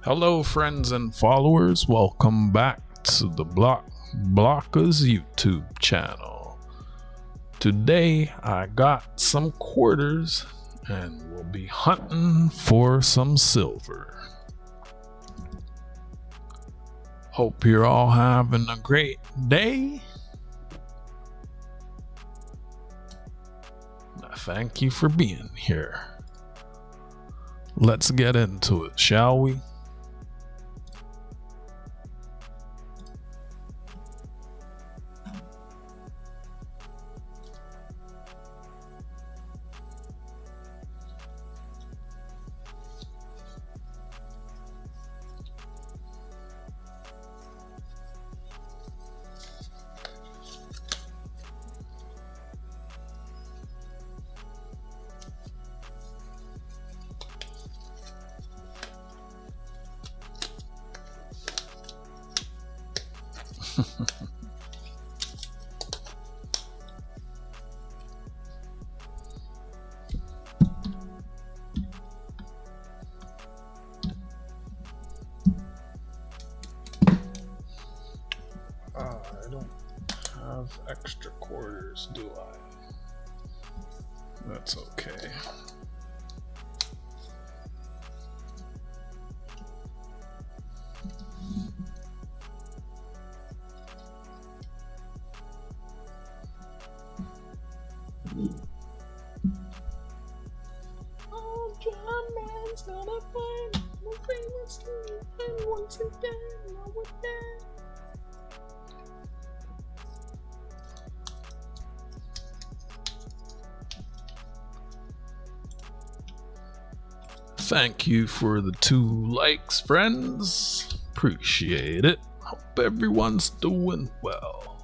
Hello friends and followers, welcome back to the Blockers YouTube channel. Today I got some quarters and we'll be hunting for some silver. Hope you're all having a great day. Thank you for being here. Let's get into it, shall we? I don't have extra quarters, do I? That's okay. Oh, John Man's gonna find more famous and once again, I would dare. Thank you for the 2 likes, friends. Appreciate it. Hope everyone's doing well.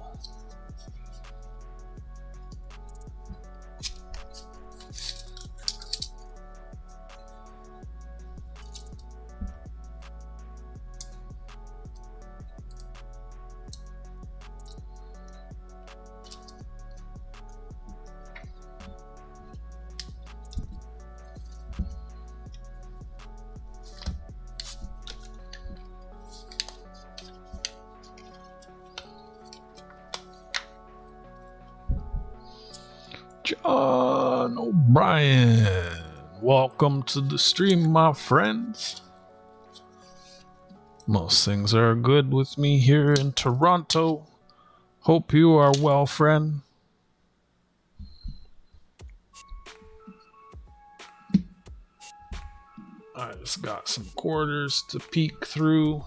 John O'Brien, welcome to the stream, my friends. Most things are good with me here in Toronto. Hope you are well, friend. I just got some quarters to peek through.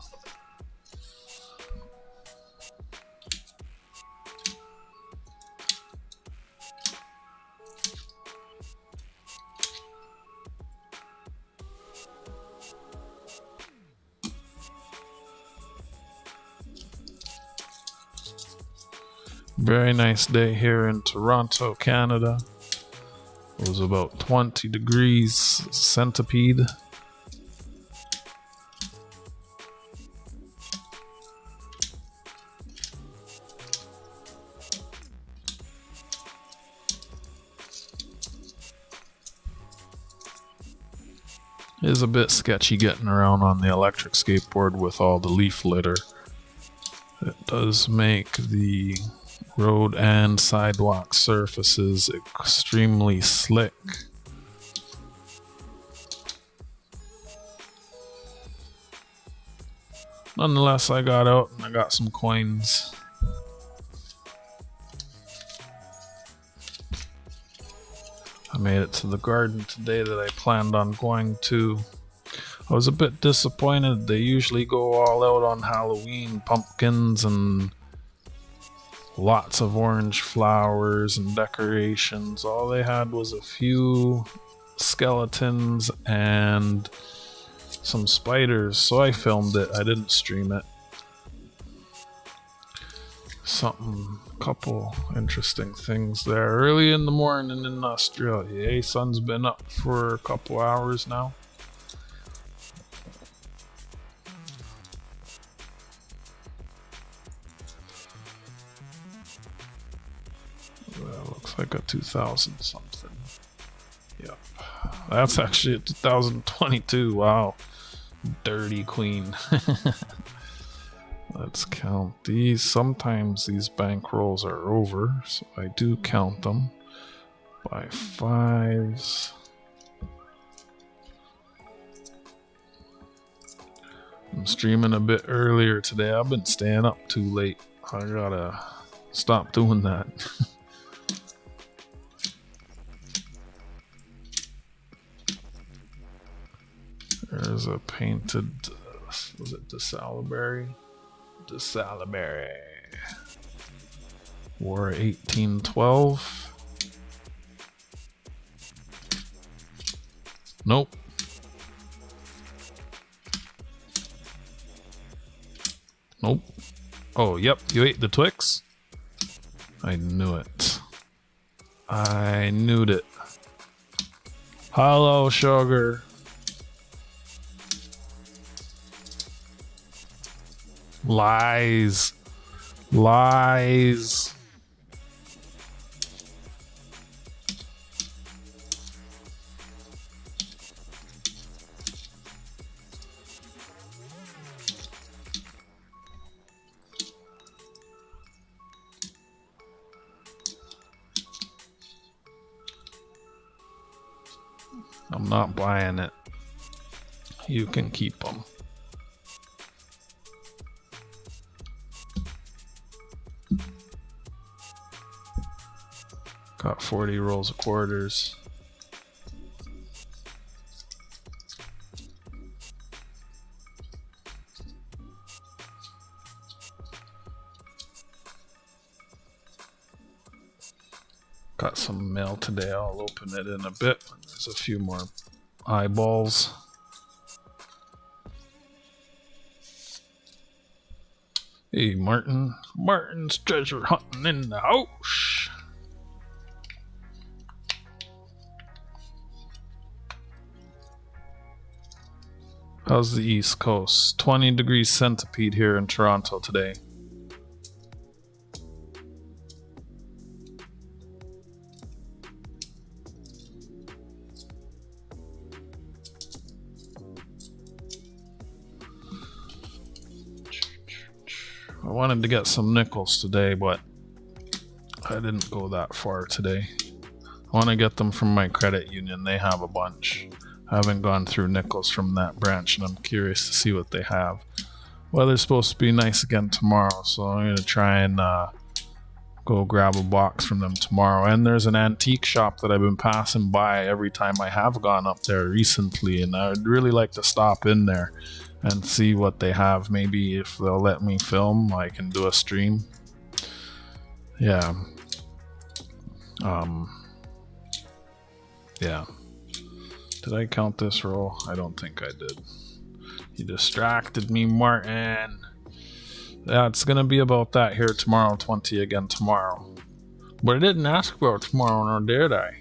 Very nice day here in Toronto, Canada. It was about 20 degrees centipede. It is a bit sketchy getting around on the electric skateboard with all the leaf litter. It does make the road and sidewalk surfaces extremely slick. Nonetheless, I got out and I got some coins. I made it to the garden today that I planned on going to. I was a bit disappointed. They usually go all out on Halloween, pumpkins and lots of orange flowers and decorations. All they had was a few skeletons and some spiders, so I filmed it. I didn't stream it. A couple interesting things there. Early in the morning in Australia. Sun's been up for a couple hours now. Looks like a 2000 something. Yep. That's actually a 2022. Wow. Dirty queen. Let's count these. Sometimes these bank rolls are over, so I do count them by fives. I'm streaming a bit earlier today. I've been staying up too late. I gotta stop doing that. There's a painted, was it DeSaliberry? DeSaliberry. War 1812. Nope. Nope. Oh, yep, you ate the Twix? I knew it. I knew it. Hello, sugar. Lies. Lies. I'm not buying it. You can keep them. Got 40 rolls of quarters. Got some mail today. I'll open it in a bit. There's a few more eyeballs. Hey, Martin. Martin's treasure hunting in the house. How's the East Coast? 20 degrees centipede here in Toronto today. I wanted to get some nickels today, but I didn't go that far today. I want to get them from my credit union. They have a bunch. I haven't gone through nickels from that branch, and I'm curious to see what they have. Weather's supposed to be nice again tomorrow, so I'm going to try and go grab a box from them tomorrow. And there's an antique shop that I've been passing by every time I have gone up there recently, and I would really like to stop in there and see what they have. Maybe if they'll let me film, I can do a stream. Yeah. Yeah. Did I count this roll? I don't think I did. You distracted me, Martin. Yeah, it's gonna be about that here tomorrow, 20 again tomorrow. But I didn't ask about tomorrow, nor did I.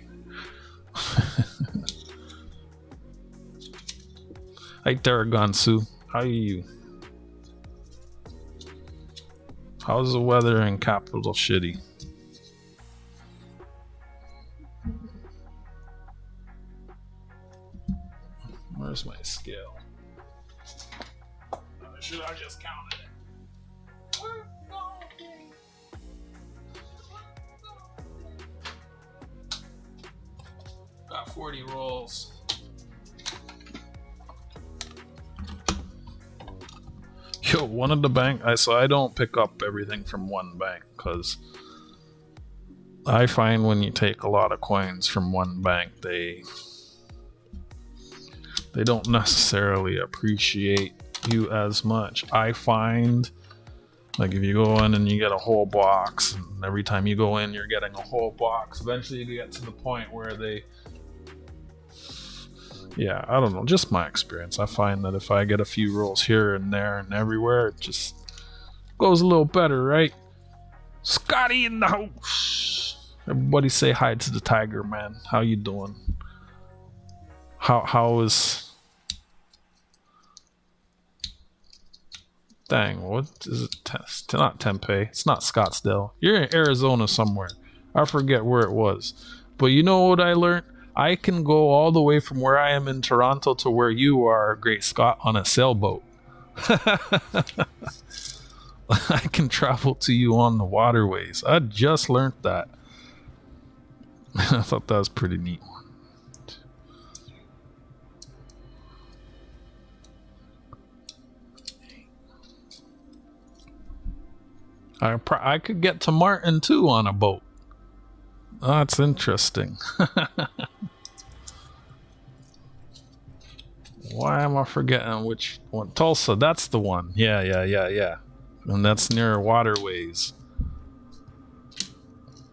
Hi there, Gansu. How are you? How's the weather in Capital Shitty? Where's my scale? Should I just count it? Got 40 rolls. Yo, one of the bank. So I don't pick up everything from one bank because I find when you take a lot of coins from one bank, they don't necessarily appreciate you as much. I find, like, if you go in and you get a whole box, and every time you go in you're getting a whole box, eventually you get to the point where yeah, I don't know, just my experience. I find that if I get a few rolls here and there and everywhere, it just goes a little better, right? Scotty in the house. Everybody say hi to the tiger, man. How you doing? How is... Dang, what is it? It's not Tempe. It's not Scottsdale. You're in Arizona somewhere. I forget where it was. But you know what I learned? I can go all the way from where I am in Toronto to where you are, Great Scott, on a sailboat. I can travel to you on the waterways. I just learned that. I thought that was pretty neat. I could get to Martin too on a boat. That's interesting. Why am I forgetting which one? Tulsa, that's the one. Yeah. And that's near waterways.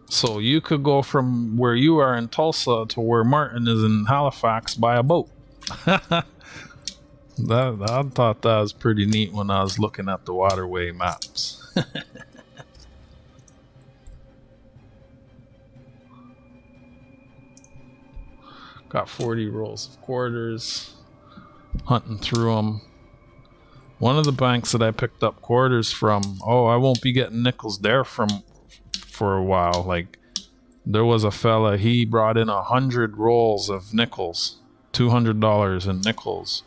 So you could go from where you are in Tulsa to where Martin is in Halifax by a boat. I thought that was pretty neat when I was looking at the waterway maps. Got 40 rolls of quarters. Hunting through them. One of the banks that I picked up quarters from, I won't be getting nickels there for a while. Like, there was a fella, he brought in 100 rolls of nickels, $200 in nickels,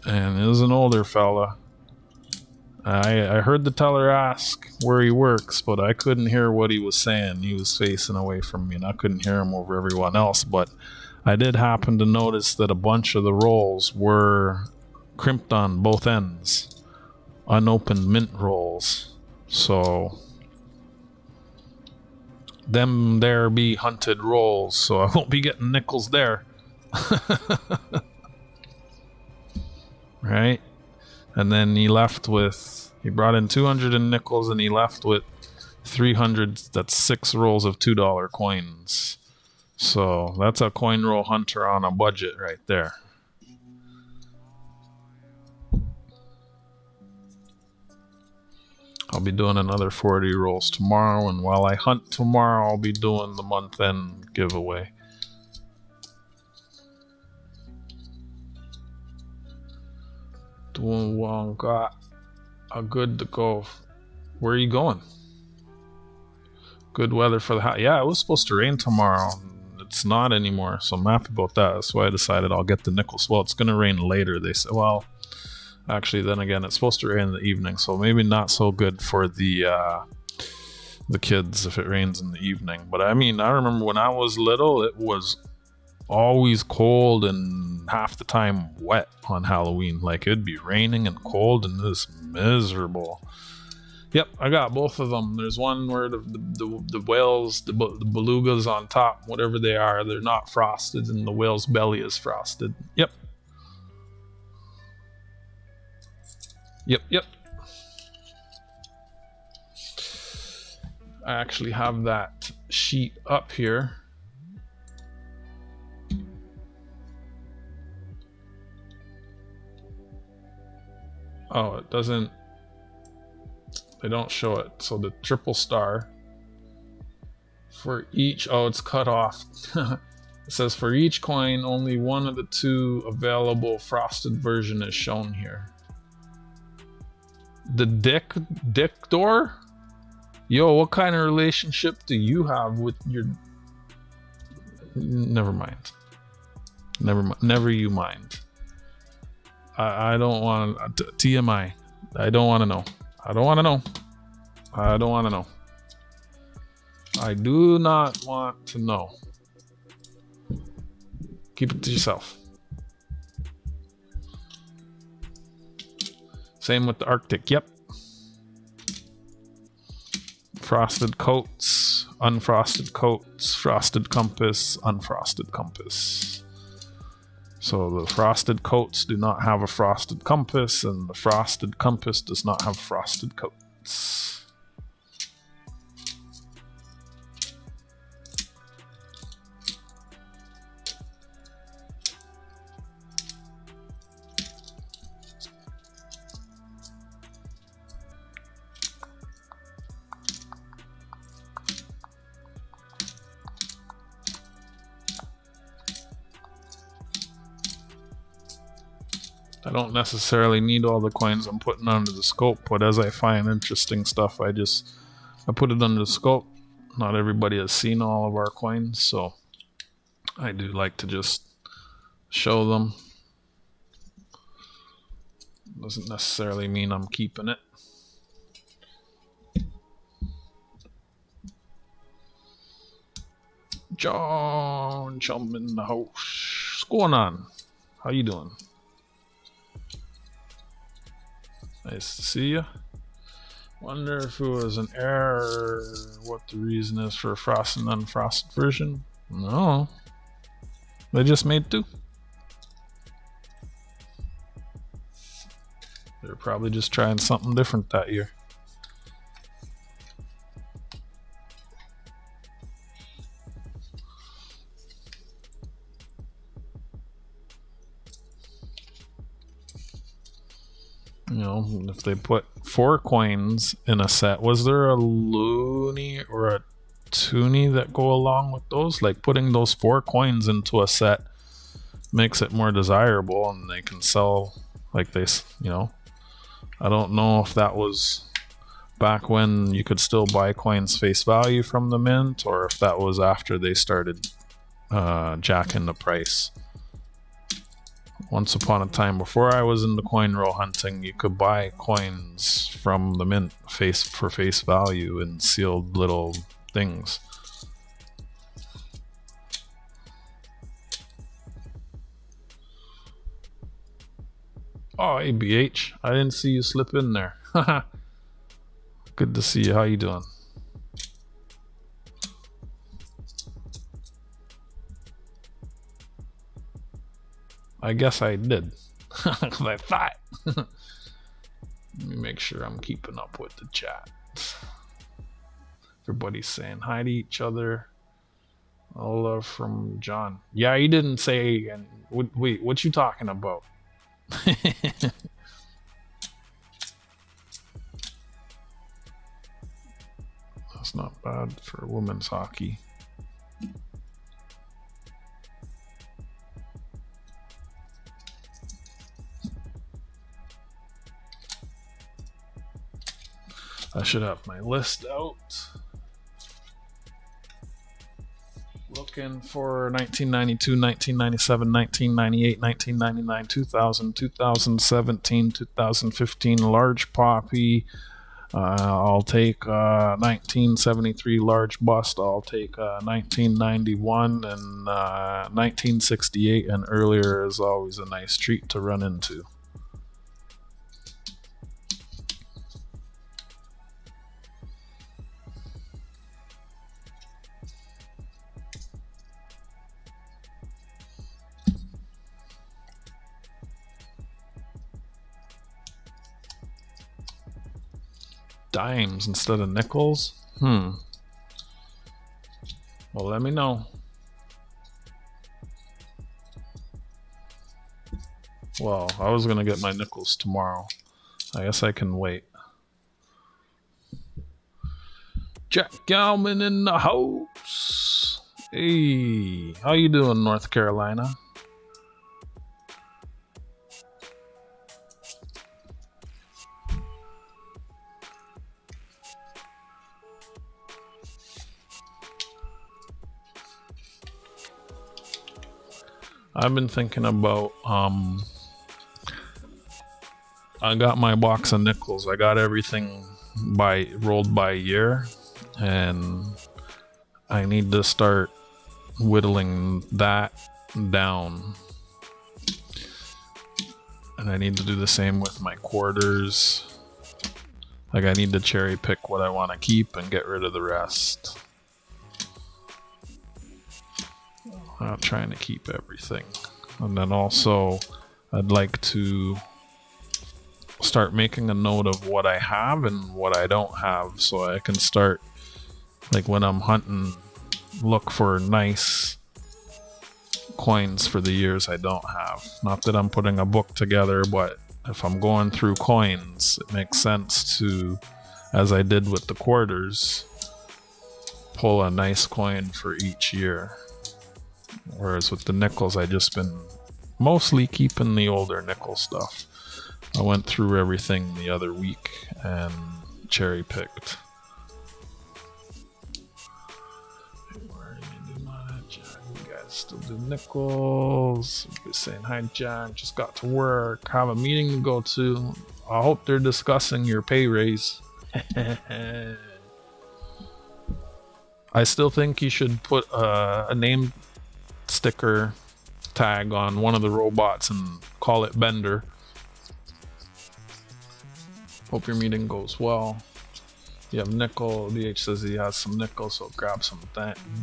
and it was an older fella. I heard the teller ask where he works, but I couldn't hear what he was saying. He was facing away from me, and I couldn't hear him over everyone else, but I did happen to notice that a bunch of the rolls were crimped on both ends. Unopened mint rolls. So them there be hunted rolls, so I won't be getting nickels there. Right? And then he brought in 200 in nickels, and he left with 300, that's 6 rolls of $2 coins. So that's a coin roll hunter on a budget right there. I'll be doing another 40 rolls tomorrow, and while I hunt tomorrow, I'll be doing the month-end giveaway. Doing well, got a good to go. Where are you going? Good weather for the house. Yeah, it was supposed to rain tomorrow. It's not anymore, so I'm happy about that. That's why I decided I'll get the nickels. Well, it's going to rain later, they said. Well, actually, then again, it's supposed to rain in the evening, so maybe not so good for the kids if it rains in the evening. But I mean, I remember when I was little, it was always cold and half the time wet on Halloween. Like, it'd be raining and cold and this miserable. Yep, I got both of them. There's one where the whales, the belugas on top, whatever they are, they're not frosted, and the whale's belly is frosted. Yep. Yep. I actually have that sheet up here. Oh, it doesn't. They don't show it. So the triple star for each. Oh, it's cut off. It says for each coin, only one of the two available frosted version is shown here. The dick door? Yo, what kind of relationship do you have with your? Never mind. Never you mind. I don't want TMI. I don't want to know. I don't want to know. I don't want to know. I do not want to know. Keep it to yourself. Same with the Arctic. Yep. Frosted coats, unfrosted coats, frosted compass, unfrosted compass. So the frosted coats do not have a frosted compass, and the frosted compass does not have frosted coats. I don't necessarily need all the coins I'm putting under the scope, but as I find interesting stuff, I put it under the scope. Not everybody has seen all of our coins, so I do like to just show them. Doesn't necessarily mean I'm keeping it. John Chum in the house. What's going on? How you doing? Nice to see you. Wonder if it was an error, what the reason is for a frosted and unfrosted version. No. They just made two. They're probably just trying something different that year. You know, if they put 4 coins in a set, was there a loony or a toonie that go along with those? Like putting those 4 coins into a set makes it more desirable, and they can sell like they, you know. I don't know if that was back when you could still buy coins face value from the mint, or if that was after they started jacking the price. Once upon a time, before I was into coin roll hunting, you could buy coins from the mint for face value in sealed little things. Oh, hey BH, I didn't see you slip in there. Good to see you. How you doing? I guess I did. I thought. Let me make sure I'm keeping up with the chat. Everybody's saying hi to each other. All love from John. Yeah, he didn't say. And wait, what you talking about? That's not bad for women's hockey. I should have my list out. Looking for 1992, 1997, 1998, 1999, 2000, 2017, 2015 large poppy. I'll take 1973 large bust. I'll take 1991 and 1968 and earlier is always a nice treat to run into. Dimes instead of nickels? Well, let me know. Well, I was gonna get my nickels tomorrow. I guess I can wait. Jack Galman in the house. Hey, how you doing, North Carolina? I've been thinking about I got my box of nickels. I got everything rolled by year, and I need to start whittling that down. And I need to do the same with my quarters. Like, I need to cherry pick what I want to keep and get rid of the rest. I'm not trying to keep everything. And then also, I'd like to start making a note of what I have and what I don't have, so I can start, like when I'm hunting, look for nice coins for the years I don't have. Not that I'm putting a book together, but if I'm going through coins, it makes sense to, as I did with the quarters, pull a nice coin for each year. Whereas with the nickels, I just been mostly keeping the older nickel stuff. I went through everything the other week and cherry picked. You guys still do nickels? Be saying hi, Jack. Just got to work. Have a meeting to go to. I hope they're discussing your pay raise. I still think you should put a name sticker tag on one of the robots and call it Bender. Hope your meeting goes well. You have nickel. DH says he has some nickels, so grab some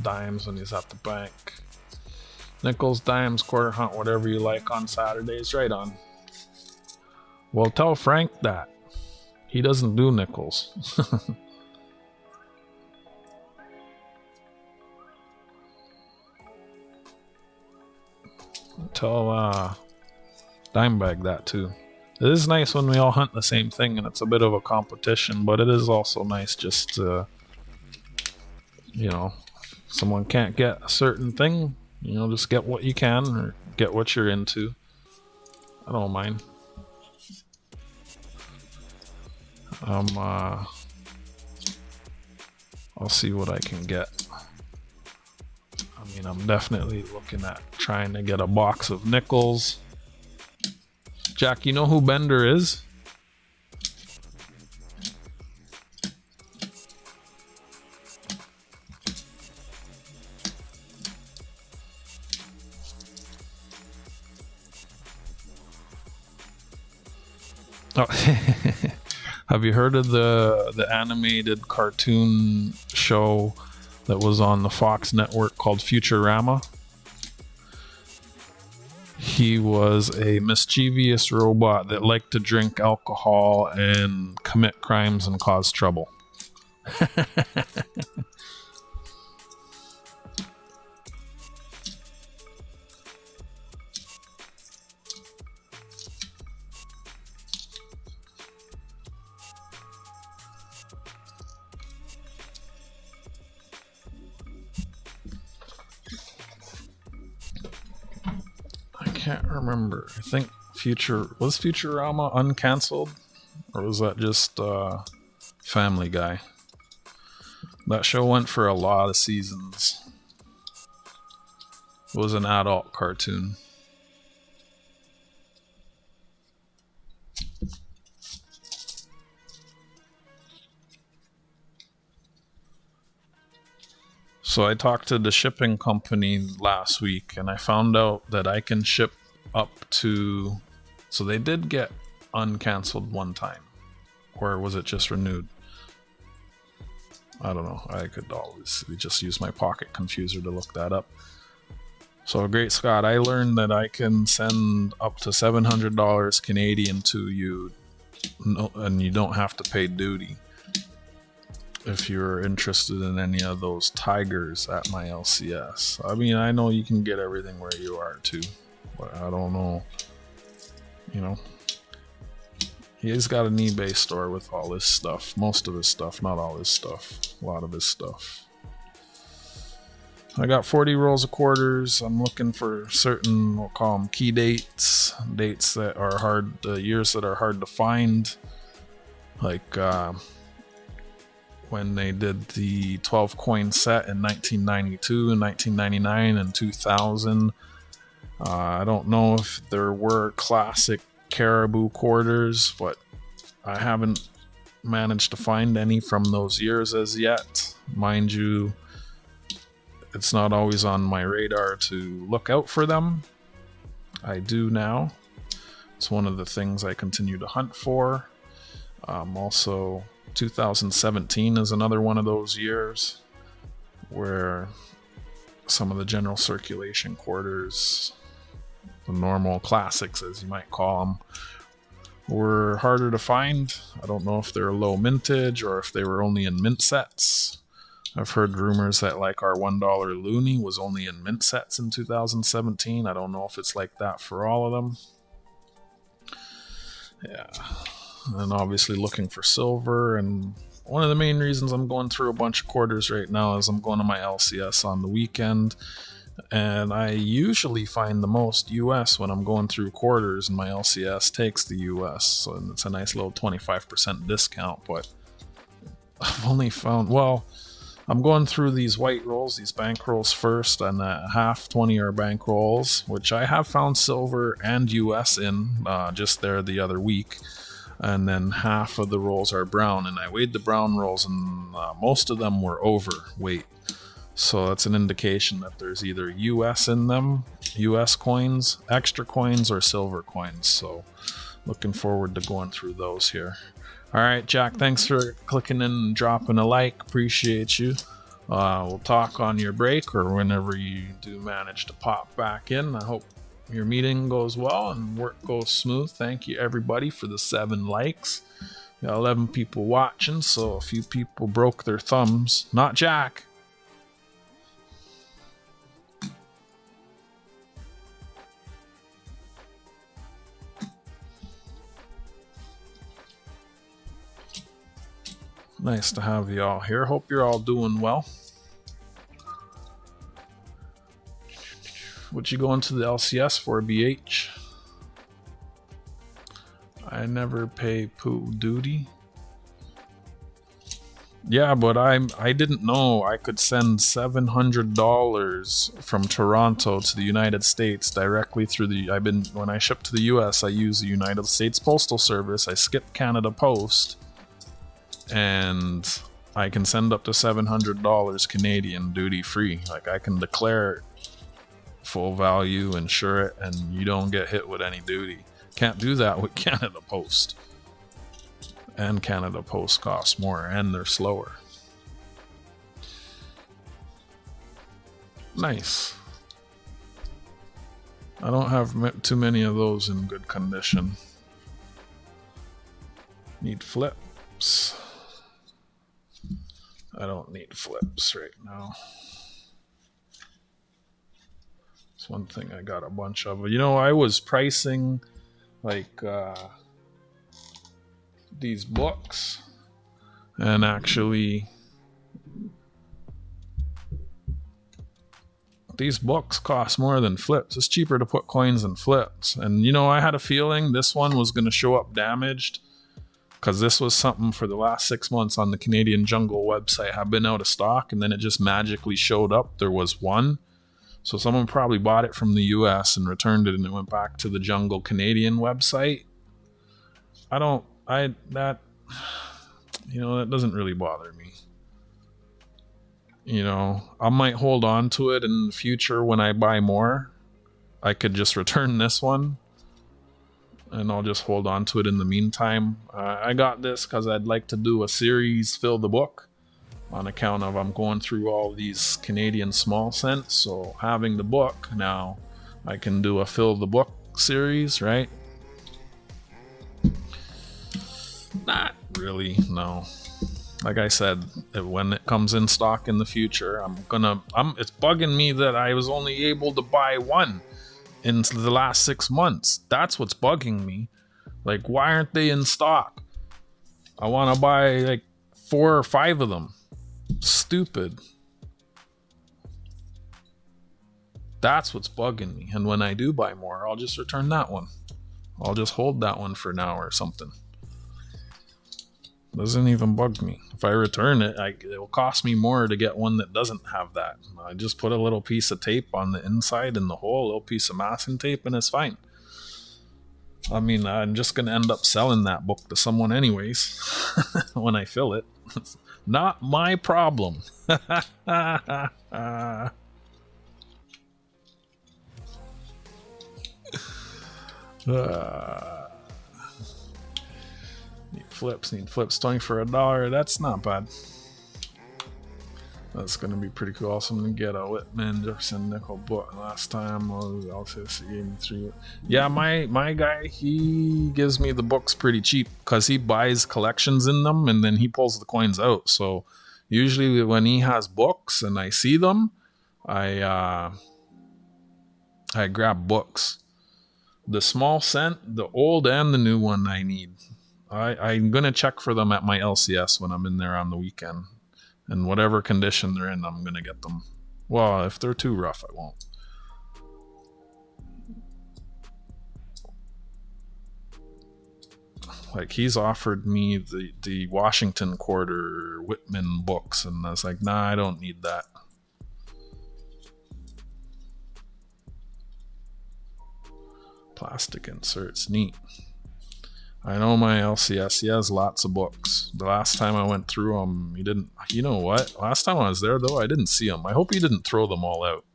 dimes when he's at the bank. Nickels, dimes, quarter hunt, whatever you like on Saturdays. Right on. Well, tell Frank that. He doesn't do nickels. Tell Dimebag that too. It is nice when we all hunt the same thing and it's a bit of a competition, but it is also nice just to, you know, if someone can't get a certain thing, you know, just get what you can or get what you're into. I don't mind. I'll see what I can get. I mean, I'm definitely looking at trying to get a box of nickels. Jack, you know who Bender is? Oh. Have you heard of the animated cartoon show that was on the Fox network called Futurama? He was a mischievous robot that liked to drink alcohol and commit crimes and cause trouble. can't remember. I think was Futurama uncancelled? Or was that just Family Guy? That show went for a lot of seasons. It was an adult cartoon. So I talked to the shipping company last week and I found out that I can ship up to... So they did get uncancelled one time. Or was it just renewed? I don't know. I could always just use my pocket confuser to look that up. So Great Scott, I learned that I can send up to $700 Canadian to you, and you don't have to pay duty if you're interested in any of those tigers at my LCS. I mean, I know you can get everything where you are too, but I don't know, you know. He's got an eBay store with all his stuff. Most of his stuff, not all his stuff. A lot of his stuff. I got 40 rolls of quarters. I'm looking for certain, we'll call them key dates. Dates that are hard, years that are hard to find. Like when they did the 12 coin set in 1992 and 1999 and 2000. I don't know if there were classic caribou quarters, but I haven't managed to find any from those years as yet. Mind you, it's not always on my radar to look out for them. I do now. It's one of the things I continue to hunt for. Also, 2017 is another one of those years where some of the general circulation quarters, the normal classics as you might call them, were harder to find. I don't know if they're low mintage or if they were only in mint sets. I've heard rumors that like our $1 Looney was only in mint sets in 2017. I don't know if it's like that for all of them. Yeah. And obviously looking for silver, and one of the main reasons I'm going through a bunch of quarters right now is I'm going to my LCS on the weekend. And I usually find the most US when I'm going through quarters, and my LCS takes the US. So it's a nice little 25% discount, but I've only found, well, I'm going through these white rolls, these bank rolls first, and half 20 are bank rolls, which I have found silver and US in just there the other week. And then half of the rolls are brown, and I weighed the brown rolls, and most of them were overweight. So that's an indication that there's either US in them, US coins, extra coins, or silver coins. So looking forward to going through those here. All right, Jack, thanks for clicking in and dropping a like. Appreciate you. We'll talk on your break or whenever you do manage to pop back in. I hope your meeting goes well and work goes smooth. Thank you, everybody, for the 7 likes. We got 11 people watching, so a few people broke their thumbs. Not Jack. Nice to have you all here. Hope you're all doing well. What you going to the LCS for, BH? I never pay poo duty. Yeah, but I didn't know I could send $700 from Toronto to the United States directly through the... when I ship to the US, I use the United States Postal Service. I skip Canada Post, and I can send up to $700 Canadian duty free. Like, I can declare full value, insure it, and you don't get hit with any duty. Can't do that with Canada Post. And Canada Post costs more, and they're slower. Nice. I don't have too many of those in good condition. Need flips. I don't need flips right now. It's one thing I got a bunch of. You know, I was pricing like these books, and actually But these books cost more than flips. It's cheaper to put coins in flips. And you know, I had a feeling this one was going to show up damaged, because this was something for the last 6 months on the Canadian Jungle website have been out of stock, and then it just magically showed up. There was one. So someone probably bought it from the US and returned it, and it went back to the Jungle Canadian website. That doesn't really bother me. You know, I might hold on to it in the future when I buy more. I could just return this one, and I'll just hold on to it in the meantime. I got this because I'd like to do a series, Fill the Book, on account of I'm going through all these Canadian small cents. So having the book now, I can do a Fill the Book series, right? Not really, no. Like I said, when it comes in stock in the future, it's bugging me that I was only able to buy one in the last 6 months. That's what's bugging me. Like, why aren't they in stock? I want to buy like 4 or 5 of them. Stupid. That's what's bugging me. And when I do buy more, I'll just return that one. I'll just hold that one for now or something. Doesn't even bug me. If I return it, it will cost me more to get one that doesn't have that. I just put a little piece of tape on the inside in the hole, a little piece of masking tape, and it's fine. I mean, I'm just going to end up selling that book to someone anyways when I fill it. It's not my problem. Need flips 20 for $1. That's not bad. That's gonna be pretty cool. Also, I'm gonna get a Whitman Jefferson nickel book. Last time LCS gave me 3. Yeah, my guy, he gives me the books pretty cheap because he buys collections in them and then he pulls the coins out. So usually when he has books and I see them, I grab books. The small cent, the old and the new one I need. I'm going to check for them at my LCS when I'm in there on the weekend. And whatever condition they're in, I'm going to get them. Well, if they're too rough, I won't. Like, he's offered me the Washington Quarter Whitman books, and I was like, nah, I don't need that. Plastic inserts, neat. I know my LCS, he has lots of books. The last time I went through them, he didn't. You know what? Last time I was there, though, I didn't see them. I hope he didn't throw them all out.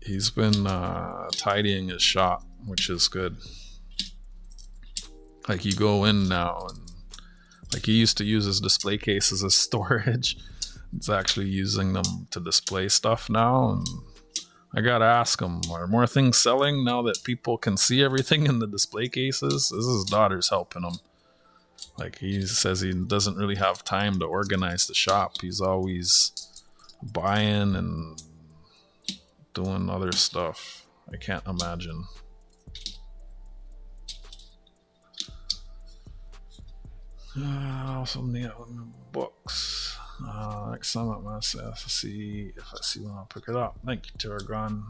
He's been tidying his shop, which is good. Like, you go in now, and like, he used to use his display cases as storage. He's actually using them to display stuff now, and I gotta ask him, are more things selling now that people can see everything in the display cases? This is his daughter's helping him. Like, he says he doesn't really have time to organize the shop. He's always buying and doing other stuff. I can't imagine. Also need books. Next time I'm gonna see if I see one, I'll pick it up. Thank you, Tarragon.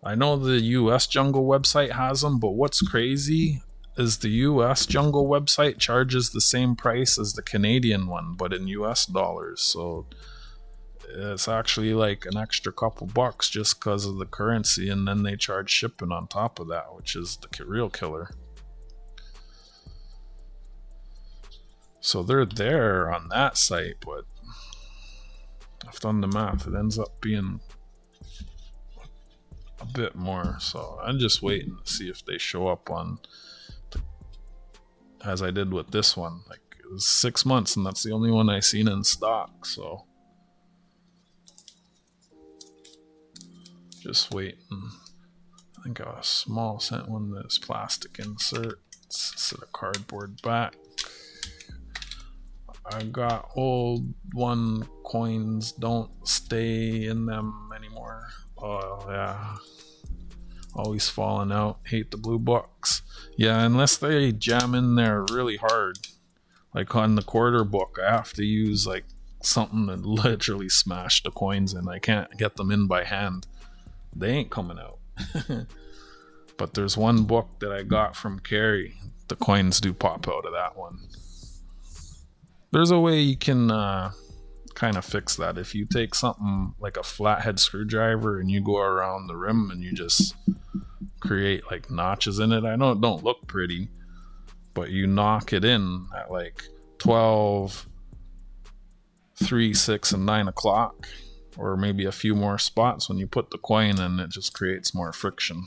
I know the US Jungle website has them, but what's crazy is the US Jungle website charges the same price as the Canadian one, but in US dollars. So it's actually like an extra couple bucks just because of the currency, and then they charge shipping on top of that, which is the real killer. So they're there on that site, but I've done the math. It ends up being a bit more. So I'm just waiting to see if they show up on, as I did with this one. Like, it was 6 months, and that's the only one I seen in stock. So just waiting. I think a small cent one that's plastic inserts instead of cardboard back. I got old one coins, don't stay in them anymore. Oh yeah, always falling out. Hate the blue bucks. Yeah, unless they jam in there really hard. Like on the quarter book, I have to use like something that literally smashed the coins in. I can't get them in by hand. They ain't coming out. But there's one book that I got from Carrie. The coins do pop out of that one. There's a way you can kind of fix that. If you take something like a flathead screwdriver and you go around the rim and you just create like notches in it. I know it don't look pretty, but you knock it in at like 12, 3, 6, and 9 o'clock, or maybe a few more spots. When you put the coin in, it just creates more friction.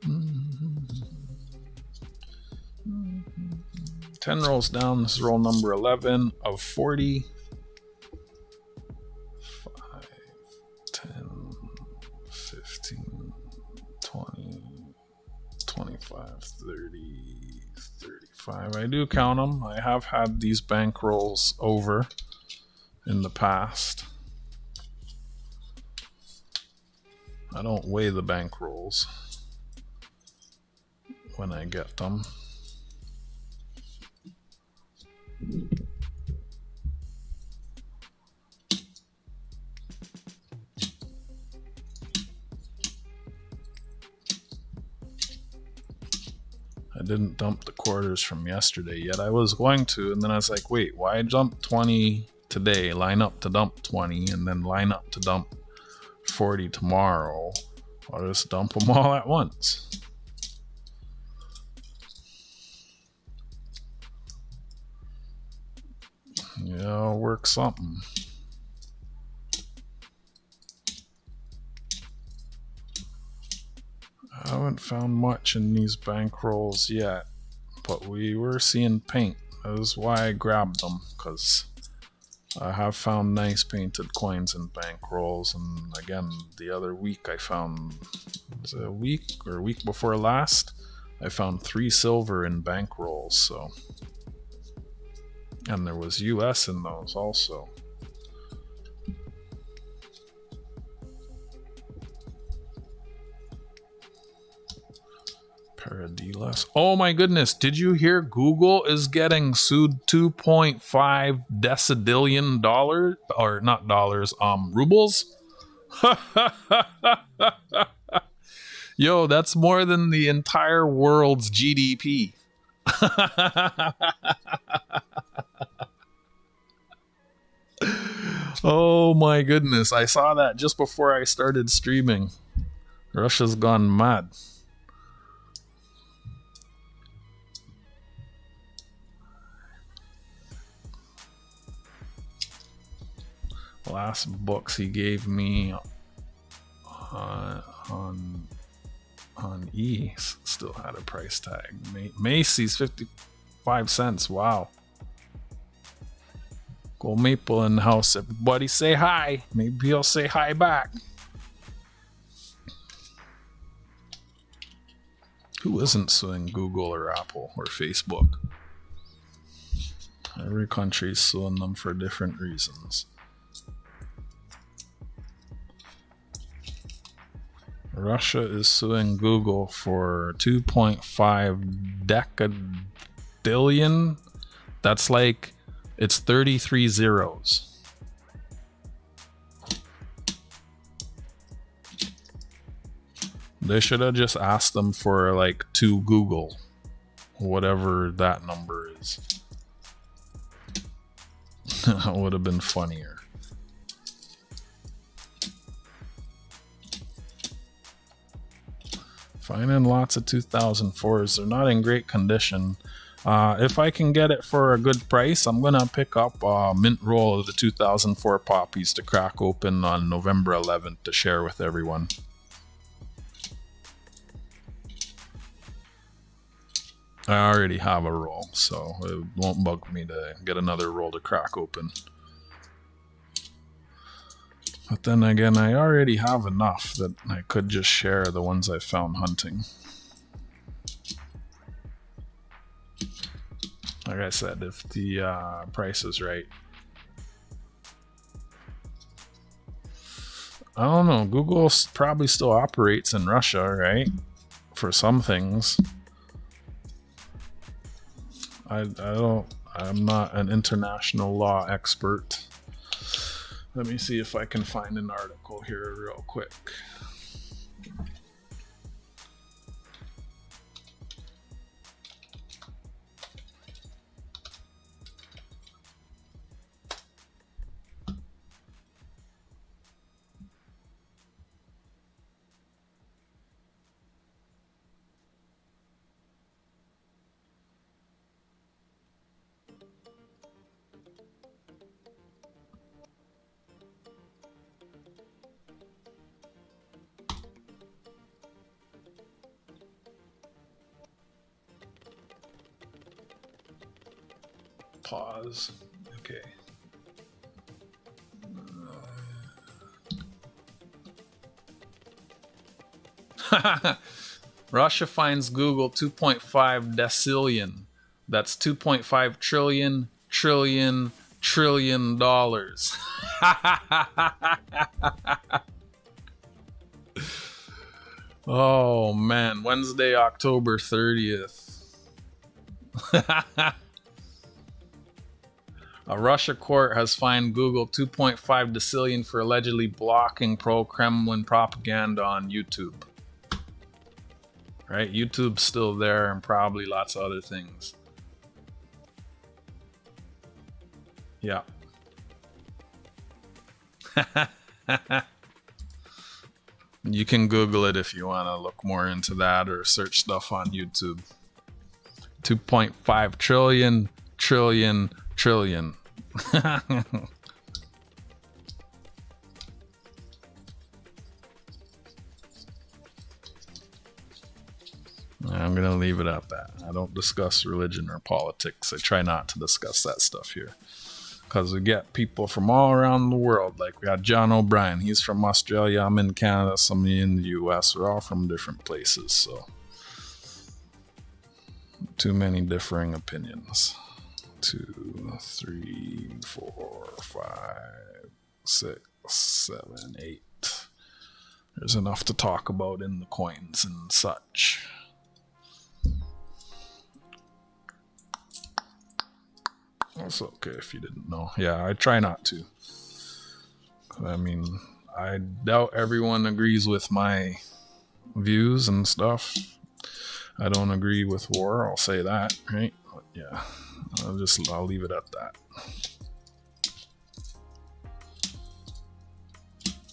Mm-hmm. 10 rolls down. This is roll number 11 of 40. 5, 10, 15, 20, 25, 30, 35. I do count them. I have had these bank rolls over in the past. I don't weigh the bank rolls when I get them. I didn't dump the quarters from yesterday yet. I was going to, and then I was like, wait, why dump 20 today, line up to dump 20, and then line up to dump 40 tomorrow? I'll just dump them all at once. Yeah, I'll work something. I haven't found much in these bank rolls yet, but we were seeing paint. That is why I grabbed them, because I have found nice painted coins in bank rolls. And again, the other week I found, was it a week or a week before last, I found 3 silver in bank rolls. So, and there was US in those also. Paradilas. Oh my goodness, did you hear Google is getting sued 2.5 decadillion dollars, or not dollars, rubles? Yo, that's more than the entire world's GDP. Oh my goodness, I saw that just before I started streaming. Russia's gone mad. Last books he gave me on E still had a price tag. Macy's 55 cents. Wow. Go Maple in the house. Everybody say hi. Maybe he'll say hi back. Who isn't suing Google or Apple or Facebook? Every country's suing them for different reasons. Russia is suing Google for 2.5 decadillion. That's like, it's 33 zeros. They should have just asked them for like 2 Google, whatever that number is. That would have been funnier. Finding lots of 2004s. They're not in great condition. If I can get it for a good price, I'm gonna pick up a mint roll of the 2004 poppies to crack open on November 11th to share with everyone. I already have a roll, so it won't bug me to get another roll to crack open. But then again, I already have enough that I could just share the ones I found hunting. Like I said, if the price is right. I don't know, Google probably still operates in Russia, right? For some things. I'm not an international law expert. Let me see if I can find an article here real quick. Pause. Okay. Russia finds Google 2.5 decillion. That's 2.5 trillion dollars. Oh man, Wednesday, October 30th. A Russia court has fined Google 2.5 decillion for allegedly blocking pro-Kremlin propaganda on YouTube. Right? YouTube's still there and probably lots of other things. Yeah. You can Google it if you want to look more into that or search stuff on YouTube. 2.5 trillion. I'm gonna leave it at that. I don't discuss religion or politics. I try not to discuss that stuff here because we get people from all around the world. Like we got John O'Brien, he's from Australia, I'm in Canada, somebody in the US. We're all from different places, so too many differing opinions. 2, 3, 4, 5, 6, 7, 8. There's enough to talk about in the coins and such. That's okay if you didn't know. Yeah, I try not to. I mean, I doubt everyone agrees with my views and stuff. I don't agree with war, I'll say that, right? But yeah, I'll leave it at that.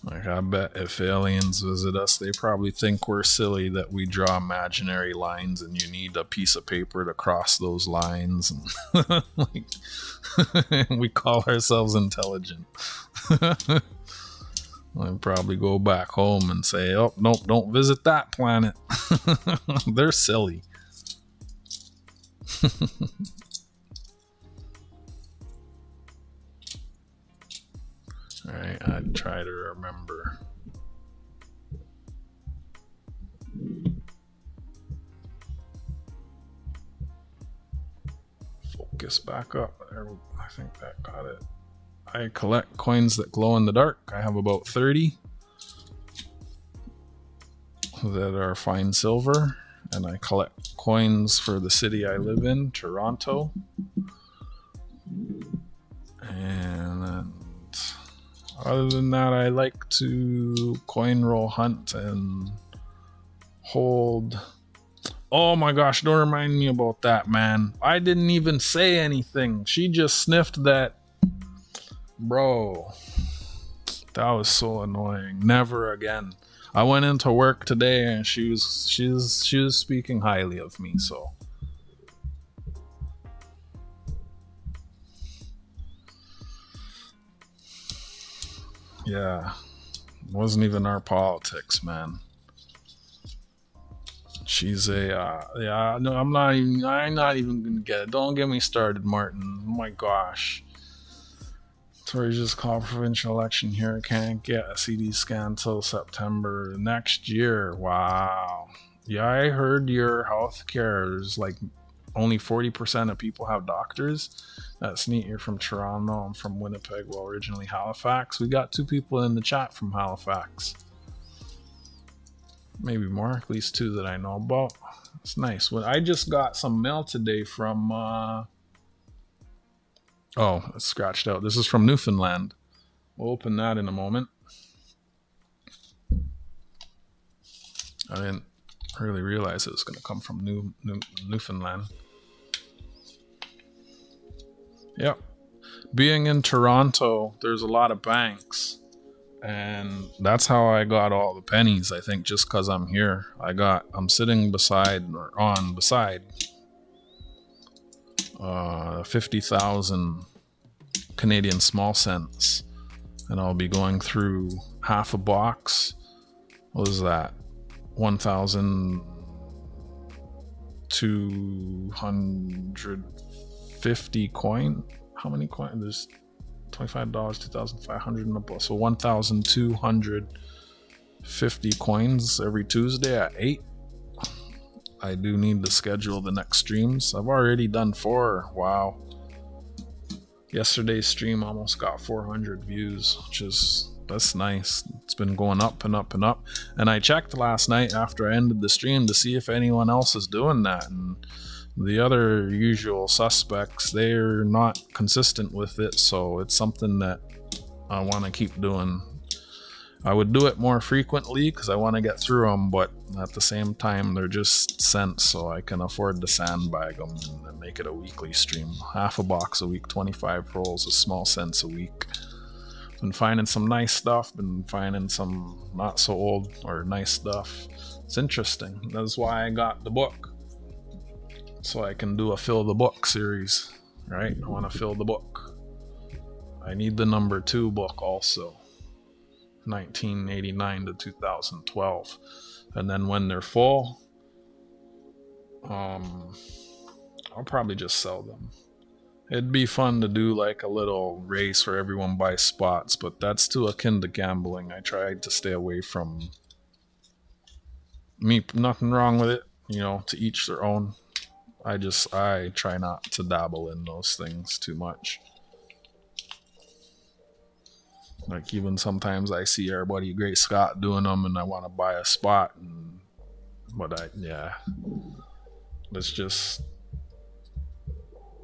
Like, I bet if aliens visit us, they probably think we're silly that we draw imaginary lines and you need a piece of paper to cross those lines. And like, we call ourselves intelligent. I'd probably go back home and say, oh, nope, don't visit that planet. They're silly. Alright, I'd try to remember. Focus back up. There, I think that got it. I collect coins that glow in the dark. I have about 30 that are fine silver. And I collect coins for the city I live in, Toronto. And then other than that, I like to coin roll hunt and hold. Oh my gosh, don't remind me about that, man. I didn't even say anything. She just sniffed that. Bro, that was so annoying. Never again. I went into work today and she was speaking highly of me, so. Yeah, it wasn't even our politics, man. She's a, yeah, no, I'm not even gonna get it. Don't get me started, Martin. Oh my gosh. Sorry, just called provincial election here. Can't get a CD scan till September next year. Wow. Yeah, I heard your health care is like only 40% of people have doctors. That's neat. You're from Toronto. I'm from Winnipeg. Well, originally Halifax. We got 2 people in the chat from Halifax. maybe more, at least 2 that I know about. It's nice. Well, I just got some mail today from oh, it's scratched out. This is from Newfoundland. We'll open that in a moment. I didn't really realize it was going to come from Newfoundland. Yep. Being in Toronto, there's a lot of banks, and that's how I got all the pennies. I think just because I'm here, I'm sitting beside 50,000 Canadian small cents, and I'll be going through half a box. What is that? 1,250 coin. How many coins? There's $25, 2,500 in the book. So 1,250 coins every Tuesday at 8. I do need to schedule the next streams. I've already done 4. Wow. Yesterday's stream almost got 400 views, that's nice. It's been going up and up and up. And I checked last night after I ended the stream to see if anyone else is doing that. And the other usual suspects, they're not consistent with it. So it's something that I want to keep doing. I would do it more frequently because I want to get through them. But at the same time, they're just cents. So I can afford to sandbag them and make it a weekly stream. Half a box a week, 25 rolls of small cents a week. Been finding some nice stuff, been finding some not so old or nice stuff. It's interesting. That's why I got the book, so I can do a fill the book series, right? I want to fill the book. I need the number 2 book also, 1989 to 2012, and then when they're full, I'll probably just sell them. It'd be fun to do like a little race where everyone buys spots, but that's too akin to gambling. I tried to stay away from me. Nothing wrong with it, to each their own. I try not to dabble in those things too much. Like even sometimes I see our buddy Great Scott doing them and I want to buy a spot, it's just,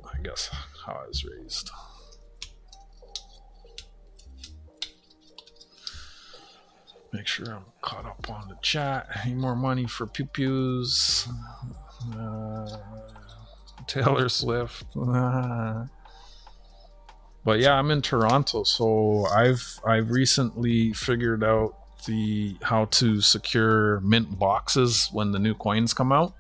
I guess, how I was raised. Make sure I'm caught up on the chat. Any more money for pew-pews? Taylor Swift. But yeah, I'm in Toronto, so I've recently figured out how to secure mint boxes when the new coins come out.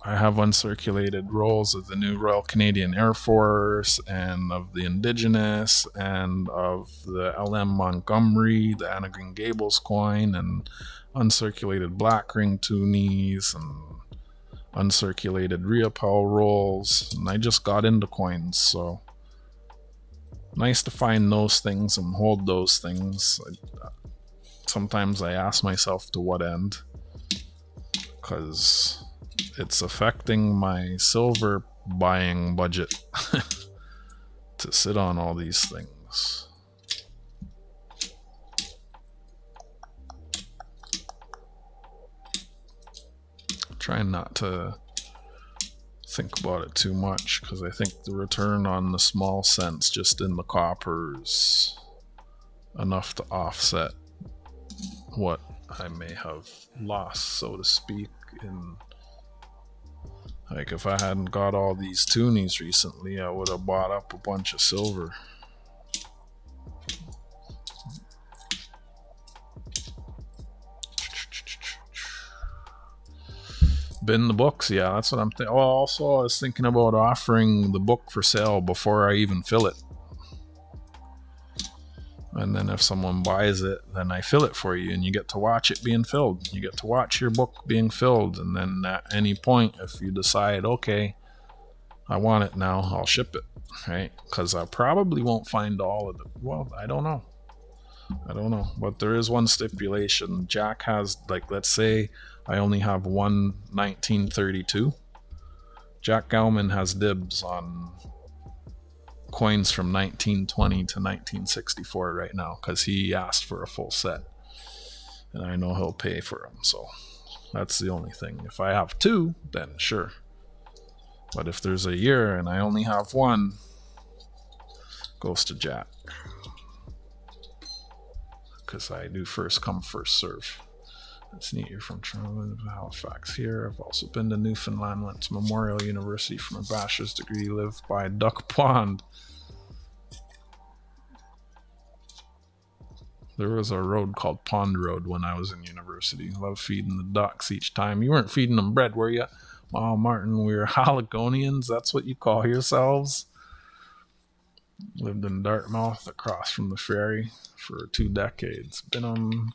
I have uncirculated rolls of the new Royal Canadian Air Force and of the Indigenous and of the LM Montgomery, the Anna Green Gables coin, and uncirculated Black Ring toonies and uncirculated Riopel rolls. And I just got into coins, so nice to find those things and hold those things. Sometimes I ask myself to what end, because it's affecting my silver buying budget to sit on all these things. Trying not to think about it too much, because I think the return on the small cents just in the copper is enough to offset what I may have lost, so to speak. In like, if I hadn't got all these toonies recently, I would have bought up a bunch of silver. Bin the books, yeah, that's what I'm thinking. Oh, also, I was thinking about offering the book for sale before I even fill it. And then if someone buys it, then I fill it for you and you get to watch it being filled. You get to watch your book being filled. And then at any point, if you decide, okay, I want it now, I'll ship it, right? Because I probably won't find all of it. Well, I don't know. But there is one stipulation. Jack has, like, let's say I only have one 1932. Jack Gallman has dibs on coins from 1920 to 1964 right now because he asked for a full set. And I know he'll pay for them, so that's the only thing. If I have 2, then sure. But if there's a year and I only have 1, goes to Jack. Because I do first come, first serve. That's neat. You're from Toronto, Halifax here. I've also been to Newfoundland, went to Memorial University for my bachelor's degree, live by Duck Pond. There was a road called Pond Road when I was in university. Love feeding the ducks each time. You weren't feeding them bread, were you? Oh, Martin, we were Haligonians. That's what you call yourselves. Lived in Dartmouth, across from the ferry, for 2 decades. Been on...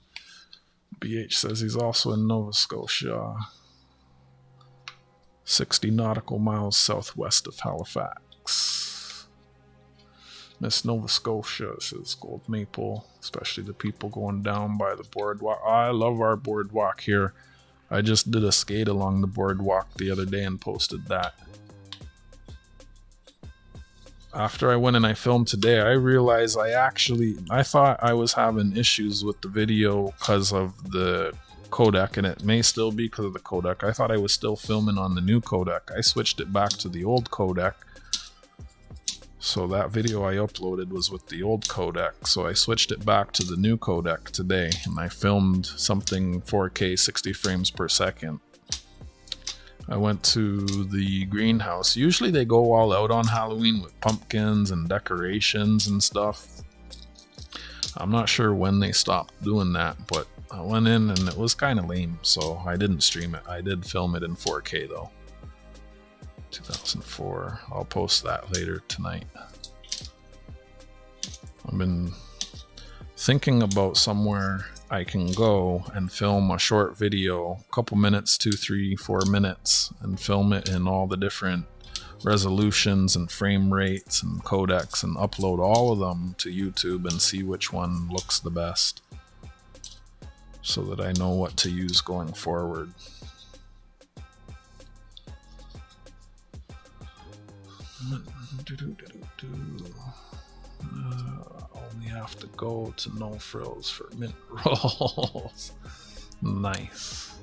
BH says he's also in Nova Scotia, 60 nautical miles southwest of Halifax. Miss Nova Scotia, says Gold Maple, especially the people going down by the boardwalk. I love our boardwalk here. I just did a skate along the boardwalk the other day and posted that. After I went and I filmed today, I realized I thought I was having issues with the video because of the codec, and it may still be because of the codec. I thought I was still filming on the new codec. I switched it back to the old codec. So that video I uploaded was with the old codec. So I switched it back to the new codec today, and I filmed something 4K 60 frames per second. I went to the greenhouse. Usually they go all out on Halloween with pumpkins and decorations and stuff. I'm not sure when they stopped doing that, but I went in and it was kind of lame, so I didn't stream it. I did film it in 4K though. 2004. I'll post that later tonight. I've been thinking about somewhere I can go and film a short video, a couple minutes, 2, 3, 4 minutes, and film it in all the different resolutions and frame rates and codecs and upload all of them to YouTube and see which one looks the best so that I know what to use going forward. Only have to go to No Frills for mint rolls. Nice.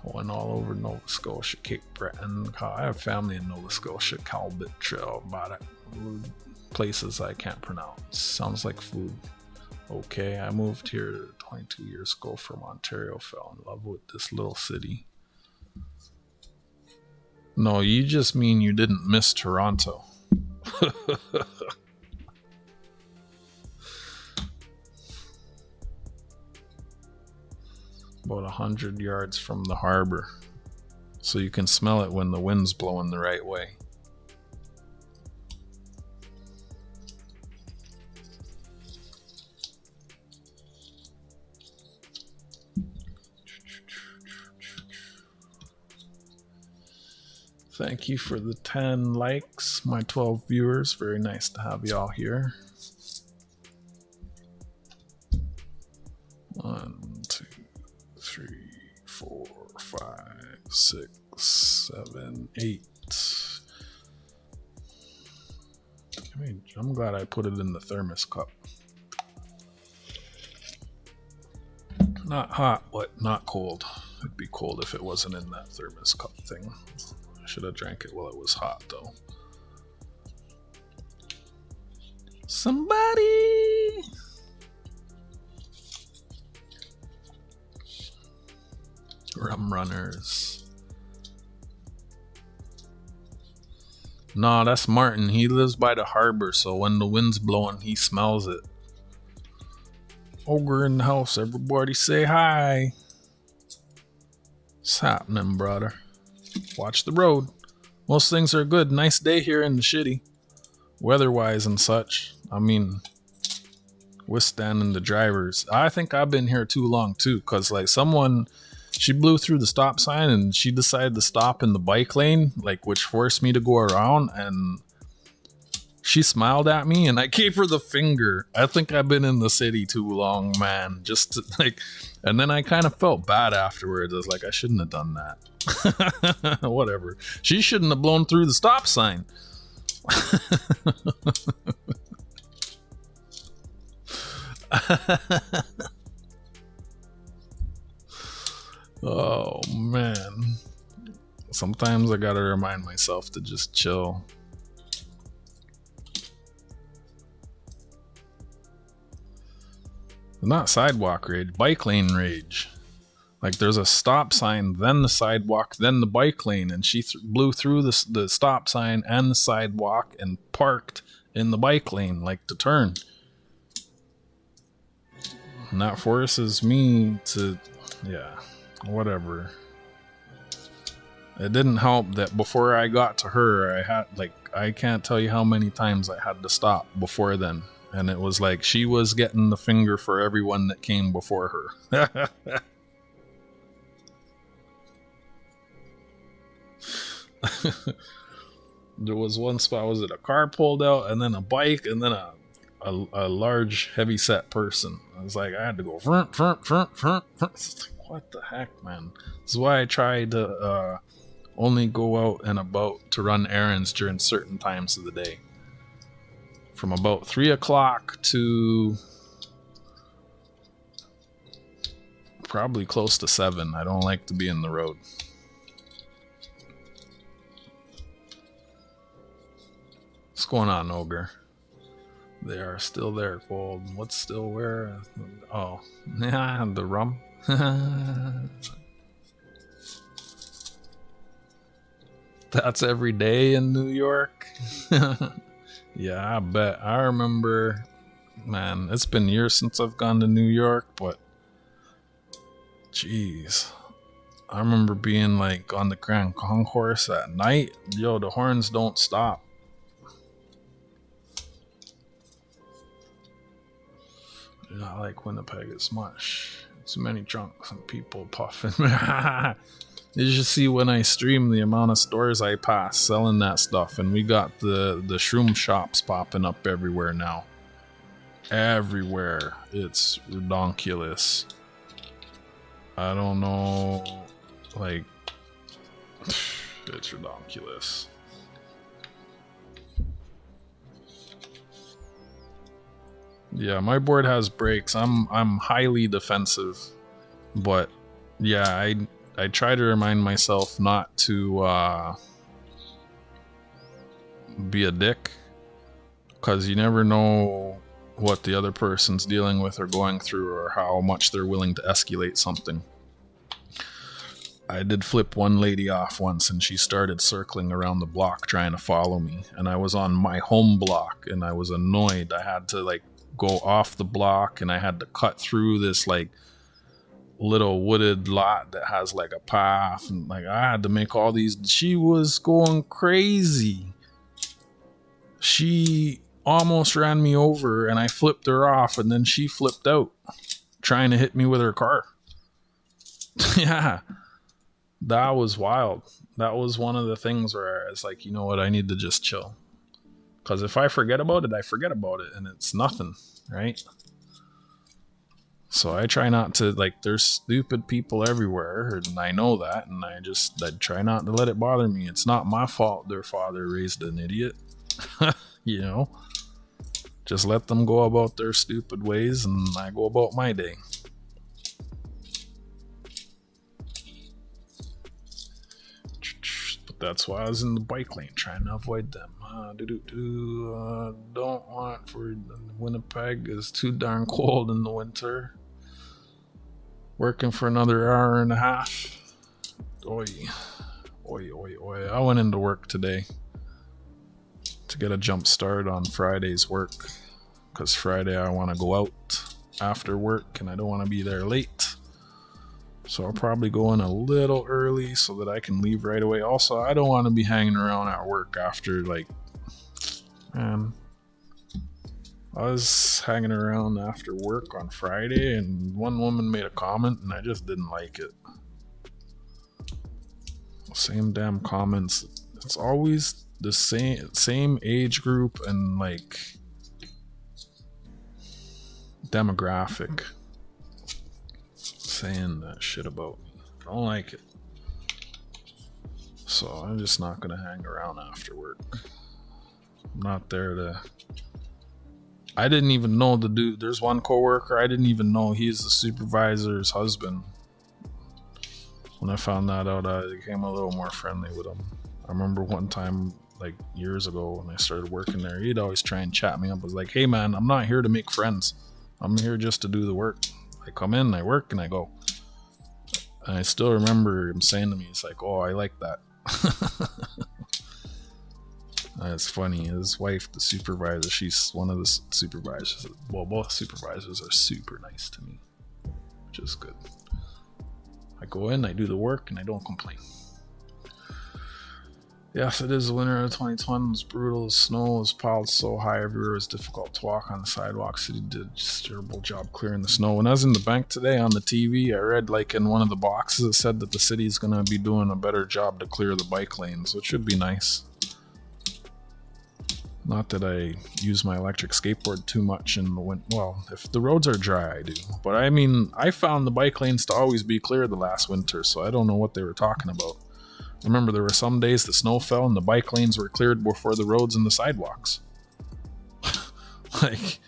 I went all over Nova Scotia, Cape Breton. I have family in Nova Scotia, Calbit Trail, but places I can't pronounce. Sounds like food. Okay, I moved here 22 years ago from Ontario. Fell in love with this little city. No, you just mean you didn't miss Toronto. About 100 yards from the harbor, so you can smell it when the wind's blowing the right way. Thank you for the 10 likes, my 12 viewers. Very nice to have y'all here. 1, 2, 3, 4, 5, 6, 7, 8. I'm glad I put it in the thermos cup. Not hot, but not cold. It'd be cold if it wasn't in that thermos cup thing. I should have drank it while it was hot, though. Somebody! Rum runners. No, that's Martin. He lives by the harbor, so when the wind's blowing, he smells it. Ogre in the house. Everybody say hi. What's happening, brother? Watch the road. Most things are good. Nice day here in the shitty. Weather-wise and such. I mean, withstanding the drivers. I think I've been here too long, too, because, like, someone... She blew through the stop sign and she decided to stop in the bike lane, like, which forced me to go around, and she smiled at me and I gave her the finger. I think I've been in the city too long, man. Just to, like, and then I kind of felt bad afterwards. I was like, I shouldn't have done that. Whatever. She shouldn't have blown through the stop sign. Oh man. Sometimes I gotta remind myself to just chill. Not sidewalk rage, bike lane rage. Like there's a stop sign, then the sidewalk, then the bike lane, and she blew through the stop sign and the sidewalk and parked in the bike lane, like to turn. And that forces me to, yeah, whatever. It didn't help that before I got to her, I had, like, I can't tell you how many times I had to stop before then. And it was like she was getting the finger for everyone that came before her. There was one spot, was it a car pulled out, and then a bike, and then a large, heavy-set person. I was like, I had to go, front. What the heck, man? This is why I try to only go out and about to run errands during certain times of the day. From about 3 o'clock to probably close to 7. I don't like to be in the road. What's going on, Ogre? They are still there, Gold. What's still where? Oh, yeah, the rum. That's every day in New York. Yeah, I bet. I remember, man, it's been years since I've gone to New York, but jeez. I remember being like on the Grand Concourse at night. Yo, the horns don't stop. Not like Winnipeg as much. Too many drunks and people puffing. You should see when I stream the amount of stores I pass selling that stuff, and we got the shroom shops popping up everywhere now. Everywhere. It's redonkulous. I don't know, like, it's redonkulous. Yeah, my board has breaks. I'm highly defensive, but yeah, I try to remind myself not to be a dick, because you never know what the other person's dealing with or going through, or how much they're willing to escalate something. I did flip one lady off once, and she started circling around the block trying to follow me, and I was on my home block, and I was annoyed. I had to like go off the block, and I had to cut through this like little wooded lot that has like a path, and like I had to make all these. She was going crazy. She almost ran me over, and I flipped her off, and then she flipped out trying to hit me with her car. Yeah, that was wild. That was one of the things where I was like, you know what, I need to just chill, because if I forget about it, I forget about it, and it's nothing, right? So I try not to, like, there's stupid people everywhere, and I know that, and I try not to let it bother me. It's not my fault their father raised an idiot. You know? Just let them go about their stupid ways, and I go about my day. But that's why I was in the bike lane, trying to avoid them. Don't want for Winnipeg is too darn cold in the winter. Working for another hour and a half. Oi. I went into work today to get a jump start on Friday's work, because Friday I want to go out after work and I don't want to be there late. So I'll probably go in a little early so that I can leave right away. Also, I don't want to be hanging around at work after, like, man, I was hanging around after work on Friday, and one woman made a comment, and I just didn't like it. Same damn comments. It's always the same age group and, like, demographic saying that shit about me. I don't like it. So I'm just not gonna hang around after work. I'm not there to... I didn't even know the dude. There's one coworker, I didn't even know he's the supervisor's husband. When I found that out, I became a little more friendly with him. I remember one time, like years ago, when I started working there, he'd always try and chat me up. I was like, hey man, I'm not here to make friends. I'm here just to do the work. I come in, I work, and I go. And I still remember him saying to me, it's like, oh, I like that. That's funny. His wife, the supervisor, she's one of the supervisors. Well, both supervisors are super nice to me, which is good. I go in, I do the work, and I don't complain. Yes, it is the winter of 2020. It was brutal. The snow was piled so high everywhere. It was difficult to walk on the sidewalk. City did just a terrible job clearing the snow. When I was in the bank today on the TV, I read like in one of the boxes it said that the city's going to be doing a better job to clear the bike lanes, which should be nice. Not that I use my electric skateboard too much in the winter. Well, if the roads are dry, I do. But I mean, I found the bike lanes to always be clear the last winter, so I don't know what they were talking about. I remember there were some days the snow fell and the bike lanes were cleared before the roads and the sidewalks. Like,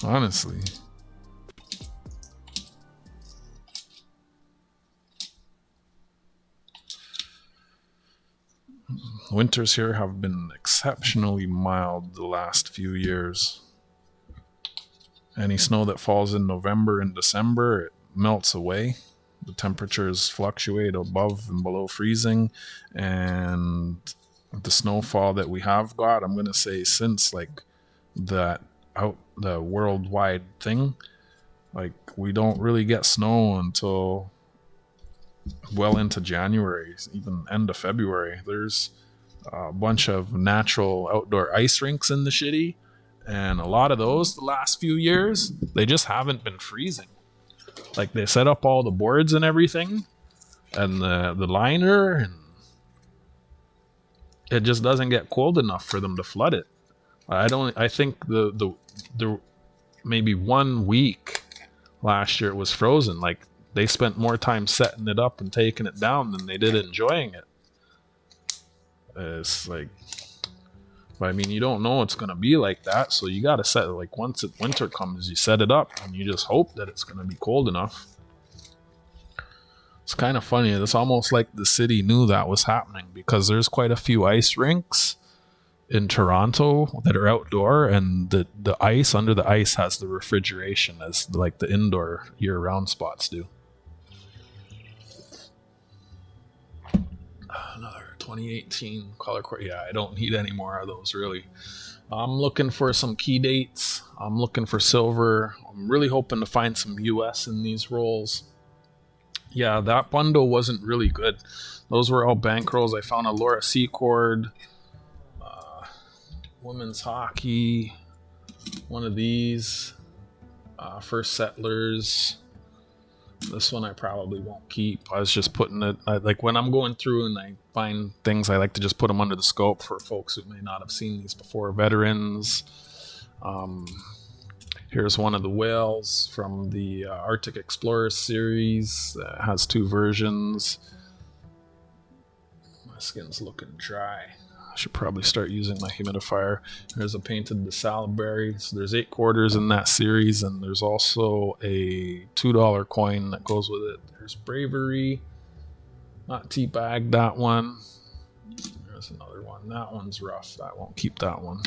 honestly. Winters here have been exceptionally mild the last few years. Any snow that falls in November and December, it melts away. The temperatures fluctuate above and below freezing, and the snowfall that we have got, I'm gonna say since like the worldwide thing, like we don't really get snow until well into January, even end of February. There's a bunch of natural outdoor ice rinks in the city, and a lot of those the last few years, they just haven't been freezing. Like they set up all the boards and everything and the liner, and it just doesn't get cold enough for them to flood it. I think the maybe 1 week last year it was frozen. Like they spent more time setting it up and taking it down than they did enjoying it. It's like, but I mean, you don't know it's gonna be like that, so you gotta set it. Like once winter comes, you set it up and you just hope that it's gonna be cold enough. It's kind of funny. It's almost like the city knew that was happening, because there's quite a few ice rinks in Toronto that are outdoor, and the ice under the ice has the refrigeration as like the indoor year-round spots do. Another 2018 color court. Yeah, I don't need any more of those really. I'm looking for some key dates. I'm looking for silver. I'm really hoping to find some US in these rolls. Yeah, that bundle wasn't really good. Those were all bankrolls. I found a Laura Secord, women's hockey, one of these, First Settlers. This one I probably won't keep. I was just putting it, like when I'm going through and I find things, I like to just put them under the scope for folks who may not have seen these before. Veterans. Here's one of the whales from the Arctic Explorers series. It has 2 versions. My skin's looking dry. I should probably start using my humidifier. There's a painted the Salisbury. So there's 8 quarters in that series, and there's also a $2 coin that goes with it. There's Bravery. Not teabagged, that one. There's another one. That one's rough. I won't keep that one.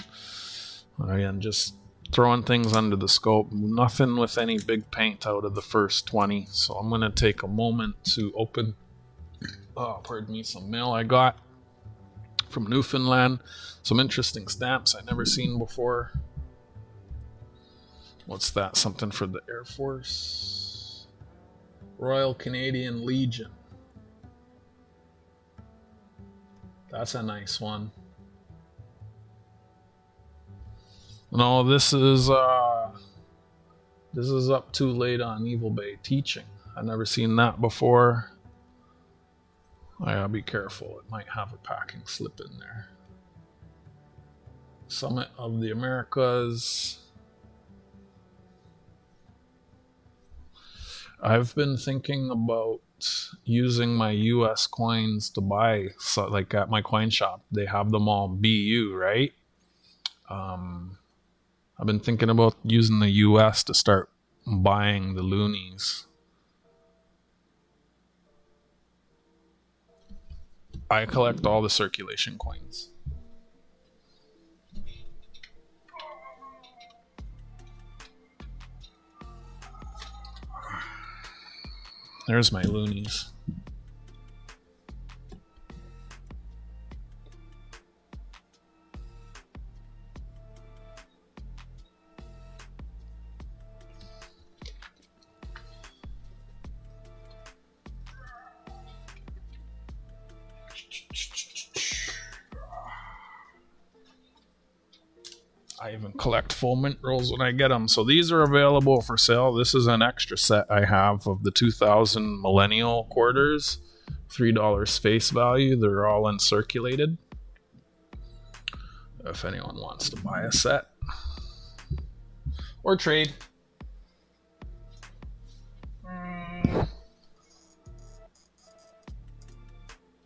Again, just throwing things under the scope. Nothing with any big paint out of the first 20. So I'm going to take a moment to open, some mail I got from Newfoundland. Some interesting stamps I've never seen before. What's that? Something for the Air Force? Royal Canadian Legion. That's a nice one. No, this is up too late on Evil Bay teaching. I've never seen that before. I gotta be careful. It might have a packing slip in there. Summit of the Americas. I've been thinking about using my US coins to buy. So like at my coin shop, they have them all BU, right? I've been thinking about using the US to start buying the loonies. I collect all the circulation coins. There's my loonies. I even collect full mint rolls when I get them. So these are available for sale. This is an extra set I have of the 2000 millennial quarters. $3 face value. They're all uncirculated. If anyone wants to buy a set. Or trade.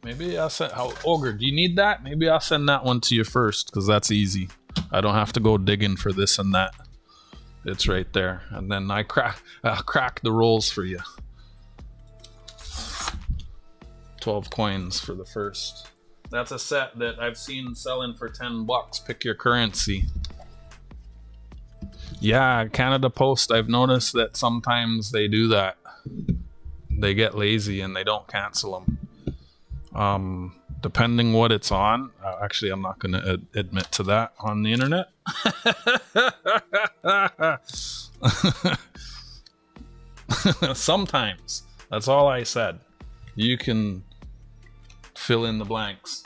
Maybe I'll send... Ogre, do you need that? Maybe I'll send that one to you first, because that's easy. I don't have to go digging for this and that. It's right there. And then I'll crack the rolls for you. 12 coins for the first. That's a set that I've seen selling for $10. Pick your currency. Yeah, Canada Post, I've noticed that sometimes they do that. They get lazy and they don't cancel them. Depending what it's on. Actually, I'm not going to admit to that on the internet. Sometimes. That's all I said. You can fill in the blanks.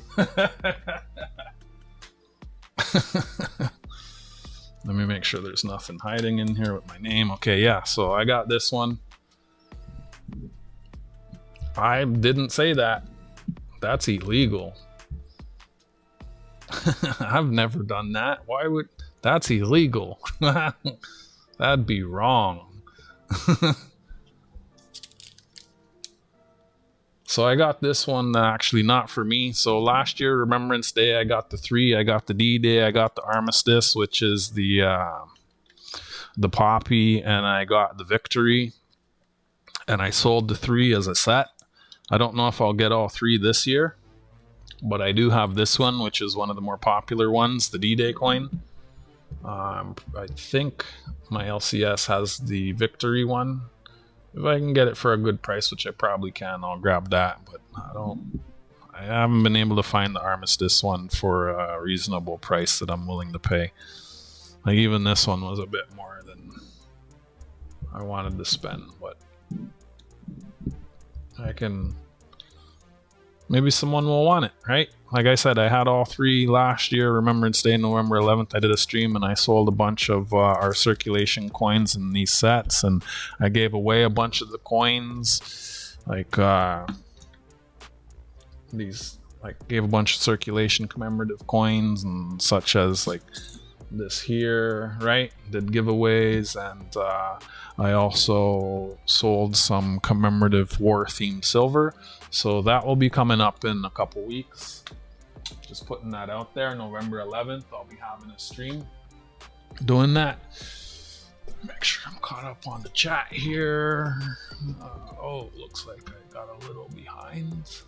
Let me make sure there's nothing hiding in here with my name. Okay, yeah, so I got this one. I didn't say that. That's illegal. I've never done that. Why would... That's illegal. That'd be wrong. So I got this one actually not for me. So last year, Remembrance Day, I got the 3. I got the D-Day. I got the Armistice, which is the Poppy, and I got the Victory. And I sold the 3 as a set. I don't know if I'll get all 3 this year, but I do have this one, which is one of the more popular ones, the D-Day coin. I think my LCS has the Victory one. If I can get it for a good price, which I probably can, I'll grab that. But I haven't been able to find the Armistice one for a reasonable price that I'm willing to pay. Like even this one was a bit more than I wanted to spend, but I can... Maybe someone will want it, right? Like I said, I had all 3 last year. Remembrance Day, November 11th, I did a stream and I sold a bunch of our circulation coins in these sets, and I gave away a bunch of the coins. Like gave a bunch of circulation commemorative coins, and such as like this here, right? Did giveaways, and I also sold some commemorative war themed silver. So that will be coming up in a couple weeks. Just putting that out there. November 11th, I'll be having a stream doing that. Make sure I'm caught up on the chat here. Looks like I got a little behind.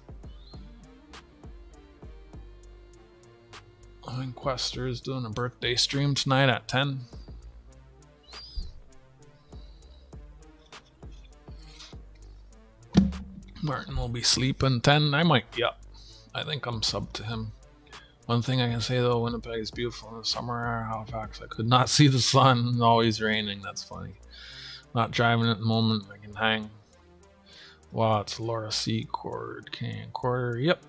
Inquester is doing a birthday stream tonight at 10. Martin will be sleeping 10. I might be up. I think I'm sub to him. One thing I can say though, Winnipeg is beautiful in the summer. Halifax, I could not see the sun. Always raining. That's funny. Not driving at the moment. I can hang. Wow, it's Laura C. Canadian Quarter. Yep.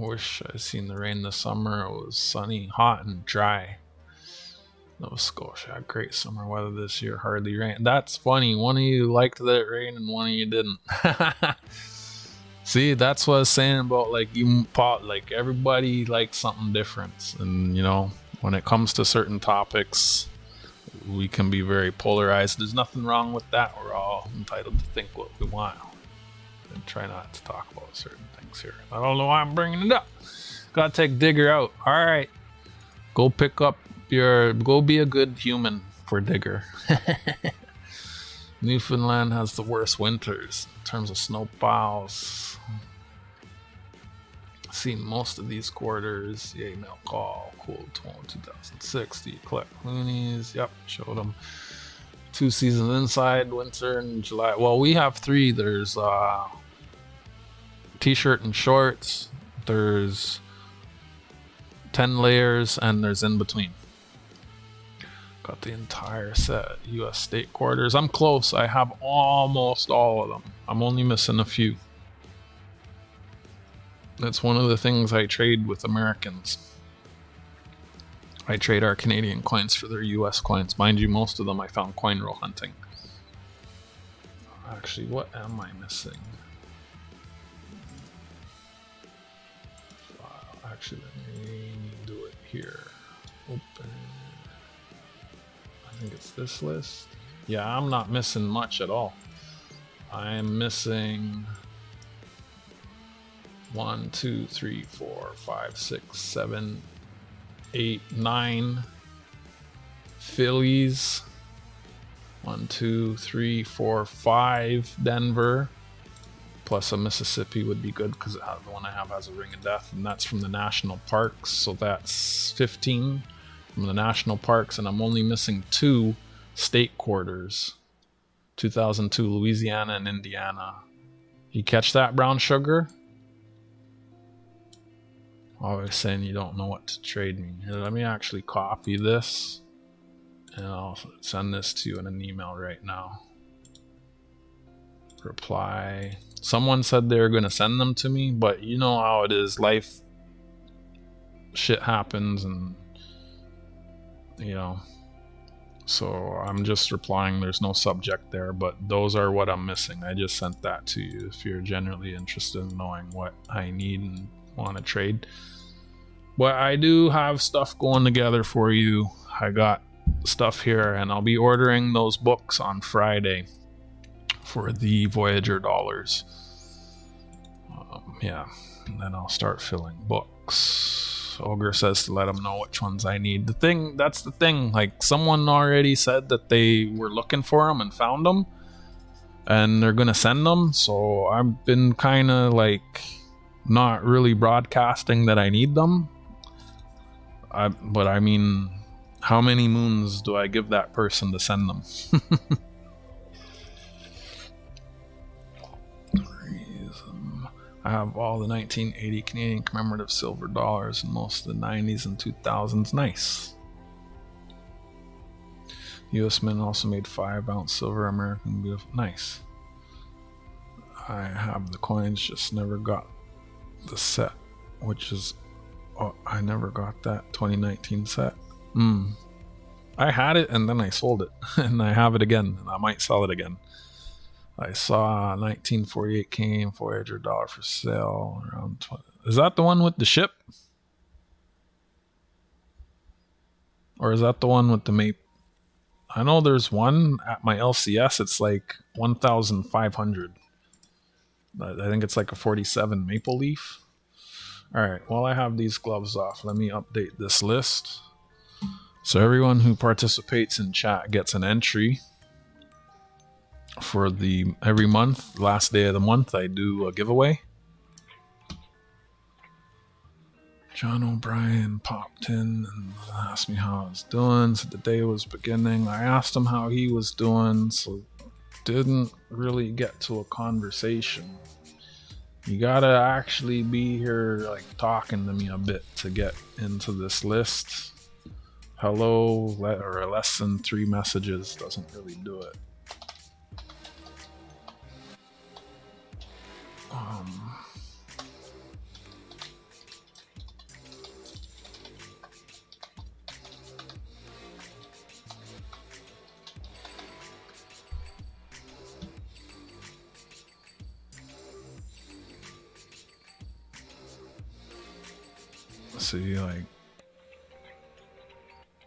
Wish I'd seen the rain this summer. It was sunny, hot, and dry. Nova Scotia had great summer weather this year. Hardly rain. That's funny. One of you liked that it rained and one of you didn't. See, that's what I was saying about like like everybody likes something different, and you know, when it comes to certain topics, we can be very polarized. There's nothing wrong with that. We're all entitled to think what we want. try not to talk about certain things here. I don't know why I'm bringing it up. Gotta take Digger out. All right, go pick up your. Go be a good human for Digger. Newfoundland has the worst winters in terms of snowplows. Seen most of these quarters. Yay, mail call. Cool. 2006. Do you collect loonies? Yep, showed them. 2 seasons inside, winter and July. Well, we have 3. There's t-shirt and shorts. There's 10 layers, and there's in between. Got the entire set. U.S. state quarters. I'm close. I have almost all of them. I'm only missing a few. That's one of the things I trade with Americans. I trade our Canadian coins for their US coins. Mind you, most of them I found coinrollhunting. Actually, what am I missing? Actually, let me do it here. Open. I think it's this list. Yeah, I'm not missing much at all. I'm missing 1, 2, 3, 4, 5, 6, 7, 8, 9 Phillies. 1, 2, 3, 4, 5 Denver. Plus a Mississippi would be good because the one I have has a ring of death, and that's from the national parks. So that's 15 from the national parks, and I'm only missing 2 state quarters. 2002 Louisiana and Indiana. You catch that, Brown Sugar? Always saying you don't know what to trade me. Here, let me actually copy this, and I'll send this to you in an email right now. Reply. Someone said they were going to send them to me, but you know how it is. Life shit happens, and you know. So I'm just replying. There's no subject there, but those are what I'm missing. I just sent that to you if you're generally interested in knowing what I need and want to trade. But I do have stuff going together for you. I got stuff here, and I'll be ordering those books on Friday for the Voyager dollars. Yeah, and then I'll start filling books. Ogre says to let him know which ones I need. That's the thing, like someone already said that they were looking for them and found them, and they're gonna send them, so I've been kind of like not really broadcasting that I need them. But I mean, how many moons do I give that person to send them? I have all the 1980 Canadian commemorative silver dollars and most of the 90s and 2000s. Nice. US Mint also made 5-ounce silver American beautiful. Nice. I have the coins, just never got the set, which is, oh, I never got that 2019 set. I had it and then I sold it, and I have it again, and I might sell it again. I saw 1948 Canadian Voyager dollar for sale around 20. Is that the one with the ship? Or is that the one with the maple? I know there's one at my LCS. It's like 1,500. I think it's like a 47 maple leaf. Alright, while I have these gloves off, let me update this list. So everyone who participates in chat gets an entry for every month. Last day of the month, I do a giveaway. John O'Brien popped in and asked me how I was doing. Said the day was beginning. I asked him how he was doing, so didn't really get to a conversation. You gotta actually be here, like, talking to me a bit to get into this list. Hello, or less than 3 messages doesn't really do it. See, like,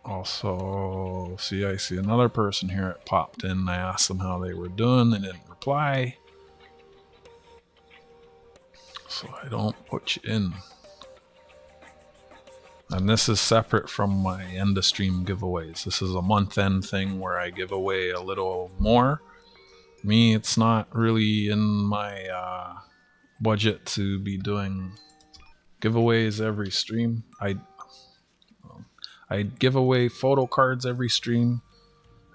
also, see, I see another person here. It popped in. I asked them how they were doing. They didn't reply. so I don't put you in. And this is separate from my end of stream giveaways. This is a month-end thing where I give away a little more. Me, it's not really in my budget to be doing giveaways every stream. I give away photo cards every stream,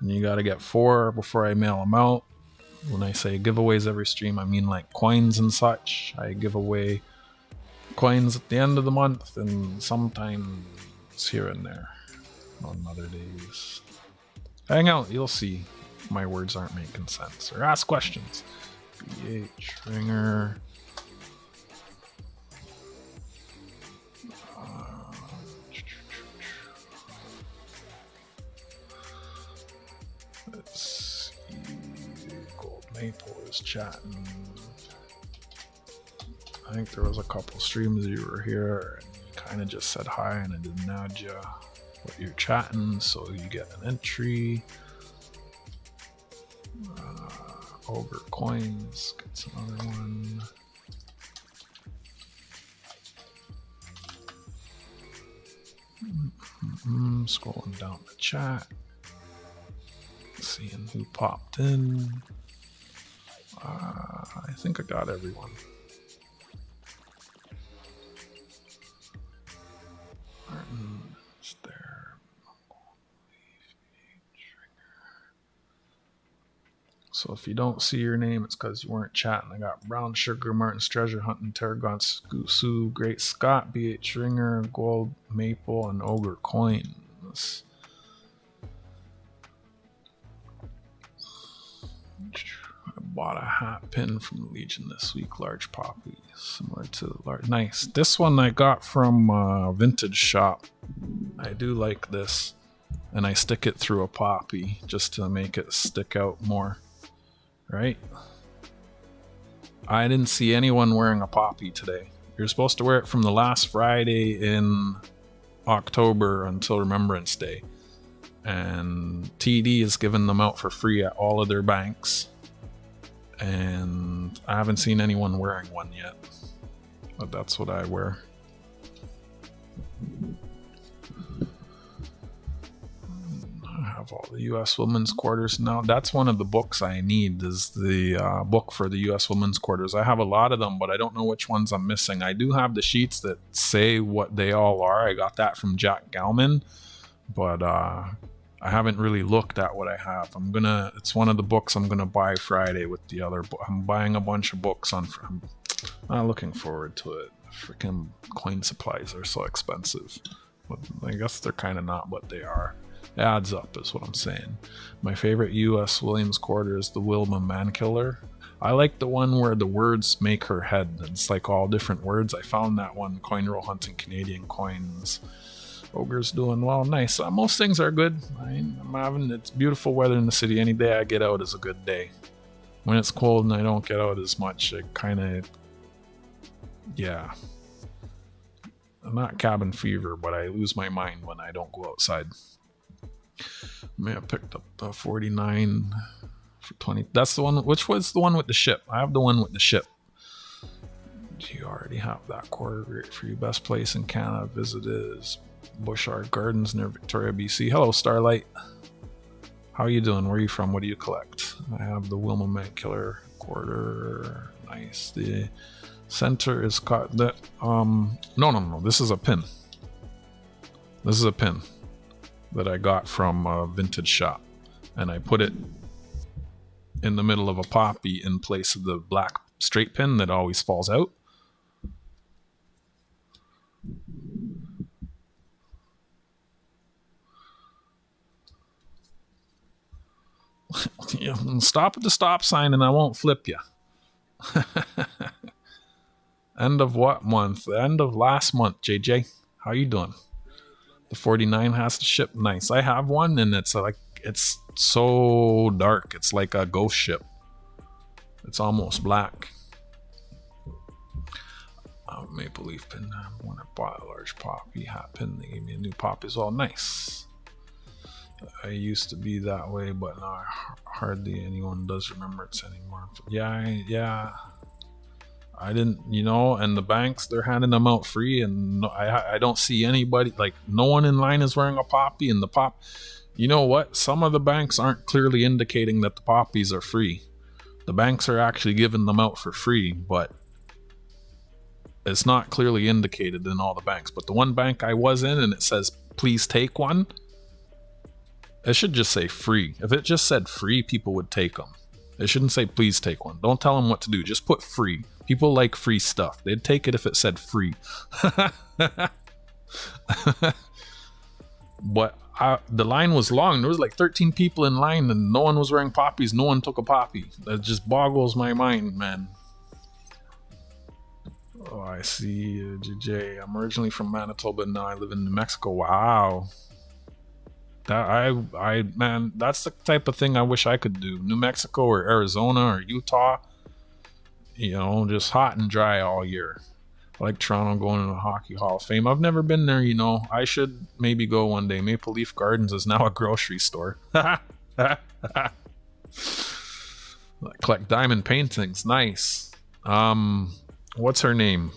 and you gotta get 4 before I mail them out. When I say giveaways every stream, I mean like coins and such. I give away coins at the end of the month, and sometimes here and there on other days. Hang out, you'll see my words aren't making sense. Or ask questions. BH Ringer. Let's see. Gold Maple is chatting. I think there was a couple streams you were here and you kind of just said hi and I didn't add you, but you're chatting, so you get an entry. Ogre Coins gets another one. Scrolling down the chat, seeing who popped in. I think I got everyone. Martin's there. So if you don't see your name, it's because you weren't chatting. I got Brown Sugar, Martin's Treasure Hunting, Tarragon, Sue, Great Scott, BH Ringer, Gold Maple, and Ogre Coins. I bought a hat pin from the Legion this week, large poppy, similar to the large. Nice. This one I got from a vintage shop. I do like this, and I stick it through a poppy just to make it stick out more. Right? I didn't see anyone wearing a poppy today. You're supposed to wear it from the last Friday in October until Remembrance Day. And TD is giving them out for free at all of their banks. And I haven't seen anyone wearing one yet. But that's what I wear. I have all the U.S. Women's Quarters now. That's one of the books I need, is the book for the U.S. Women's Quarters. I have a lot of them, but I don't know which ones I'm missing. I do have the sheets that say what they all are. I got that from Jack Galman, but I haven't really looked at what I have. It's one of the books I'm gonna buy Friday with the other book. I'm buying a bunch of books I'm not looking forward to it. Freaking coin supplies are so expensive, but I guess they're kind of not, but they are. It adds up is what I'm saying. My favorite U.S. Williams Quarter is the Wilma Mankiller. I like the one where the words make her head. It's like all different words. I found that one, coinrollhunting Canadian coins. Ogre's doing well. Nice. Most things are good. It's beautiful weather in the city. Any day I get out is a good day. When it's cold and I don't get out as much, it kind of, yeah. I'm not cabin fever, but I lose my mind when I don't go outside. May have picked up the 49 for 20. That's the one. Which was the one with the ship? I have the one with the ship. Do you already have that quarter? Great for you. Best place in Canada visit is Bushard Gardens near Victoria, BC. Hello, Starlight. How are you doing? Where are you from? What do you collect? I have the Wilma Mankiller quarter. Nice. The center is caught. No. This is a pin. This is a pin that I got from a vintage shop, and I put it in the middle of a poppy in place of the black straight pin that always falls out. Stop at the stop sign and I won't flip you. End of what month? The end of last month, JJ. How you doing? The 49 has to ship. Nice. I have one, and it's so dark. It's like a ghost ship. It's almost black. Maple leaf pin. When I bought a large poppy hat pin, they gave me a new poppy as well. Nice. I used to be that way, but now hardly anyone does remember it anymore. Yeah. I didn't, and the banks, they're handing them out free, and I don't see anybody, like, no one in line is wearing a poppy, and the pop, you know what? Some of the banks aren't clearly indicating that the poppies are free. The banks are actually giving them out for free, but it's not clearly indicated in all the banks. But the one bank I was in, and it says, please take one, it should just say free. If it just said free, people would take them. It shouldn't say please take one. Don't tell them what to do. Just put free. People like free stuff. They'd take it if it said free. But the line was long. There was like 13 people in line and no one was wearing poppies. No one took a poppy. That just boggles my mind, man. Oh, I see. JJ. I'm originally from Manitoba and now I live in New Mexico. Wow. Man, that's the type of thing I wish I could do. New Mexico or Arizona or Utah, just hot and dry all year. I like Toronto, going to the Hockey Hall of Fame. I've never been there, I should maybe go one day. Maple Leaf Gardens is now a grocery store. Collect diamond paintings. Nice. What's her name?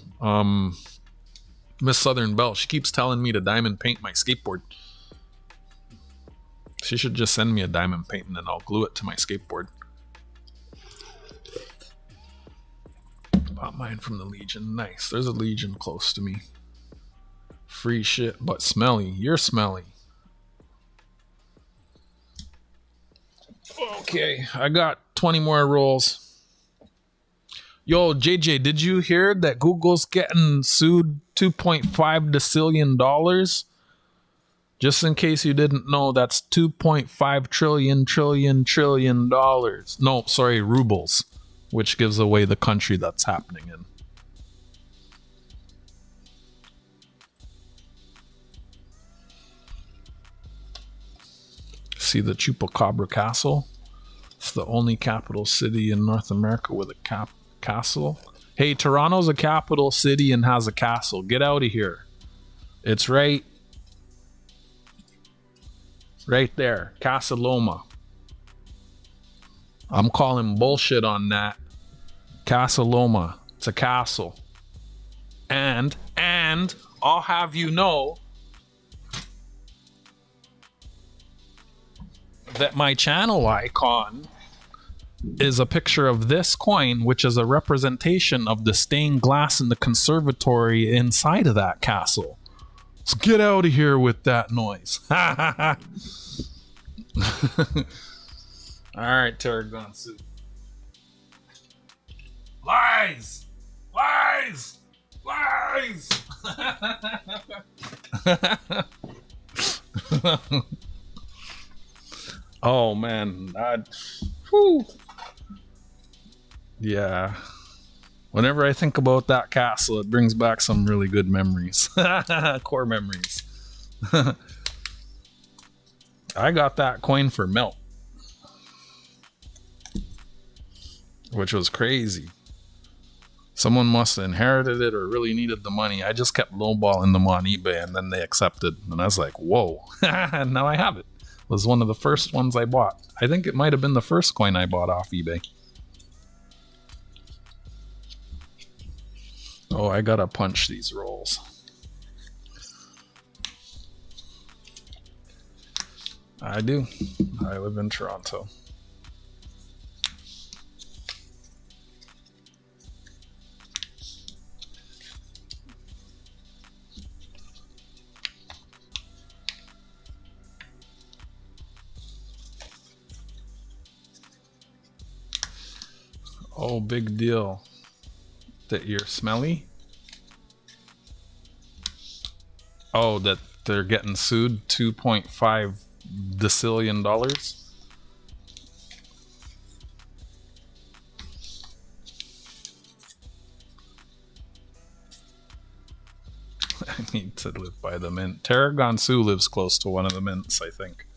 Miss Southern Belle. She keeps telling me to diamond paint my skateboard. She should just send me a diamond paint and then I'll glue it to my skateboard. Bought mine from the Legion. Nice. There's a Legion close to me. Free shit, but smelly. You're smelly. Okay, I got 20 more rolls. Yo, JJ, did you hear that Google's getting sued $2.5 decillion? Just in case you didn't know, that's 2.5 trillion dollars. No, sorry, rubles, which gives away the country that's happening in. See the Chupacabra Castle? It's the only capital city in North America with a castle. Hey, Toronto's a capital city and has a castle. Get out of here. It's right there, Casa Loma. I'm calling bullshit on that. Casa Loma. It's a castle. And I'll have you know that my channel icon is a picture of this coin, which is a representation of the stained glass in the conservatory inside of that castle. So get out of here with that noise. Alright, Tarragon Suit. Lies! Lies! Lies! Oh man, whew. Yeah. Whenever I think about that castle, it brings back some really good memories. Core memories. I got that coin for melt, which was crazy. Someone must have inherited it or really needed the money. I just kept lowballing them on eBay and then they accepted. And I was like, whoa. And now I have it. It was one of the first ones I bought. I think it might have been the first coin I bought off eBay. Oh, I gotta punch these rolls. I do. I live in Toronto. Oh, big deal. That you're smelly? Oh, that they're getting sued $2.5 decillion? I need to live by the mint. Tarragon Sue lives close to one of the mints, I think.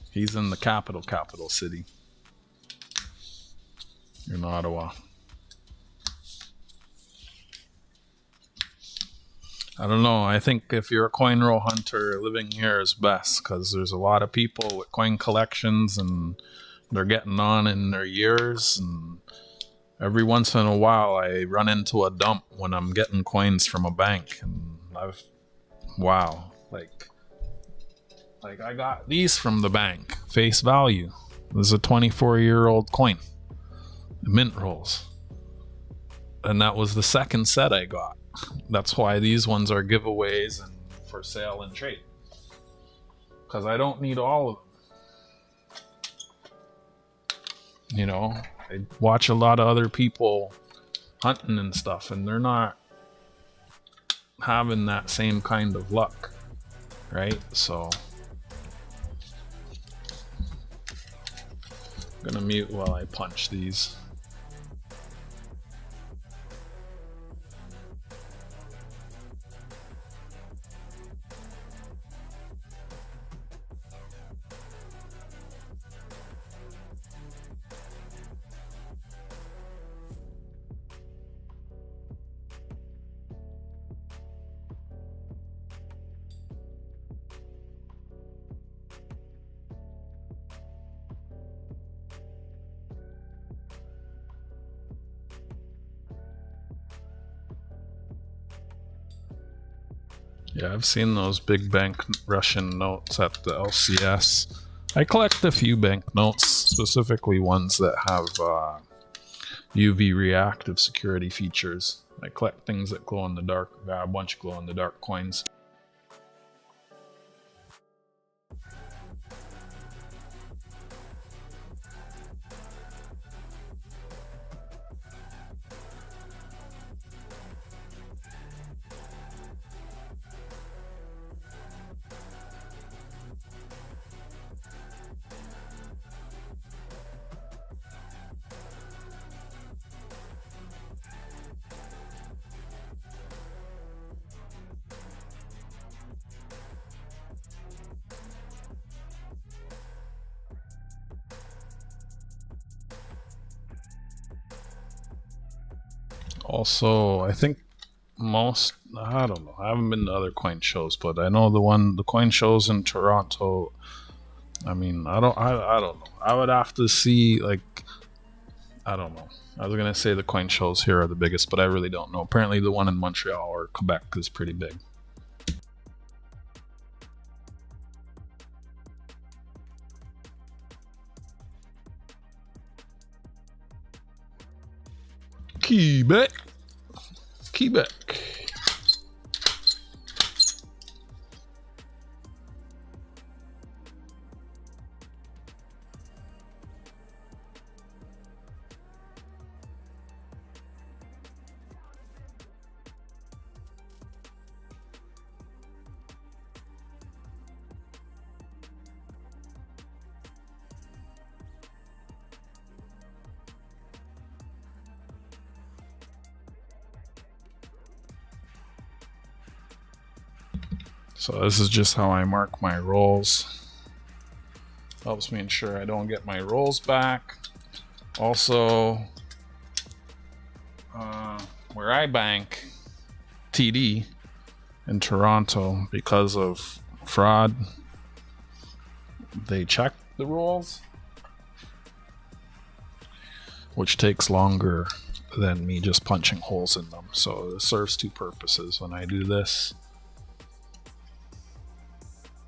He's in the capital city. In Ottawa. I don't know. I think if you're a coin roll hunter, living here is best because there's a lot of people with coin collections and they're getting on in their years and Every once in a while, I run into a dump when I'm getting coins from a bank, and wow, like I got these from the bank, face value. This is a 24-year-old coin, mint rolls, and that was the second set I got. That's why these ones are giveaways and for sale and trade, because I don't need all of them. You know, I watch a lot of other people hunting and stuff, and they're not having that same kind of luck, right? So I'm gonna mute while I punch these. Yeah, I've seen those big bank Russian notes at the LCS. I collect a few bank notes, specifically ones that have UV reactive security features. I collect things that glow in the dark. I got a bunch of glow in the dark coins. Also, I think I don't know, I haven't been to other coin shows, but I know the coin shows in Toronto, I mean, I don't know. I would have to see, like, I don't know. I was gonna say the coin shows here are the biggest, but I really don't know. Apparently the one in Montreal or Quebec is pretty big. Quebec. So this is just how I mark my rolls. Helps me ensure I don't get my rolls back. Also, where I bank, TD, in Toronto, because of fraud, they check the rolls, which takes longer than me just punching holes in them. So it serves two purposes. When I do this,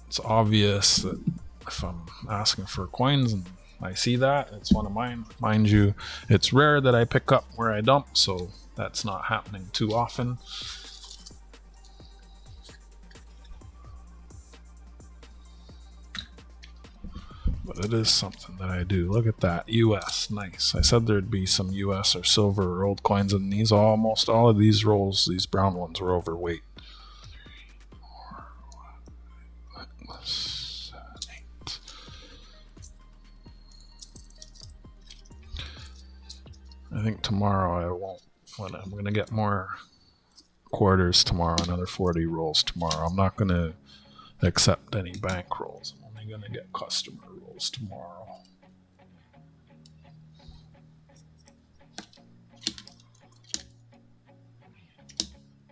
it's obvious that if I'm asking for coins and I see that, it's one of mine. Mind you, it's rare that I pick up where I dump, so that's not happening too often. But it is something that I do. Look at that, US, nice. I said there'd be some US or silver rolled coins, and these almost all of these rolls, these brown ones, were overweight. I think tomorrow I won't. I'm going to get more quarters tomorrow, another 40 rolls tomorrow. I'm not going to accept any bank rolls. I'm only going to get customer rolls tomorrow.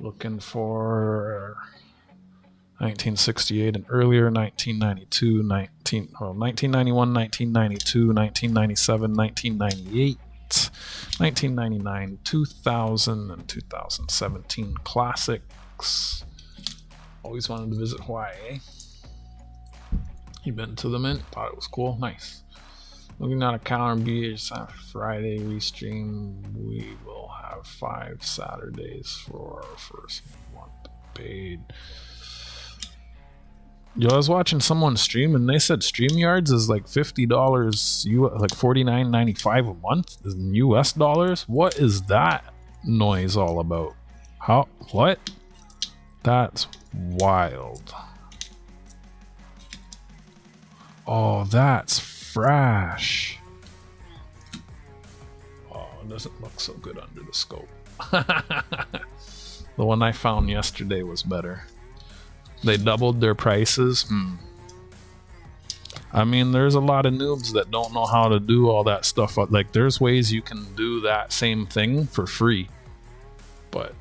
Looking for 1968 and earlier, 1992, 1991, 1992, 1997, 1998. 1999, 2000, and 2017 classics. Always wanted to visit Hawaii, eh? You been to the Mint? Thought it was cool. Nice. Looking at a calendar, BH Friday restream. We will have 5 Saturdays for our first month paid. Yo, I was watching someone stream and they said StreamYards is like $50, like $49.95 a month in US dollars. What is that noise all about? How? What? That's wild. Oh, that's fresh. Oh, it doesn't look so good under the scope. The one I found yesterday was better. They doubled their prices. I mean, there's a lot of noobs that don't know how to do all that stuff. Like, there's ways you can do that same thing for free. But,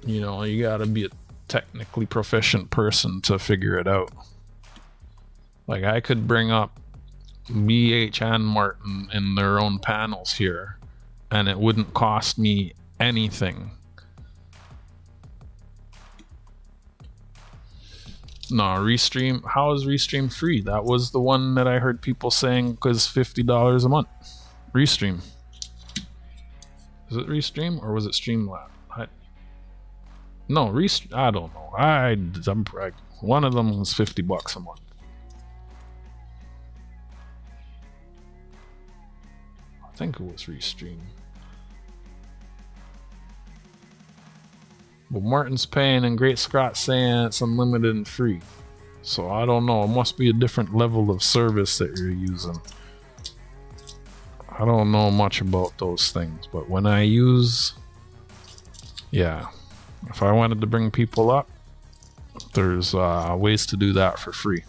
you know, you gotta be a technically proficient person to figure it out. Like, I could bring up BH and Martin in their own panels here, and it wouldn't cost me anything. No, Restream. How is Restream free? That was the one that I heard people saying was $50 a month. Restream. Is it Restream or was it Streamlab? No, Restream. I don't know. I'm one of them was $50 a month. I think it was Restream. But Martin's paying and Great Scott's saying it's unlimited and free. So I don't know. It must be a different level of service that you're using. I don't know much about those things. But when I use... Yeah. If I wanted to bring people up, there's ways to do that for free.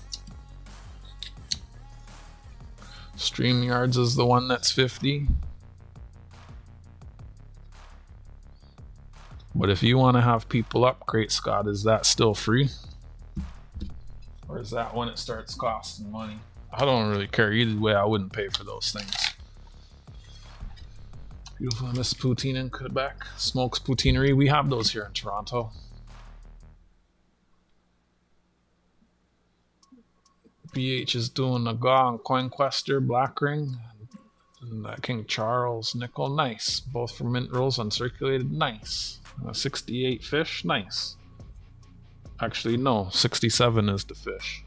StreamYards is the one that's 50. But if you want to have people up, Great Scott, is that still free? Or is that when it starts costing money? I don't really care. Either way, I wouldn't pay for those things. Beautiful Miss Poutine in Quebec. Smokes Poutinerie. We have those here in Toronto. BH is doing a GA on CoinQuester, Black Ring, and King Charles Nickel. Nice. Both for mint rolls uncirculated. Nice. 68 fish. Nice. Actually, no. 67 is the fish.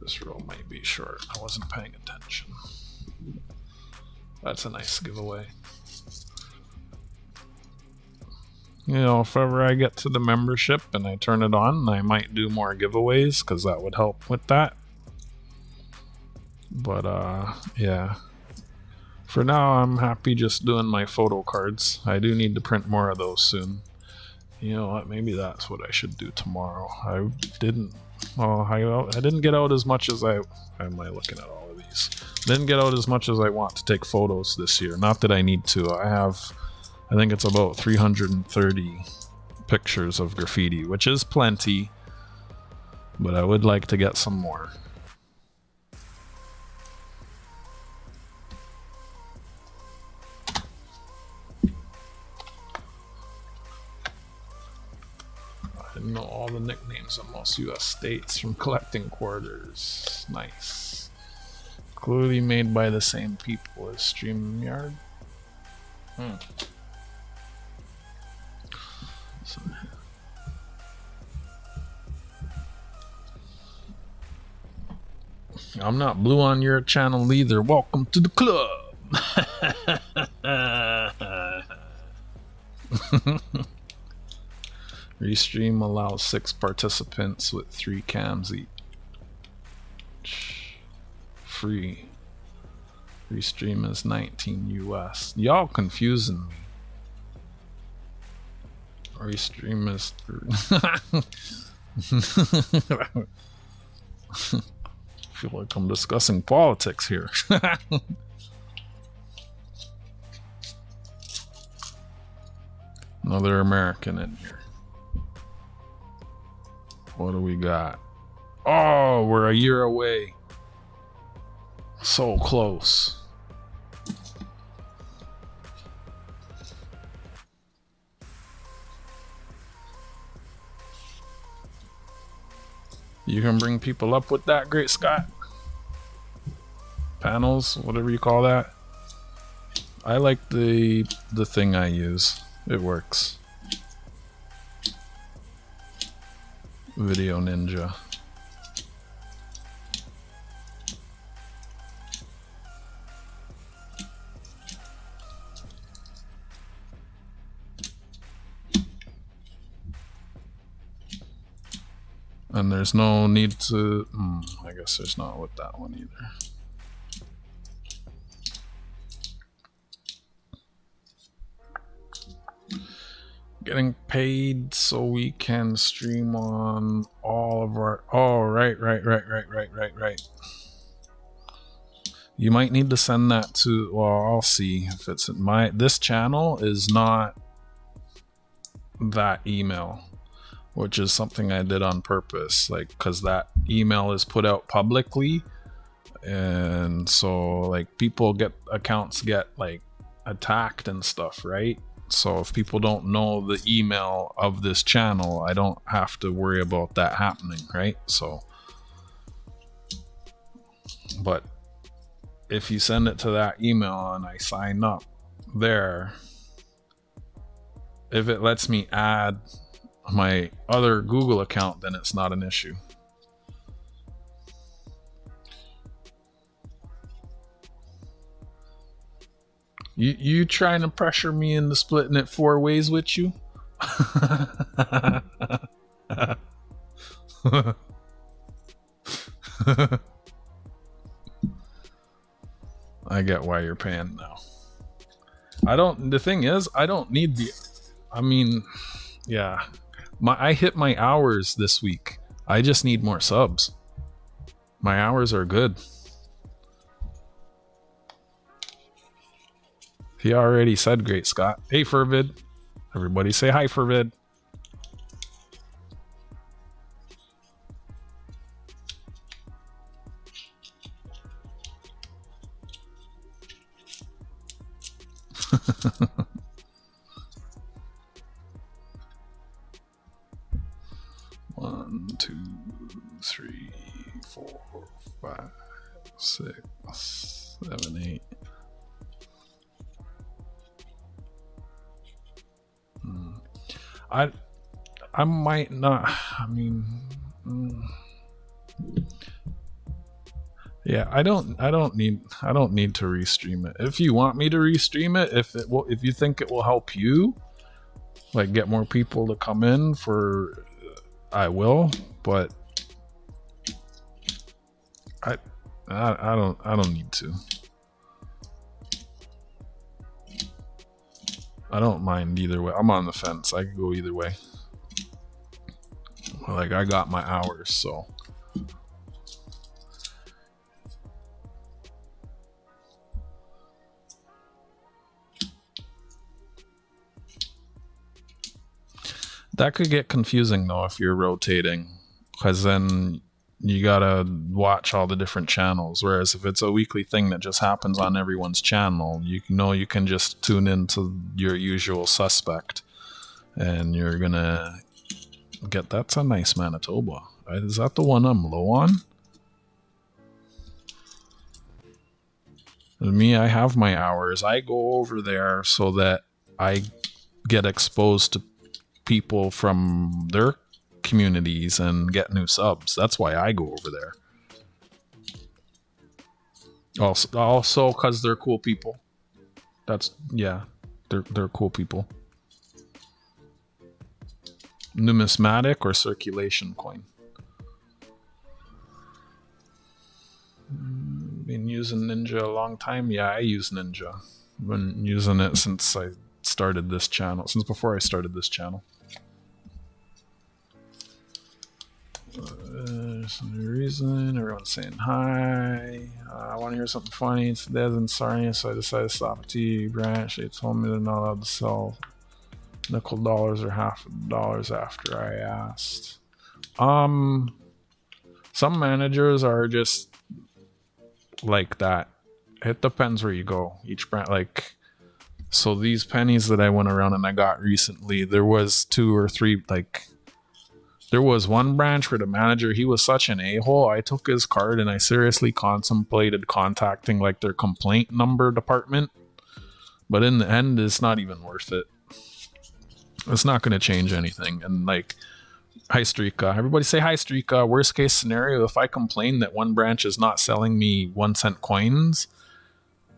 This roll might be short. I wasn't paying attention. That's a nice giveaway. You know, if ever I get to the membership and I turn it on, I might do more giveaways because that would help with that. But yeah. For now, I'm happy just doing my photo cards. I do need to print more of those soon. You know what? Maybe that's what I should do tomorrow. I didn't get out as much as I am looking at all of these. Didn't get out as much as I want to take photos this year. Not that I need to. I think it's about 330 pictures of graffiti, which is plenty. But I would like to get some more. Know all the nicknames of most U.S. states from collecting quarters. Nice. Clearly made by the same people as StreamYard. So, I'm not blue on your channel either. Welcome to the club. Restream allows 6 participants with 3 cams each. Free. Restream is 19 US. Y'all confusing me. Restream is I feel like I'm discussing politics here. Another American in here. What do we got? Oh, we're a year away. So close. You can bring people up with that, Great Scott. Panels, whatever you call that. I like the thing I use. It works. Video Ninja. And there's no need to... I guess there's not with that one either. Getting paid so we can stream on all of our... Oh, right. You might need to send that to... Well, I'll see if it's in my... This channel is not that email, which is something I did on purpose, like, because that email is put out publicly, and so like accounts get like attacked and stuff, right? So if people don't know the email of this channel, I don't have to worry about that happening, right? So, but if you send it to that email and I sign up there, if it lets me add my other Google account, then it's not an issue. You trying to pressure me into splitting it 4 ways with you? I get why you're paying now. The thing is, I don't need yeah. I hit my hours this week. I just need more subs. My hours are good. He already said Great Scott. Hey, Furvid. Everybody say hi, Furvid. One, 2, 3, 4, 5, 6, 7, 8. I might not. Yeah, I don't need to restream it. If you want me to restream it, if you think it will help you, like, get more people to come in, I will. But I don't need to. I don't mind either way. I'm on the fence. I could go either way. Like, I got my hours, so. That could get confusing though if you're rotating, because then you gotta watch all the different channels. Whereas if it's a weekly thing that just happens on everyone's channel, you can just tune into your usual suspect, and you're gonna get. That's a nice Manitoba. Is that the one I'm low on? Me, I have my hours. I go over there so that I get exposed to people from their communities and get new subs. That's why I go over there. Also because they're cool people. They're cool people. Numismatic or circulation coin? Been using Ninja a long time. Yeah, I use Ninja. Been using it since I started this channel. Since before I started this channel. There's no reason. Everyone's saying hi. I want to hear something funny. It's Des and Sarnia, so I decided to stop at T branch. They told me they're not allowed to sell nickel dollars or half dollars after I asked. Some managers are just like that. It depends where you go. Each brand, like, so these pennies that I went around and I got recently, there was 2 or 3 like There was one branch where the manager, he was such an a-hole. I took his card and I seriously contemplated contacting like their complaint number department. But in the end, it's not even worth it. It's not going to change anything. And like, hi Streaka. Everybody say hi Streaka. Worst case scenario, if I complain that one branch is not selling me 1-cent coins,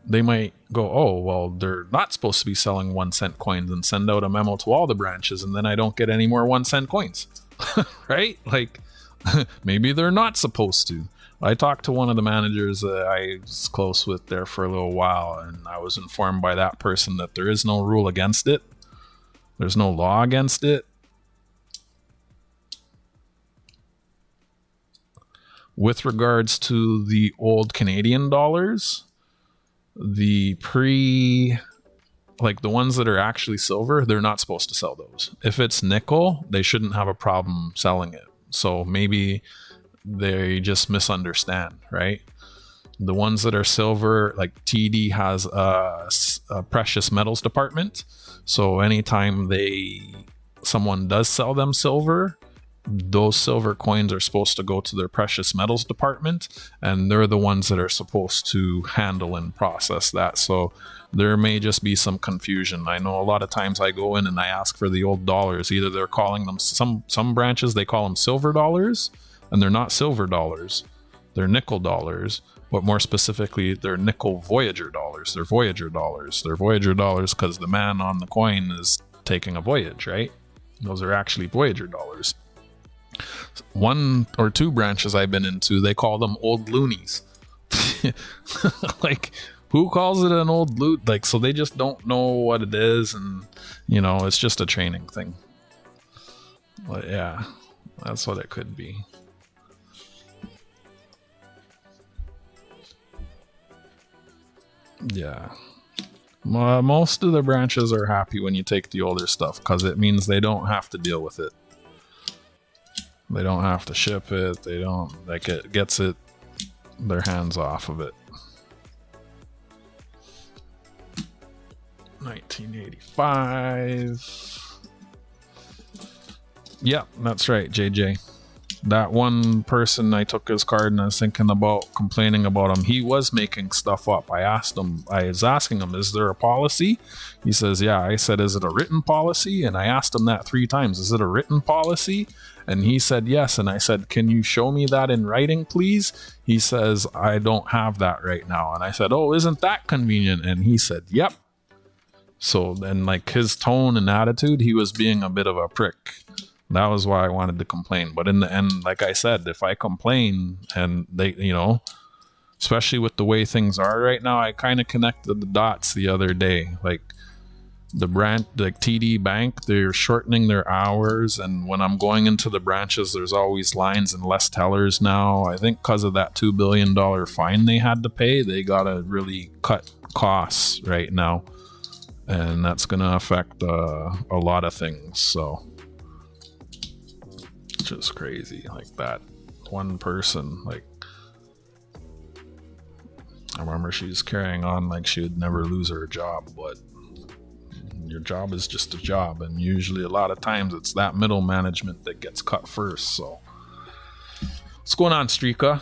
they might go, oh, well, they're not supposed to be selling 1-cent coins, and send out a memo to all the branches, and then I don't get any more 1-cent coins. Right? Like, maybe they're not supposed to. I talked to one of the managers that I was close with there for a little while, and I was informed by that person that there is no rule against it. There's no law against it. With regards to the old Canadian dollars, the like the ones that are actually silver, they're not supposed to sell those. If it's nickel, they shouldn't have a problem selling it. So maybe they just misunderstand, right? The ones that are silver, like TD has a precious metals department. So anytime someone does sell them silver, those silver coins are supposed to go to their precious metals department, and they're the ones that are supposed to handle and process that. So there may just be some confusion. I know a lot of times I go in and I ask for the old dollars. Either they're calling them, some branches they call them silver dollars, and they're not silver dollars, they're nickel dollars. But more specifically, they're nickel Voyager dollars. They're Voyager dollars. They're Voyager dollars because the man on the coin is taking a voyage, right? Those are actually Voyager dollars. One or two branches I've been into, they call them old loonies. Like, who calls it an old loot? Like, so they just don't know what it is, and you know, it's just a training thing. But yeah, that's what it could be. Yeah. Most of the branches are happy when you take the older stuff, because it means they don't have to deal with it. They don't have to ship it. They don't, like, it gets their hands off of it. 1985. Yep, that's right, JJ. That one person, I took his card and I was thinking about complaining about him. He was making stuff up. I was asking him, is there a policy? He says, yeah. I said, is it a written policy? And I asked him that 3 times. Is it a written policy? And he said, yes. And I said, can you show me that in writing, please? He says, I don't have that right now. And I said, oh, isn't that convenient? And he said, yep. So then, like, his tone and attitude, he was being a bit of a prick. That was why I wanted to complain. But in the end, like I said, if I complain and they, you know, especially with the way things are right now, I kind of connected the dots the other day. Like the branch, like TD Bank, they're shortening their hours. And when I'm going into the branches, there's always lines and less tellers now. I think because of that $2 billion fine they had to pay, they got to really cut costs right now. And that's going to affect a lot of things. So. Just crazy. Like that one person, like, I remember she's carrying on like she would never lose her job, but your job is just a job, and usually a lot of times it's that middle management that gets cut first. So what's going on, Streaka?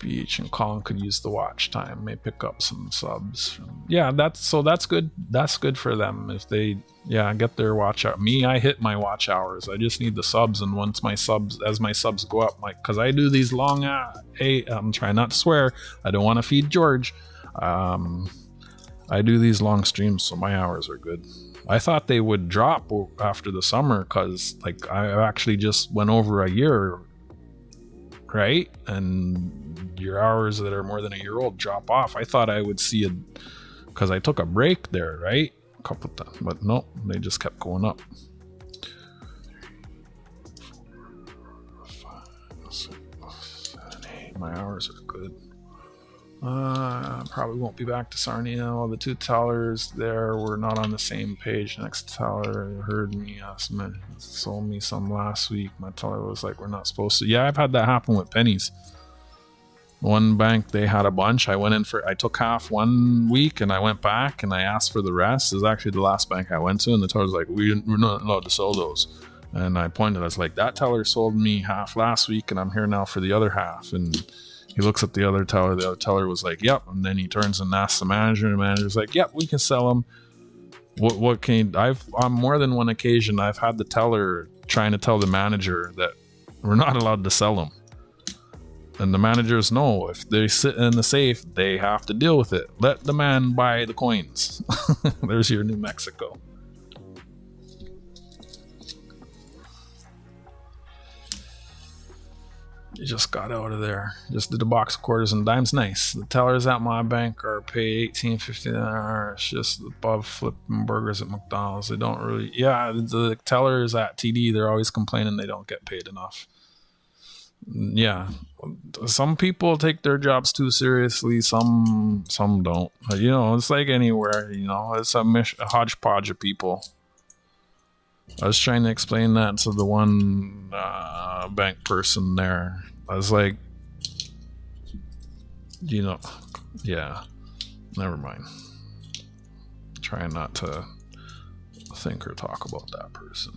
Beach and Colin could use the watch time, may pick up some subs. Yeah, that's good. That's good for them if they get their watch out. Me, I hit my watch hours. I just need the subs, and once my subs go up, like, because I do these long I'm trying not to swear, I don't want to feed George. I do these long streams, so my hours are good. I thought they would drop after the summer, because like I actually just went over a year, right? And your hours that are more than a year old drop off. I thought I would see it because I took a break there, right? A couple times, but no, they just kept going up. 4, 5, 6, 7, 8. My hours are good. Probably won't be back to Sarnia. Well, the 2 tellers there were not on the same page. Next teller heard me, asked me, sold me some last week. My teller was like, we're not supposed to. Yeah, I've had that happen with pennies. One bank, they had a bunch. I took half one week and I went back and I asked for the rest. It was actually the last bank I went to, and the teller's like, we're not allowed to sell those. And I pointed, I was like, that teller sold me half last week and I'm here now for the other half. And he looks at the other teller. The other teller was like, yep. And then he turns and asks the manager, and the manager's like, yep, we can sell them. What can you, on more than one occasion, I've had the teller trying to tell the manager that we're not allowed to sell them. And the managers know if they sit in the safe, they have to deal with it. Let the man buy the coins. There's your New Mexico. You just got out of there. Just did a box of quarters and dimes. Nice. The tellers at my bank are paid $18.50 an hour. It's just above flipping burgers at McDonald's. They don't really... Yeah, the tellers at TD, they're always complaining they don't get paid enough. Yeah, some people take their jobs too seriously, some don't. But, you know, it's like anywhere, you know, it's a hodgepodge of people. I was trying to explain that to the one bank person there. I was like, you know, yeah, never mind. Trying not to think or talk about that person.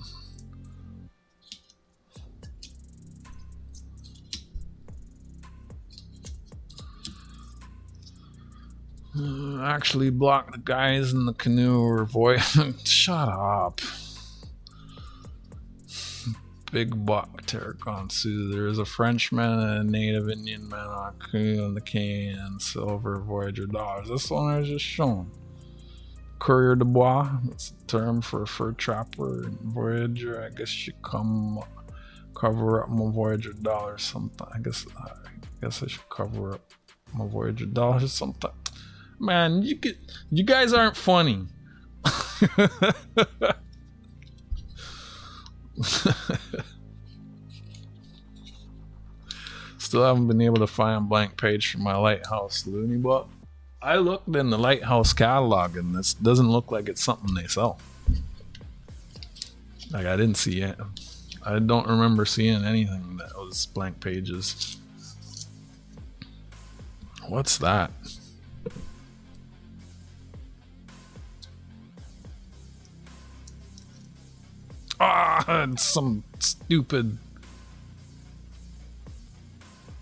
Actually block the guys in the canoe or void. Shut up. Big buck Terraconsu. There is a Frenchman and a native Indian man on a canoe on the can. Silver Voyager dollars. This one I was just showing. Coureur de bois. That's a term for a fur trapper. Voyager. I guess you come cover up my Voyager dollars sometime. I guess I should cover up my Voyager dollars sometime. Man, you guys aren't funny. Still haven't been able to find a blank page for my Lighthouse Looney Buck. I looked in the Lighthouse catalog and this doesn't look like it's something they sell. Like, I didn't see it. I don't remember seeing anything that was blank pages. What's that? It's some stupid...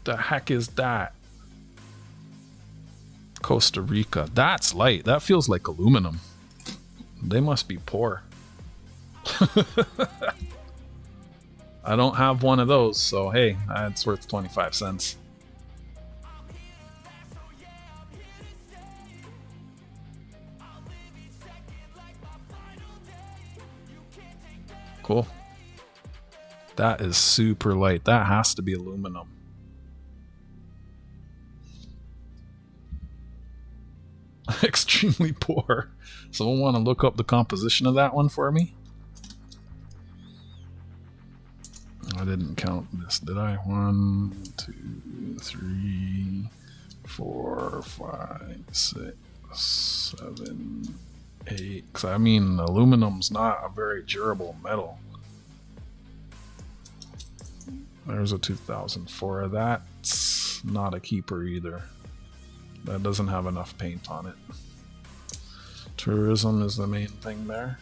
The heck is that? Costa Rica. That's light. That feels like aluminum. They must be poor. I don't have one of those, so hey, it's worth 25 cents. Cool. That is super light. That has to be aluminum. Extremely poor. Someone want to look up the composition of that one for me? I didn't count this, did I? 1, 2, 3, 4, 5, 6, 7, 8. 'Cause I mean, aluminum's not a very durable metal. There's a 2004. That's not a keeper either. That doesn't have enough paint on it. Tourism is the main thing there.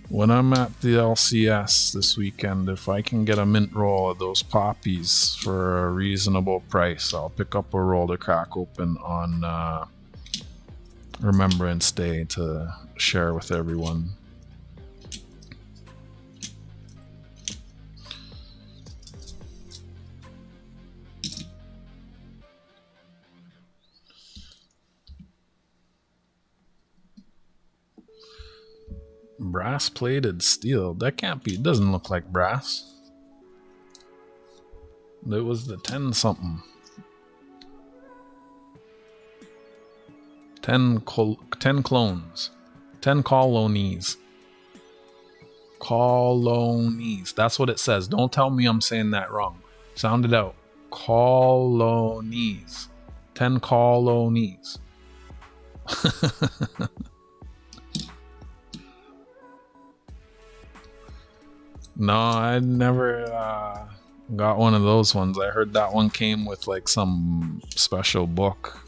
When I'm at the LCS this weekend, if I can get a mint roll of those poppies for a reasonable price, I'll pick up a roll to crack open on Remembrance Day to share with everyone. Brass plated steel. That can't be. It doesn't look like brass. It was the 10 something. 10 clones. 10 colonies. Colonies. That's what it says. Don't tell me I'm saying that wrong. Sound it out. Colonies. 10 colonies. No, I never got one of those ones. I heard that one came with like some special book.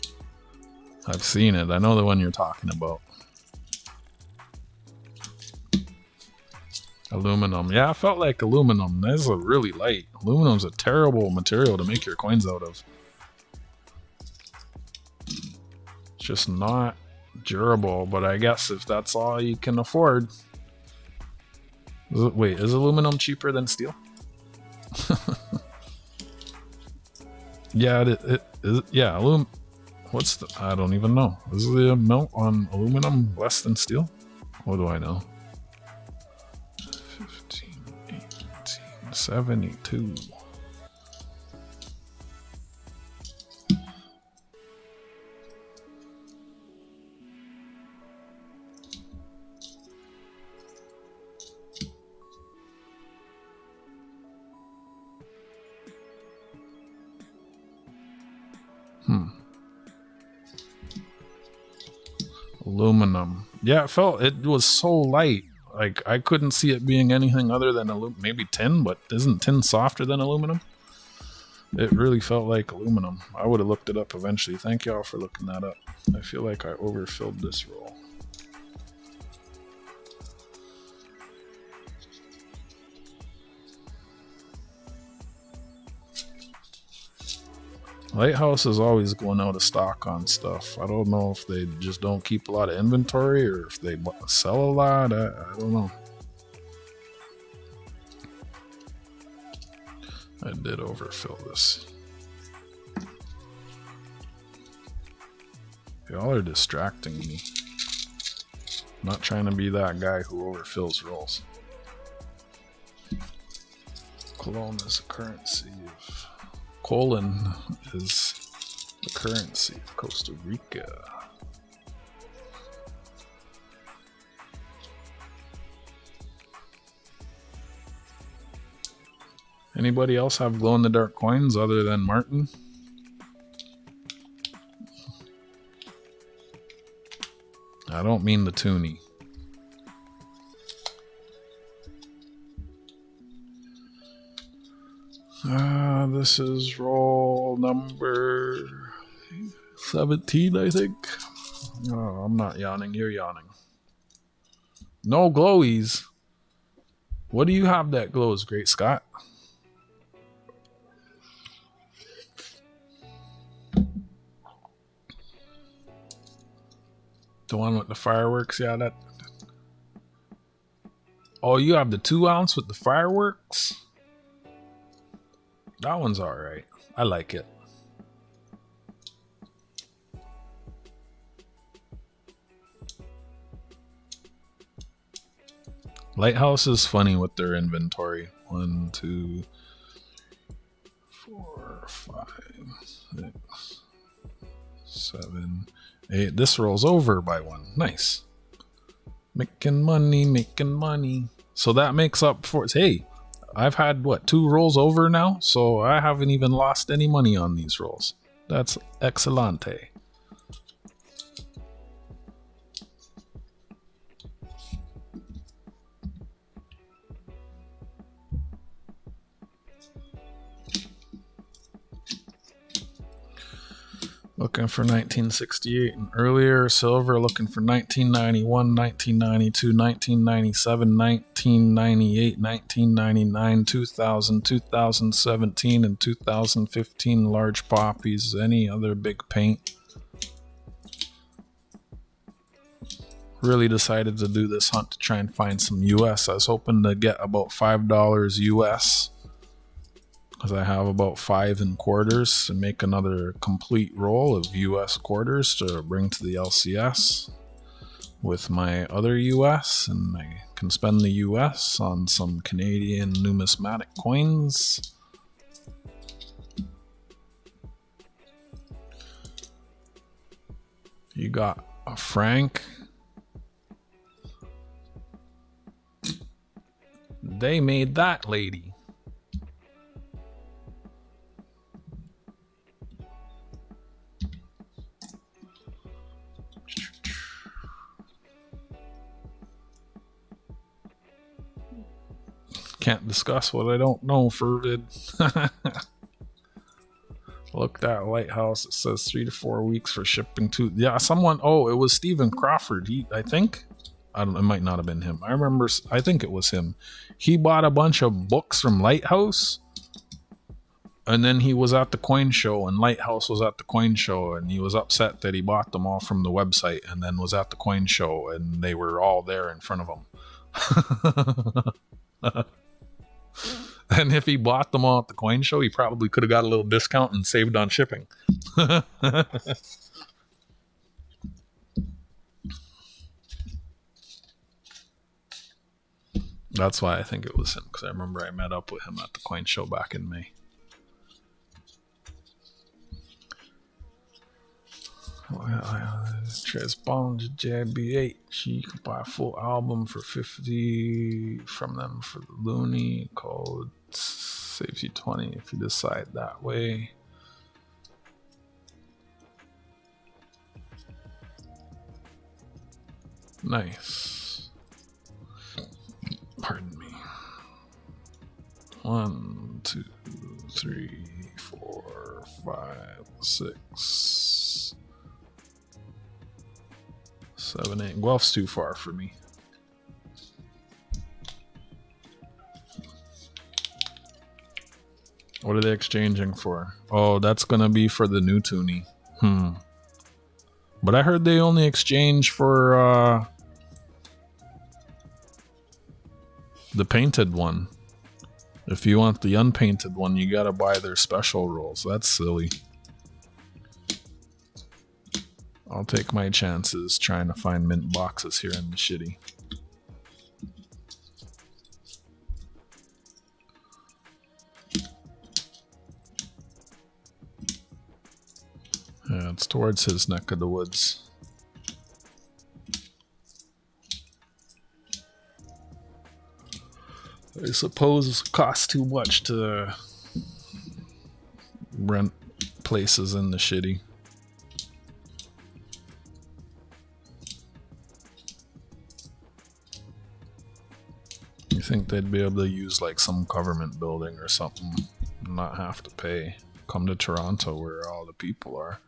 I've seen it. I know the one you're talking about. Aluminum. Yeah, I felt like aluminum. That's a really light. Aluminum's a terrible material to make your coins out of. It's just not durable, but I guess if that's all you can afford. Wait, is aluminum cheaper than steel? Yeah, it is. Yeah, what's the? I don't even know. Is the amount on aluminum less than steel? What do I know? 15, 18, 72. Aluminum. Yeah, it was so light. Like I couldn't see it being anything other than maybe tin, but isn't tin softer than aluminum? It really felt like aluminum. I would have looked it up eventually. Thank y'all for looking that up. I feel like I overfilled this roll. Lighthouse is always going out of stock on stuff. I don't know if they just don't keep a lot of inventory or if they sell a lot. I don't know. I did overfill this. Y'all are distracting me. I'm not trying to be that guy who overfills rolls. Cologne is a currency of... Colon is the currency of Costa Rica. Anybody else have glow-in-the-dark coins other than Martin? I don't mean the toonie. This is roll number 17, I think. Oh, I'm not yawning. You're yawning. No glowies. What do you have that glows, Great Scott? The one with the fireworks? Yeah, that. Oh, you have the 2 ounce with the fireworks? That one's alright. I like it. Lighthouse is funny with their inventory. 1, 2, 4, 5, 6, 7, 8. This rolls over by 1. Nice. Making money, making money. So that makes up for... Hey, I've had, what, 2 rolls over now? So I haven't even lost any money on these rolls. That's excelente. Looking for 1968 and earlier. Silver looking for 1991, 1992, 1997, 1998, 1999, 2000, 2017, and 2015 large poppies. Any other big paint. Really decided to do this hunt to try and find some US. I was hoping to get about $5 US. Because I have about 5 in quarters to make another complete roll of US quarters to bring to the LCS with my other US, and I can spend the US on some Canadian numismatic coins. You got a franc. They made that, lady. can't discuss what I don't know, Fervid. Look, that lighthouse. It says 3 to 4 weeks for shipping to. Yeah, someone. Oh, it was Stephen Crawford. I think. I don't. It might not have been him. I remember. I think it was him. He bought a bunch of books from Lighthouse, and then he was at the coin show, and Lighthouse was at the coin show, and he was upset that he bought them all from the website, and then was at the coin show, and they were all there in front of him. And if he bought them all at the coin show, he probably could have got a little discount and saved on shipping. That's why I think it was him, because I remember I met up with him at the coin show back in May. Transbond JB8. She could buy a full album for 50 from them for the Looney. Code saves you 20 if you decide that way. Nice. Pardon me. 1, 2, 3, 4, 5, 6, 7, 8. Guelph's too far for me. What are they exchanging for? Oh, that's gonna be for the new toonie. But I heard they only exchange for the painted one. If you want the unpainted one, you gotta buy their special rolls. That's silly. I'll take my chances trying to find mint boxes here in the shitty. Yeah, it's towards his neck of the woods. I suppose it costs too much to rent places in the shitty. You think they'd be able to use like some government building or something, not have to pay. Come to Toronto where all the people are.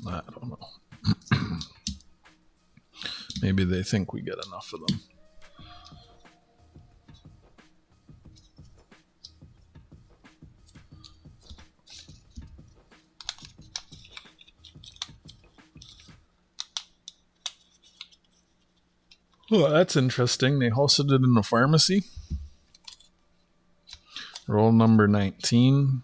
I don't know. Maybe they think we get enough of them. Oh, that's interesting. They hosted it in a pharmacy. Roll number 19.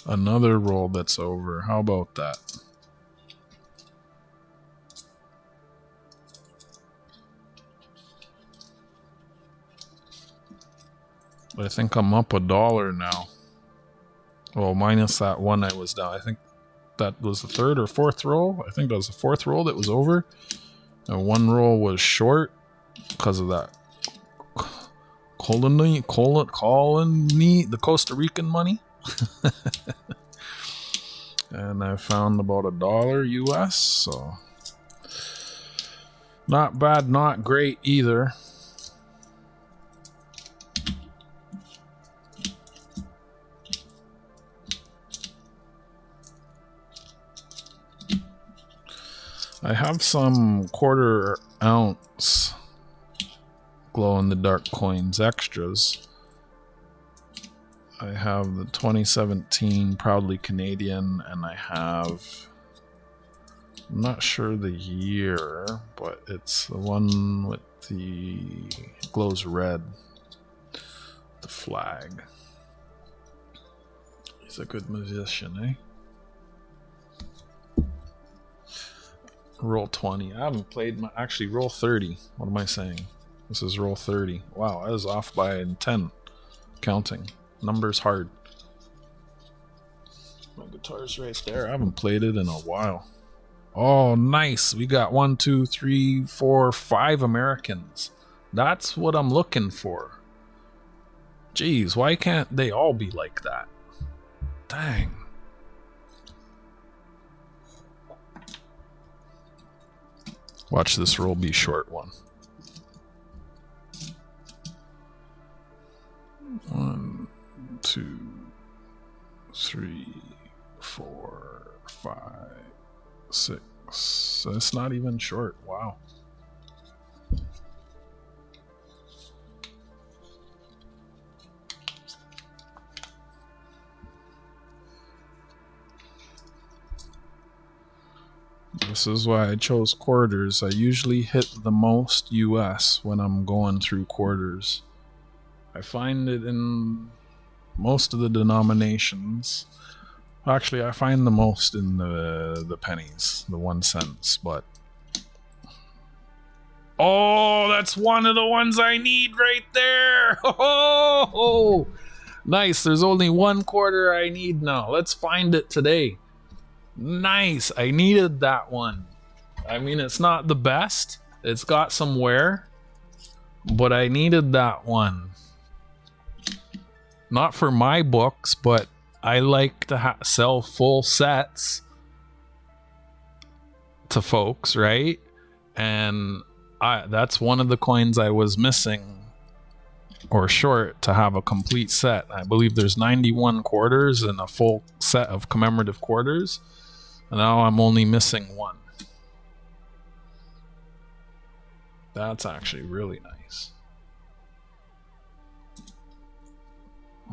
Another roll that's over. How about that? I think I'm up $1 now. Well, minus that one I was down. I think that was the third or fourth roll. I think that was the fourth roll that was over. And one roll was short because of that colony, the Costa Rican money. And I found about $1 US, so not bad, not great either. I have some 1/4 ounce glow-in-the-dark coins extras. I have the 2017 Proudly Canadian, and I have, I'm not sure the year, but it's the one with the glows red, the flag. He's a good musician, eh? Roll 20. I haven't played my, actually roll 30. What am I saying? This is roll 30. Wow, I was off by 10 counting. Numbers hard. My guitar's right there. I haven't played it in a while. Oh, nice. We got 1, 2, 3, 4, 5 Americans. That's what I'm looking for. Jeez, why can't they all be like that? Dang. Watch this roll be short one. 1, 2, 3, 4, 5, 6. It's not even short. Wow. This is why I chose quarters. I usually hit the most US when I'm going through quarters. I find it in most of the denominations. Actually, I find the most in the pennies, the 1 cents, but... Oh, that's one of the ones I need right there! Oh, nice, there's only 1 quarter I need now. Let's find it today. Nice, I needed that one. I mean, it's not the best. It's got some wear, but I needed that one. Not for my books, but I like to sell full sets to folks, right? And that's one of the coins I was missing or short to have a complete set. I believe there's 91 quarters and a full set of commemorative quarters. And now I'm only missing 1. That's actually really nice.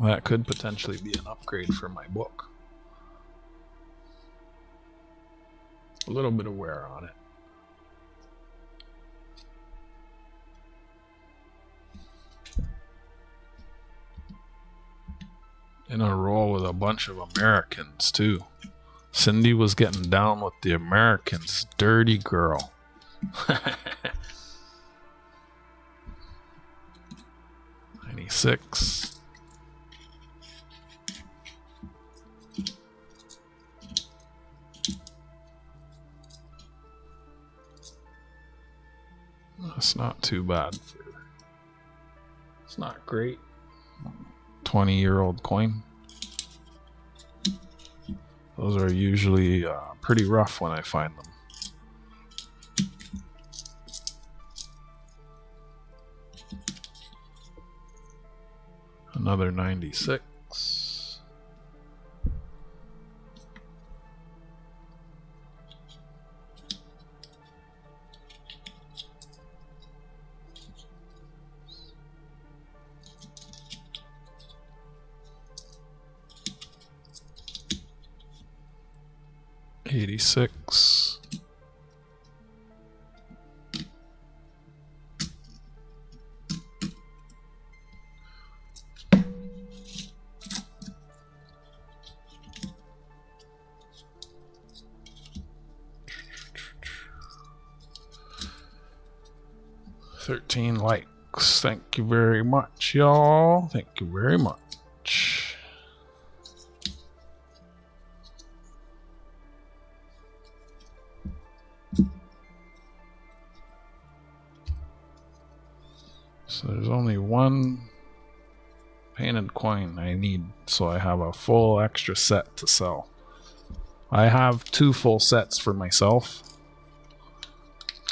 That could potentially be an upgrade for my book. A little bit of wear on it. In a roll with a bunch of Americans too. Cindy was getting down with the Americans. Dirty girl. 96. That's not too bad. It's not great. 20-year-old coin. Those are usually pretty rough when I find them. Another 96. $86. $13 likes. Thank you very much, y'all. Thank you very much. So there's only 1 painted coin I need, so I have a full extra set to sell. I have 2 full sets for myself,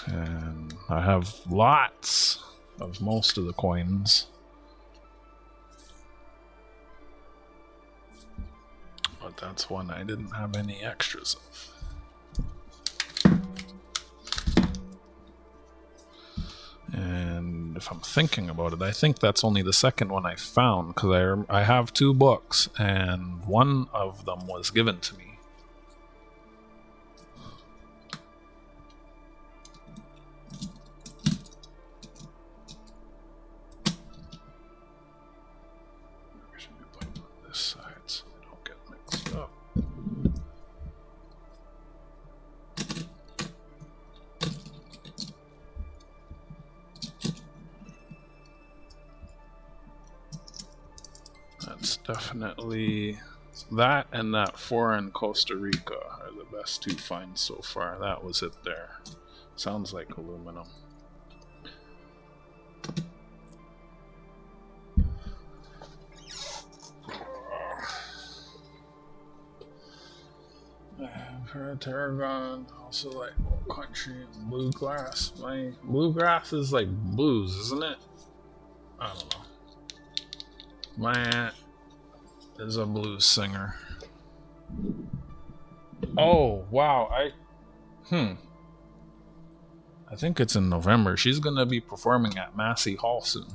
and I have lots of most of the coins. But that's one I didn't have any extras of. And if I'm thinking about it, I think that's only the second one I found, because I have 2 books, and one of them was given to me. I should be putting it on this side so they don't get mixed up. That's definitely that, and that 4 in Costa Rica are the best 2 finds so far. That was it there. Sounds like aluminum. for a tarragon, also like Old Country and bluegrass. My bluegrass is like blues, isn't it? I don't know. My aunt is a blues singer. Oh wow, I think it's in November. She's gonna be performing at Massey Hall soon.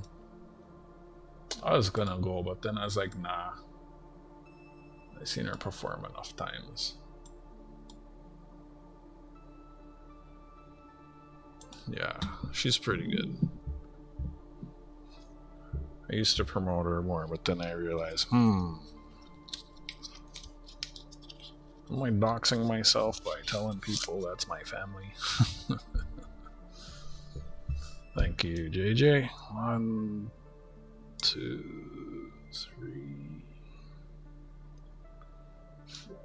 I was gonna go, but then I was like, nah. I've seen her perform enough times. Yeah, she's pretty good. I used to promote her more, but then I realized, am I doxing myself by telling people that's my family? Thank you, JJ. 1, 2, 3, 4,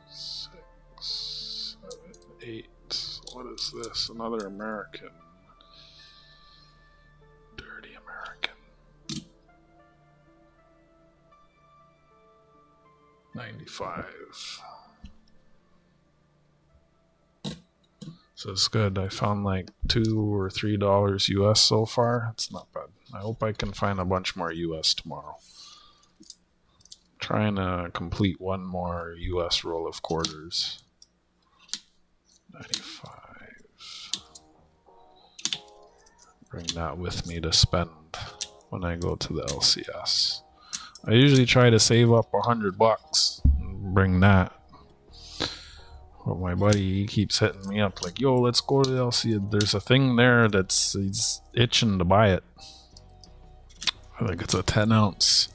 6, 7, 8. What is this? Another American. Dirty American. 95. So it's good. I found like $2 or $3 US so far. It's not bad. I hope I can find a bunch more US tomorrow. Trying to complete one more US roll of quarters. 95. Bring that with me to spend when I go to the LCS. I usually try to save up $100 and bring that. But my buddy, he keeps hitting me up like, yo, let's go to the LCS. There's a thing there he's itching to buy it. I think it's a 10-ounce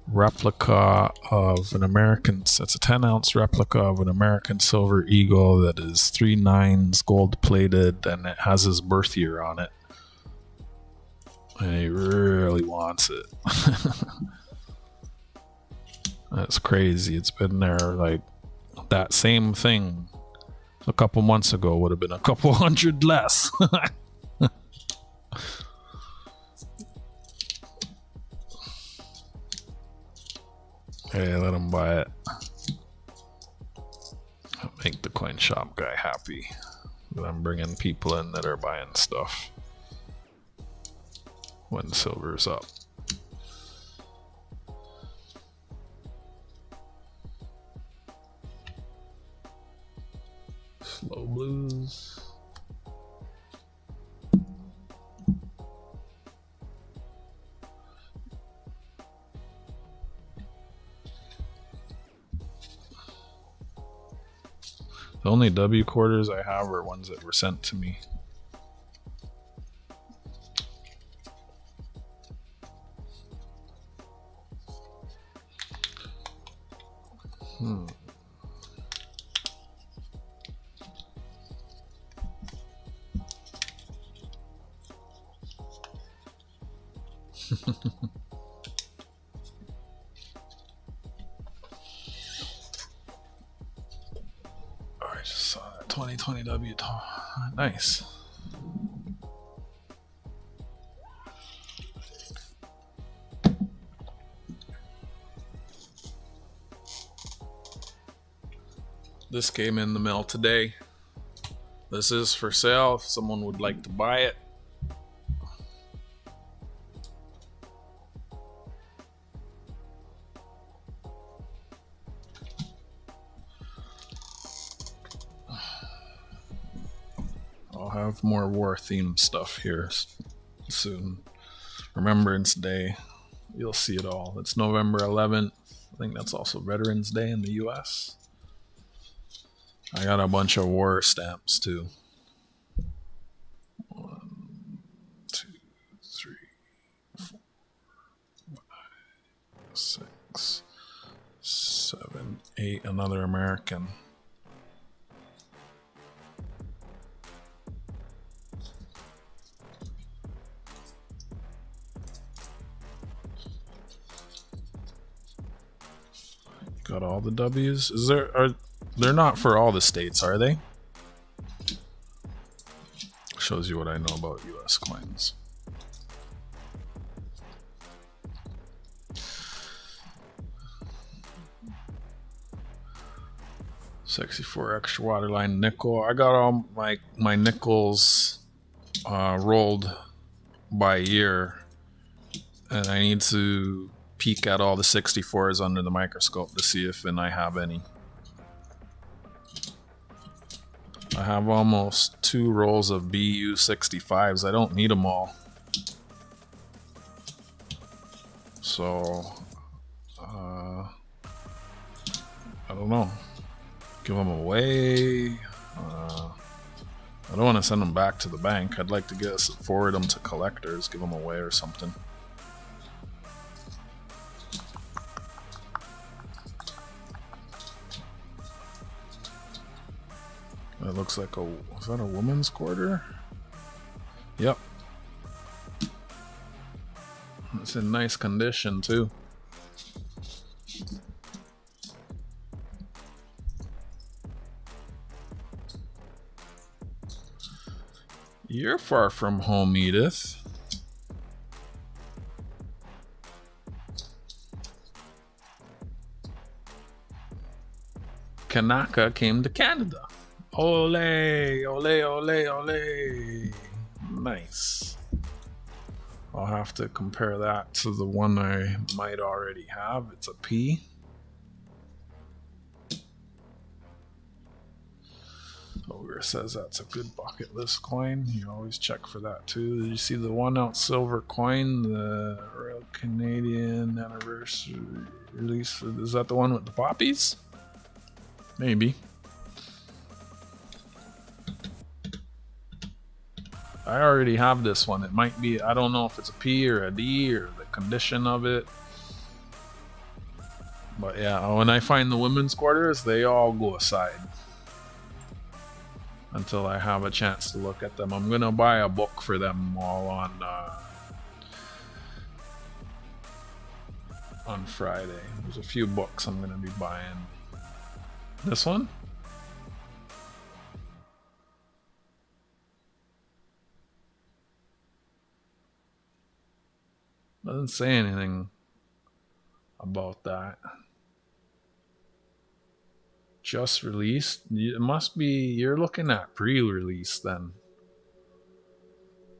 replica of an American. It's a 10-ounce replica of an American Silver Eagle that is 3 9s gold plated, and it has his birth year on it. And he really wants it. That's crazy. It's been there like that same thing a couple months ago would have been a couple hundred less. Hey, let him buy it. I'll make the coin shop guy happy that I'm bringing people in that are buying stuff when silver's up. Slow blues. The only W quarters I have are ones that were sent to me. I just saw that 2020 W. Nice. This came in the mail today. This is for sale if someone would like to buy it. I'll have more war themed stuff here soon. Remembrance Day. You'll see it all. It's November 11th. I think that's also Veterans Day in the US. I got a bunch of war stamps too. 1, 2, 3, 4, 5, 6, 7, 8. Another American. Got all the W's. They're not for all the states, are they? Shows you what I know about US coins. 64 extra waterline nickel. I got all my nickels rolled by year, and I need to peek at all the 64s under the microscope to see if I have any. I have almost 2 rolls of BU 65s. I don't need them all. So, I don't know. Give them away. I don't want to send them back to the bank. I'd like to forward them to collectors, give them away or something. It looks like is that a woman's quarter? Yep. It's in nice condition too. You're far from home, Edith. Kanaka came to Canada. Ole, ole, ole, ole. Nice. I'll have to compare that to the one I might already have. It's a P. Ogre says that's a good bucket list coin. You always check for that too. Did you see the 1 ounce silver coin? The Royal Canadian Anniversary release. Is that the one with the poppies? Maybe. I already have this one. It might be, I don't know if it's a P or a D or the condition of it. But yeah, when I find the women's quarters, they all go aside until I have a chance to look at them. I'm gonna buy a book for them all on Friday. There's a few books I'm gonna be buying. This one? Doesn't say anything about that. Just released? It must be, you're looking at pre-release then.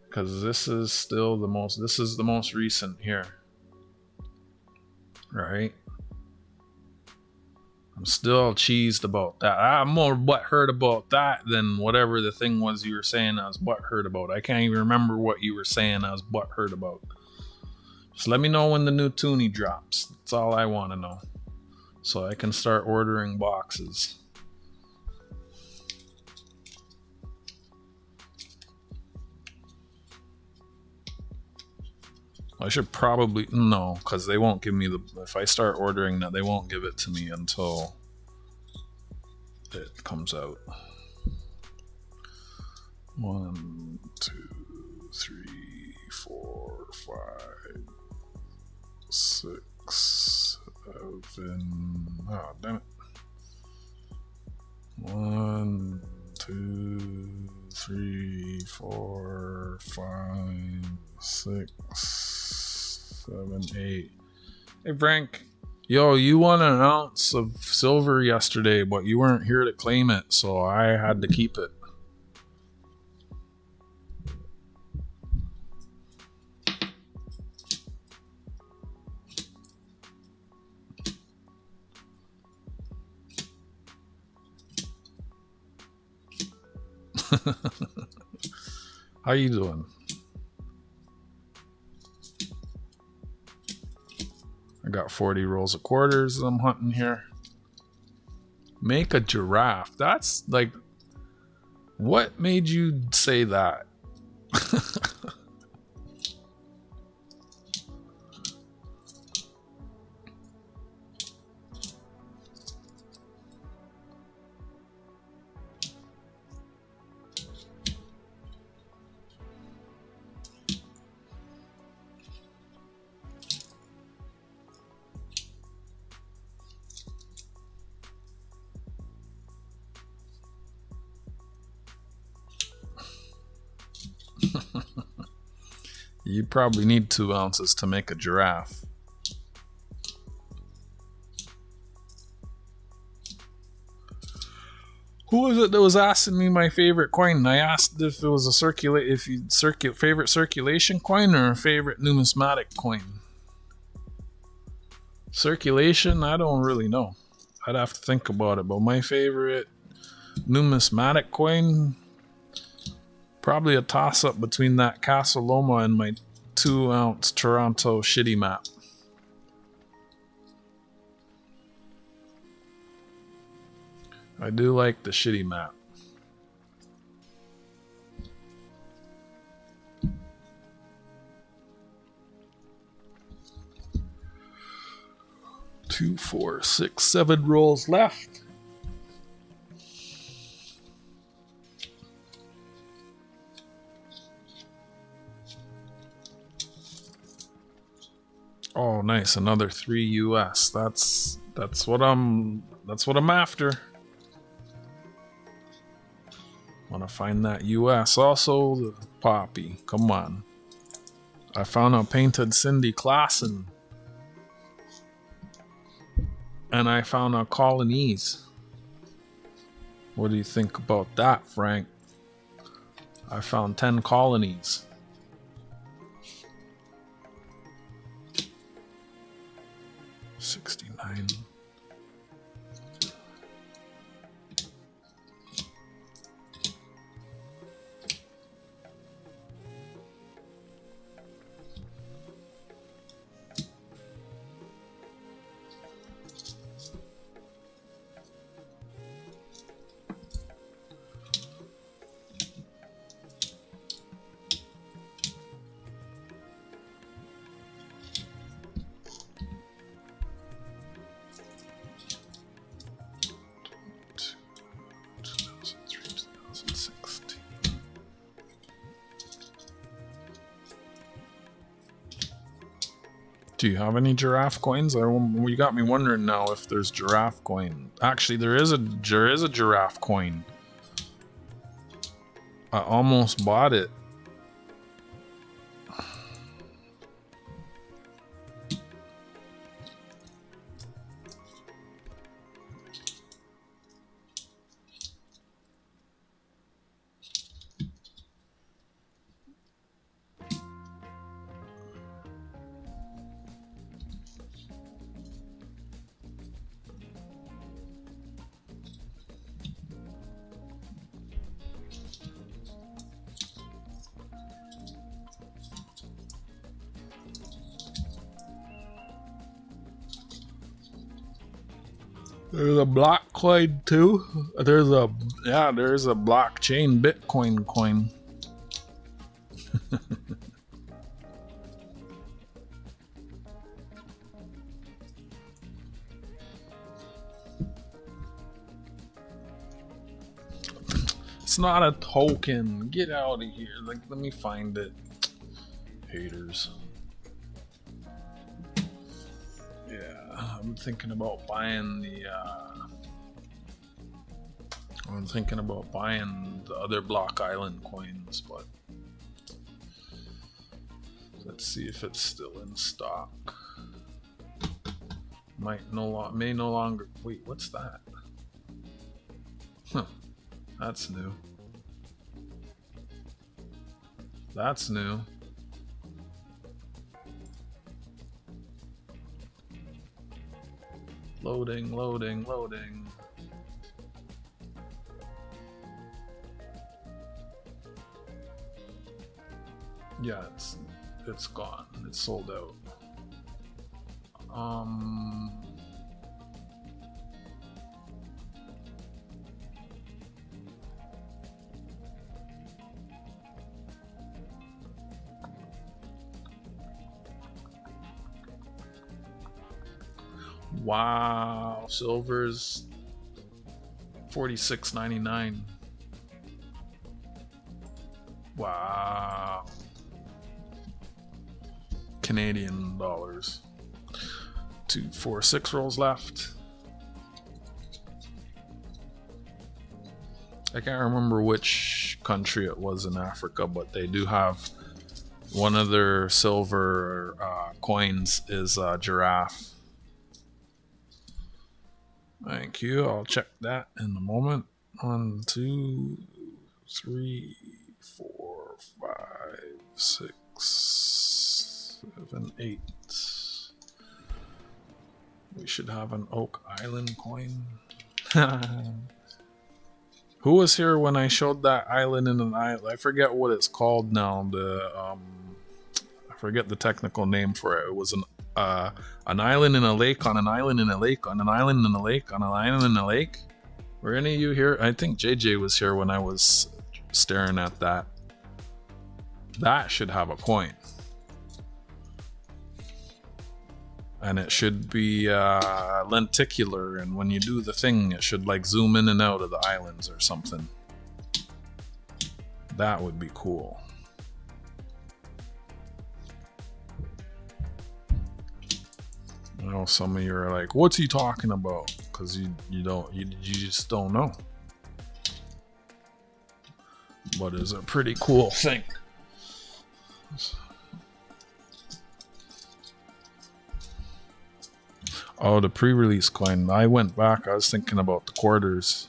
Because this is still this is the most recent here. Right? I'm still cheesed about that. I'm more butthurt about that than whatever the thing was you were saying I was butthurt about. I can't even remember what you were saying I was butthurt about. Just let me know when the new toonie drops. That's all I want to know. So I can start ordering boxes. I should probably, no, because they won't give me if I start ordering that, they won't give it to me until it comes out. 1, 2, 3, 4, 5, 6, 7. Oh, damn it. 1, 2, 3, 4, 5, 6, 7, 8. Hey, Frank. Yo, you won an ounce of silver yesterday, but you weren't here to claim it, so I had to keep it. How you doing? I got 40 rolls of quarters I'm hunting here. Make a giraffe. That's like, what made you say that? You probably need 2 ounces to make a giraffe. Who was it that was asking me my favorite coin? And I asked if it was a favorite circulation coin or a favorite numismatic coin. Circulation, I don't really know. I'd have to think about it. But my favorite numismatic coin, probably a toss-up between that Casa Loma and my 2-ounce Toronto shitty map. I do like the shitty map. Two, 4, 6, 7 rolls left. Oh, nice! Another 3 US. That's what I'm after. Want to find that US. Also the poppy. Come on. I found a painted Cindy Klassen. And I found a Colonies. What do you think about that, Frank? I found 10 colonies. $69. Do you have any giraffe coins? You got me wondering now if there's giraffe coin. Actually, there is a giraffe coin. I almost bought it. There's a block coin too. There's a blockchain Bitcoin coin. It's not a token. Get out of here. Like, let me find it. Haters. I'm thinking about buying the other Block Island coins, but let's see if it's still in stock. May no longer. Wait, what's that? Huh. That's new. That's new. Loading, loading, loading. Yeah, it's gone. It's sold out. Wow, silver's $46.99. Wow. Canadian dollars. 2, 4, 6 rolls left. I can't remember which country it was in Africa, but they do have one of their silver coins is a giraffe. Thank you. I'll check that in a moment. 1, 2, 3, 4, 5, 6, 7, 8. We should have an Oak Island coin. Who was here when I showed that island in an island? I forget what it's called now. I forget the technical name for it. It was an island in a lake on an island in a lake on an island in a lake on an island in a lake. Were any of you here? I think JJ was here when I was staring at that. That should have a coin. And it should be lenticular, and when you do the thing, it should like zoom in and out of the islands or something. That would be cool. I know some of you are like, "What's he talking about?" Because you just don't know. But it's a pretty cool thing. Oh, the pre-release coin. I went back. I was thinking about the quarters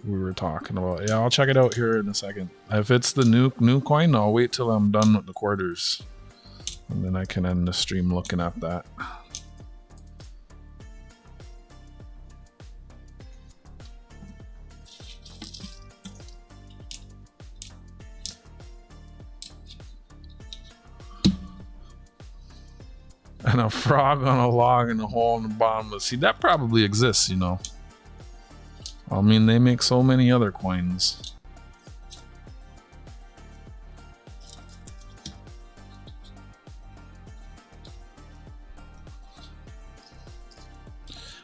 we were talking about. Yeah, I'll check it out here in a second. If it's the new coin, I'll wait till I'm done with the quarters. And then I can end the stream looking at that. And a frog on a log and a hole in the bottom. See, that probably exists, you know. I mean, they make so many other coins.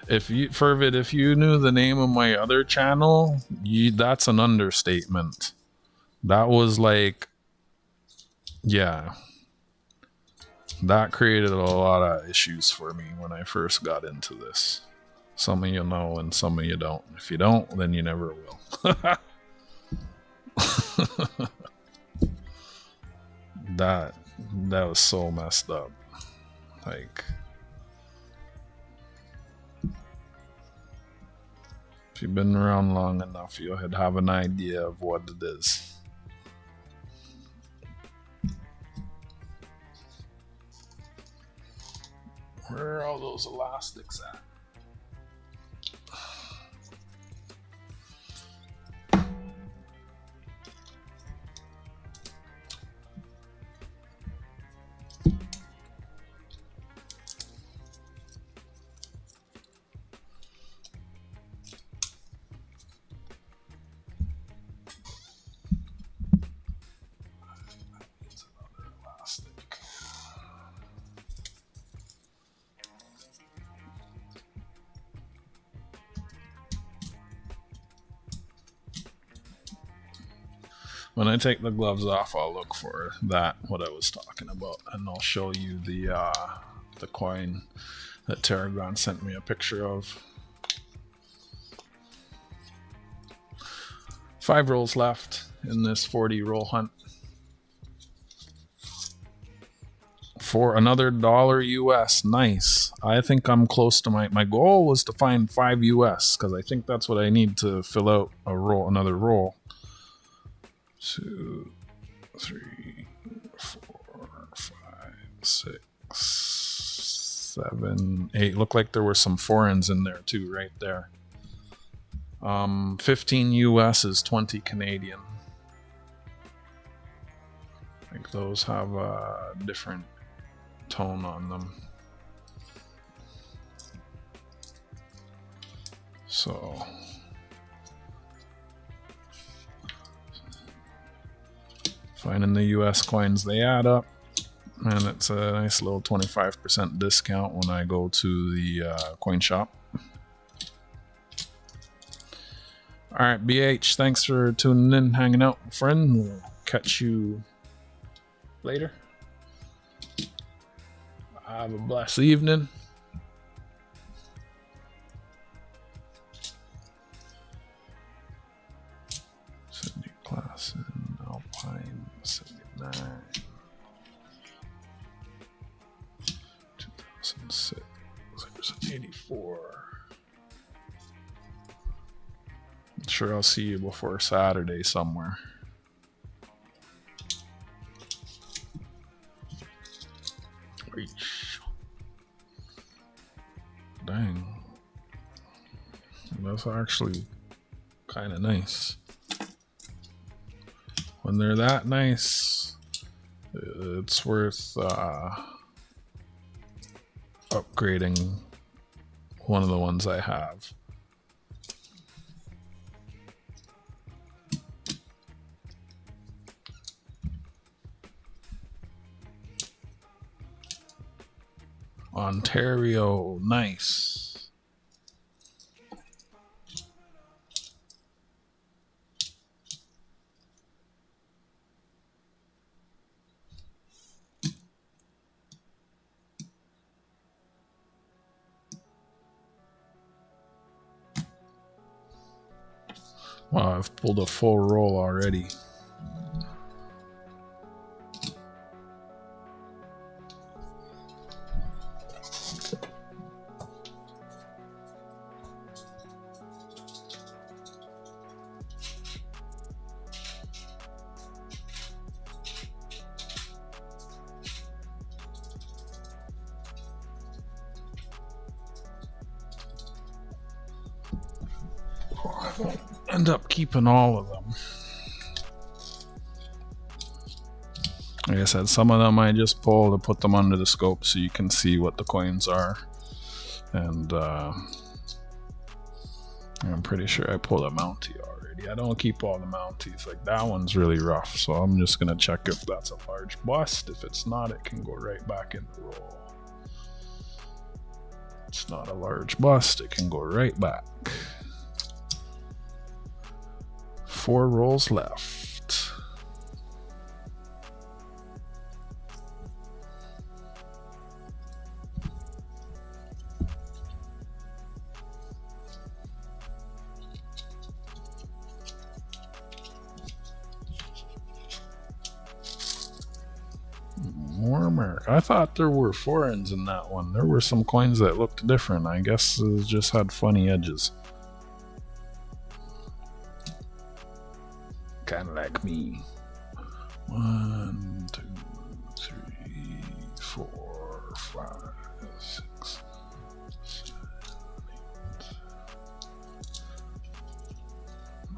If you knew the name of my other channel, that's an understatement. That was like, yeah. That created a lot of issues for me when I first got into this. Some of you know and some of you don't. If you don't, then you never will. That was so messed up. Like, if you've been around long enough, you'll have an idea of what it is. Where are all those elastics at? When I take the gloves off, I'll look for that, what I was talking about, and I'll show you the coin that Tarragon sent me a picture of. 5 rolls left in this 40 roll hunt. For another $1 US. Nice. I think I'm close to my goal was to find 5 US, because I think that's what I need to fill out a roll, another roll. 2, 3, 4, 5, 6, 7, 8. Looked like there were some foreigns in there too, right there. 15 US is 20 Canadian. I think those have a different tone on them. So finding the US coins, they add up, and it's a nice little 25% discount when I go to the coin shop. All right, BH, thanks for tuning in, hanging out, friend. We'll catch you later. Have a blessed evening. Sydney class in Alpine 79. 2006. There's an 84. Sure, I'll see you before Saturday somewhere. Dang. That's actually kind of nice. When they're that nice, it's worth upgrading one of the ones I have. Ontario, nice. Wow, I've pulled a full roll already. I won't end up keeping all of them. Like I said, some of them I just pull to put them under the scope so you can see what the coins are. And I'm pretty sure I pulled a Mountie already. I don't keep all the Mounties. Like, that one's really rough, so I'm just gonna check if that's a large bust. If it's not, it can go right back in the roll. It's not a large bust, it can go right back. 4 rolls left. More America. I thought there were foreigns in that one. There were some coins that looked different. I guess it just had funny edges. Kind of like me. 1, 2, 3, 4, 5, 6, 7, 8.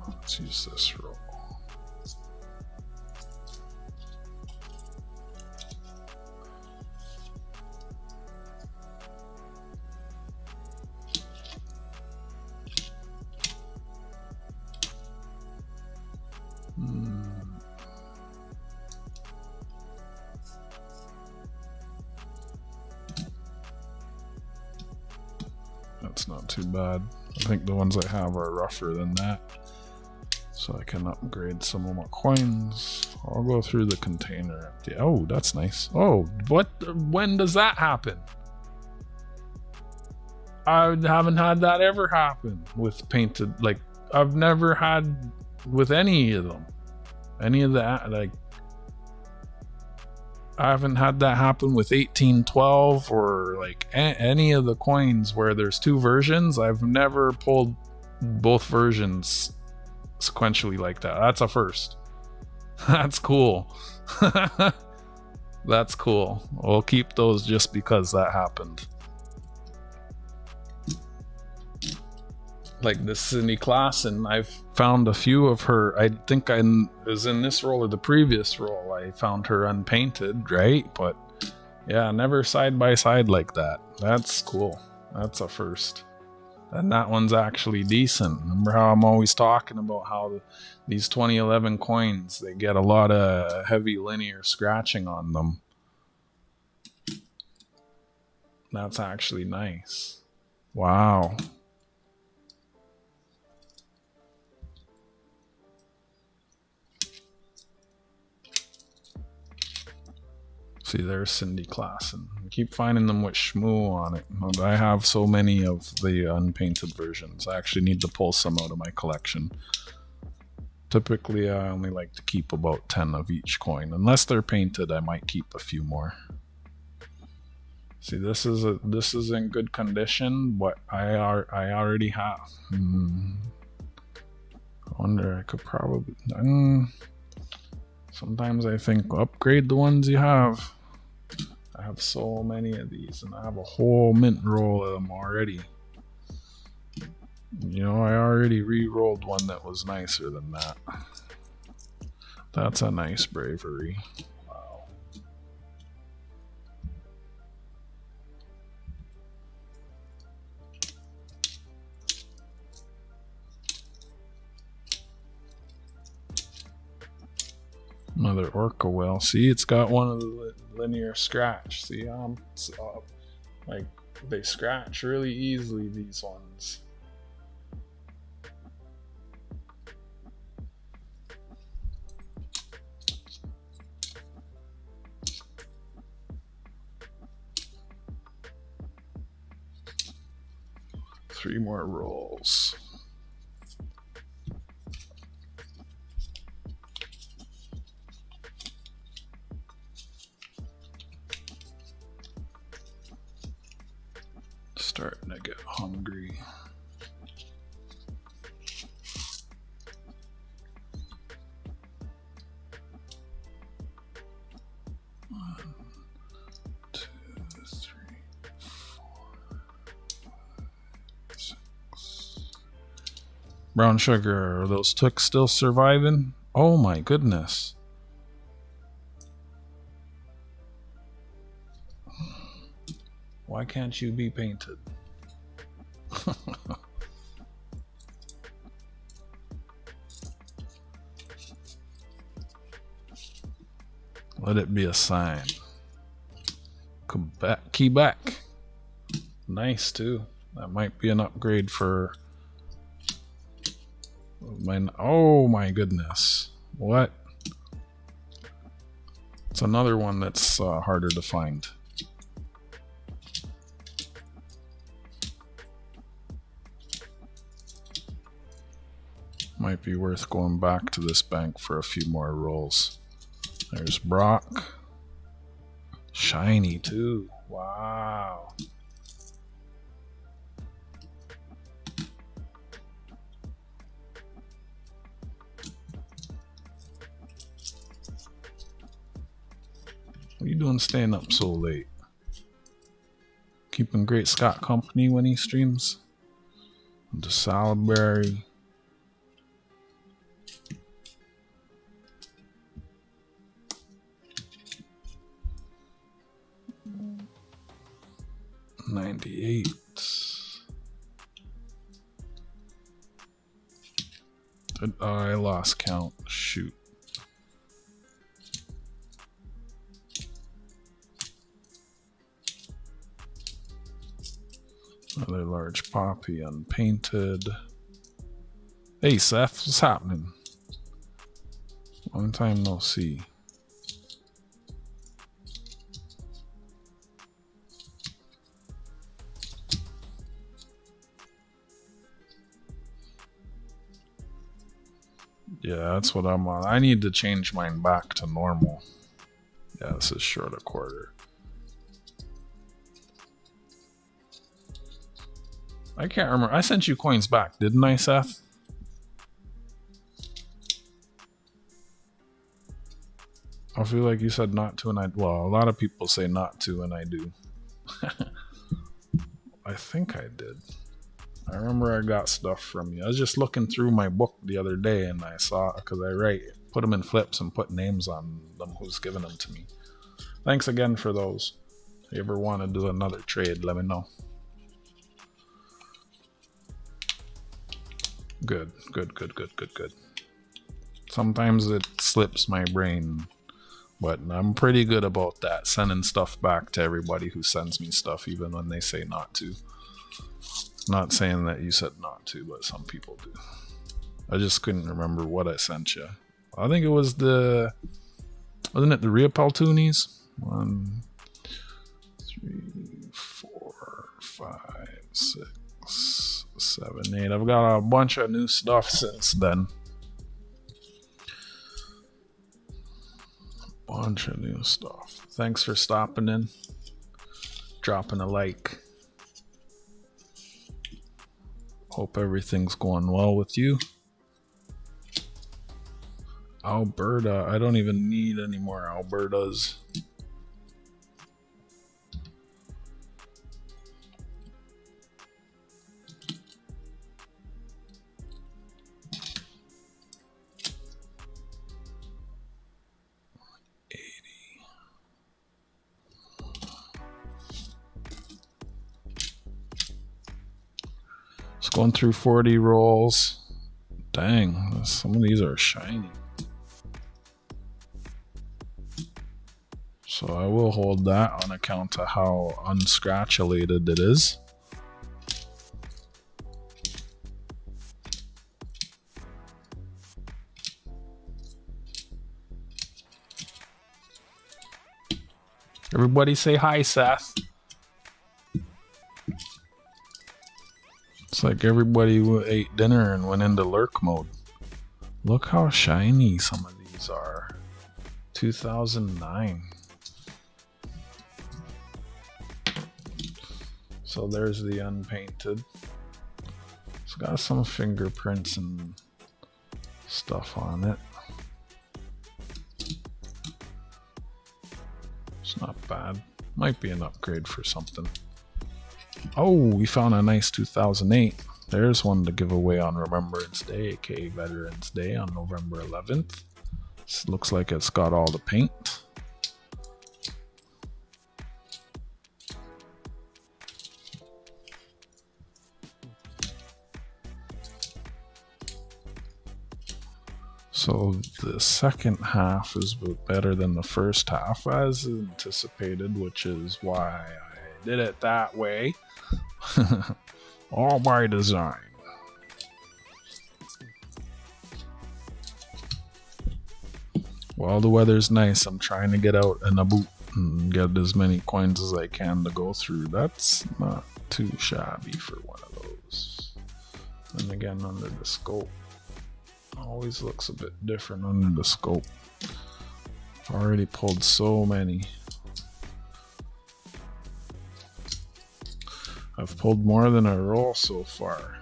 Let's use this roll. That's not too bad. I think the ones I have are rougher than that, so I can upgrade some of my coins. I'll go through the container. Oh, that's nice. Oh, what? When does that happen? I haven't had that ever happen with painted. Like, I've never had with any of them. Any of that, like, I haven't had that happen with 1812 or like any of the coins where there's 2 versions. I've never pulled both versions sequentially like that. That's a first. That's cool. That's cool. We'll keep those just because that happened. Like this Cindy Klassen, I've found a few of her. I think I was in this roll or the previous roll. I found her unpainted, right? But yeah, never side by side like that. That's cool. That's a first. And that one's actually decent. Remember how I'm always talking about how these 2011 coins, they get a lot of heavy linear scratching on them. That's actually nice. Wow. See, there's Cindy Klassen. I keep finding them with Shmoo on it. And I have so many of the unpainted versions. I actually need to pull some out of my collection. Typically, I only like to keep about 10 of each coin. Unless they're painted, I might keep a few more. See, this is in good condition, but I already have. Wonder I could probably. Sometimes I think upgrade the ones you have. I have so many of these, and I have a whole mint roll of them already. You know, I already re-rolled one that was nicer than that. That's a nice bravery. Wow. Another orca whale. See, it's got one of the linear scratch. See, like they scratch really easily, these ones. Three more rolls. Starting to get hungry. One, two, three, four, five, six. Brown sugar, are those ticks still surviving? Oh my goodness. Why can't you be painted? Let it be a sign. Quebec. Nice too. That might be an upgrade for mine. Oh my goodness. What? It's another one that's harder to find. Might be worth going back to this bank for a few more rolls. There's Brock. Shiny too. Wow. What are you doing staying up so late? Keeping Great Scott company when he streams? The Salberry. $98. I lost count. Shoot. Another large poppy, unpainted. Hey Seth, what's happening? Long time no see. Yeah, that's what I'm on. I need to change mine back to normal. Yeah, this is short a quarter. I can't remember. I sent you coins back, didn't I, Seth? I feel like you said not to, and well, a lot of people say not to, and I do. I think I did. I remember I got stuff from you. I was just looking through my book the other day, and I saw, because I put them in flips and put names on them who's giving them to me. Thanks again for those. If you ever want to do another trade, let me know. Good. Sometimes it slips my brain, but I'm pretty good about that, sending stuff back to everybody who sends me stuff, even when they say not to. Not saying that you said not to, but some people do. I just couldn't remember what I sent you. I think it was wasn't it the Riopel Toonies? 1, 3, 4, 5, 6, 7, 8. I've got a bunch of new stuff since then. Bunch of new stuff. Thanks for stopping in, dropping a like. Hope everything's going well with you. Alberta. I don't even need any more Albertas. Just going through 40 rolls. Dang, some of these are shiny. So I will hold that on account of how unscratchulated it is. Everybody say hi, Seth. It's like everybody ate dinner and went into lurk mode. Look how shiny some of these are. 2009. So there's the unpainted. It's got some fingerprints and stuff on it. It's not bad. Might be an upgrade for something. Oh, we found a nice 2008. There's one to give away on Remembrance Day, aka Veterans Day on November 11th. This looks like it's got all the paint. So the second half is better than the first half as anticipated, which is why I did it that way. All by design. While the weather's nice, I'm trying to get out in a boot and get as many coins as I can to go through. That's not too shabby for one of those. And again, under the scope. Always looks a bit different under the scope. I've already pulled so many. I've pulled more than a roll so far.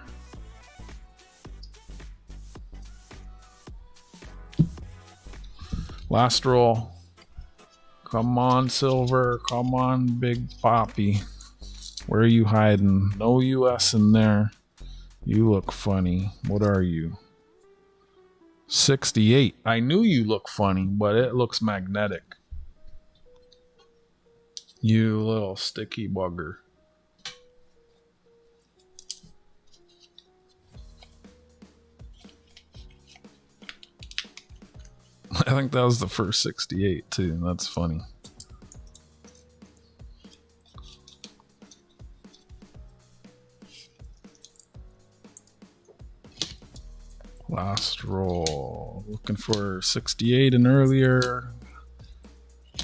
Last roll. Come on, Silver. Come on, Big Poppy. Where are you hiding? No US in there. You look funny. What are you? 68. I knew you look funny, but it looks magnetic. You little sticky bugger. I think that was the first 68 too. That's funny. Last roll. Looking for 68 and earlier.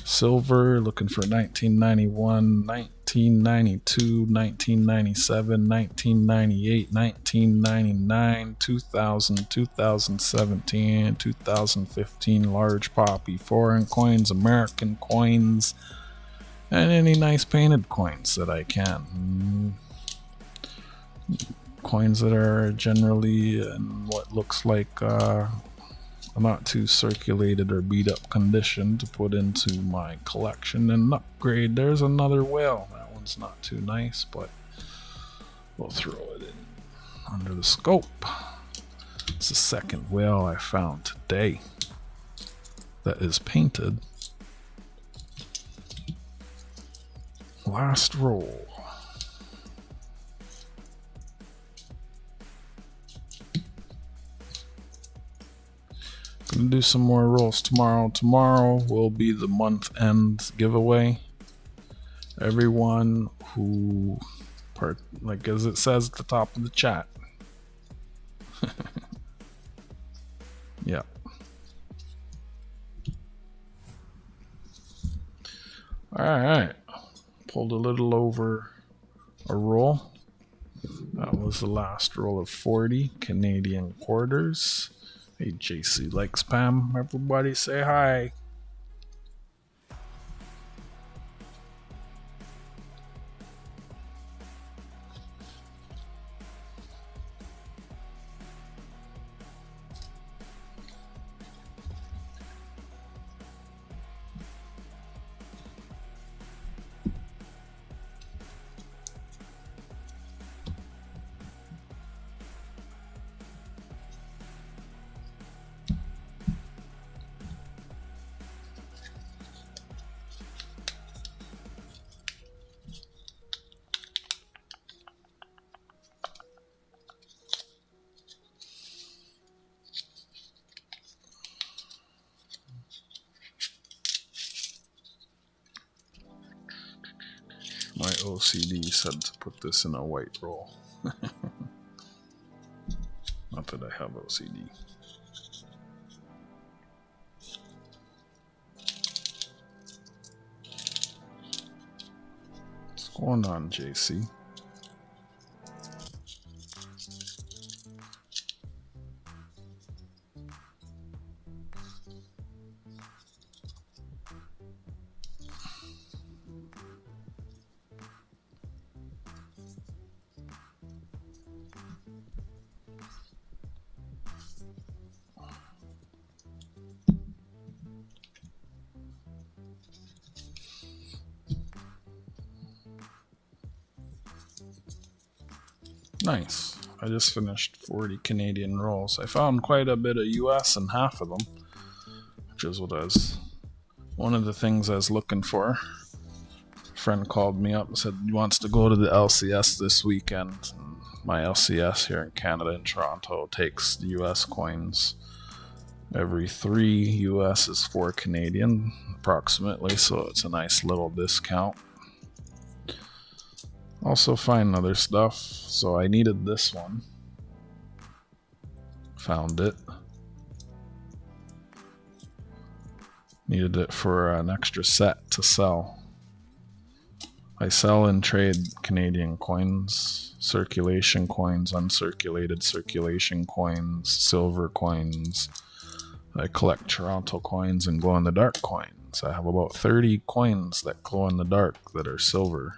Silver. Looking for 1991, 1992, 1997, 1998, 1999, 2000, 2017, 2015. Large poppy. Foreign coins, American coins, and any nice painted coins that I can. Coins that are generally in what looks like a not too circulated or beat up condition to put into my collection and upgrade. There's another whale. That one's not too nice, but we'll throw it in under the scope. It's the second whale I found today that is painted. Last roll. Gonna do some more rolls tomorrow. Tomorrow will be the month end giveaway. Everyone who like as it says at the top of the chat. Yeah. Alright. Pulled a little over a roll. That was the last roll of 40 Canadian quarters. Hey, JC likes spam. Everybody say hi. OCD said to put this in a white roll. Not that I have OCD. What's going on, JC? Nice. I just finished 40 Canadian rolls. I found quite a bit of US in half of them, which is what one of the things I was looking for. A friend called me up and said he wants to go to the LCS this weekend. And my LCS here in Canada in Toronto takes the US coins. Every 3 US is 4 Canadian, approximately, so it's a nice little discount. Also find other stuff, so I needed this one. Found it. Needed it for an extra set to sell. I sell and trade Canadian coins, circulation coins, uncirculated circulation coins, silver coins. I collect Toronto coins and glow-in-the-dark coins. I have about 30 coins that glow in the dark that are silver.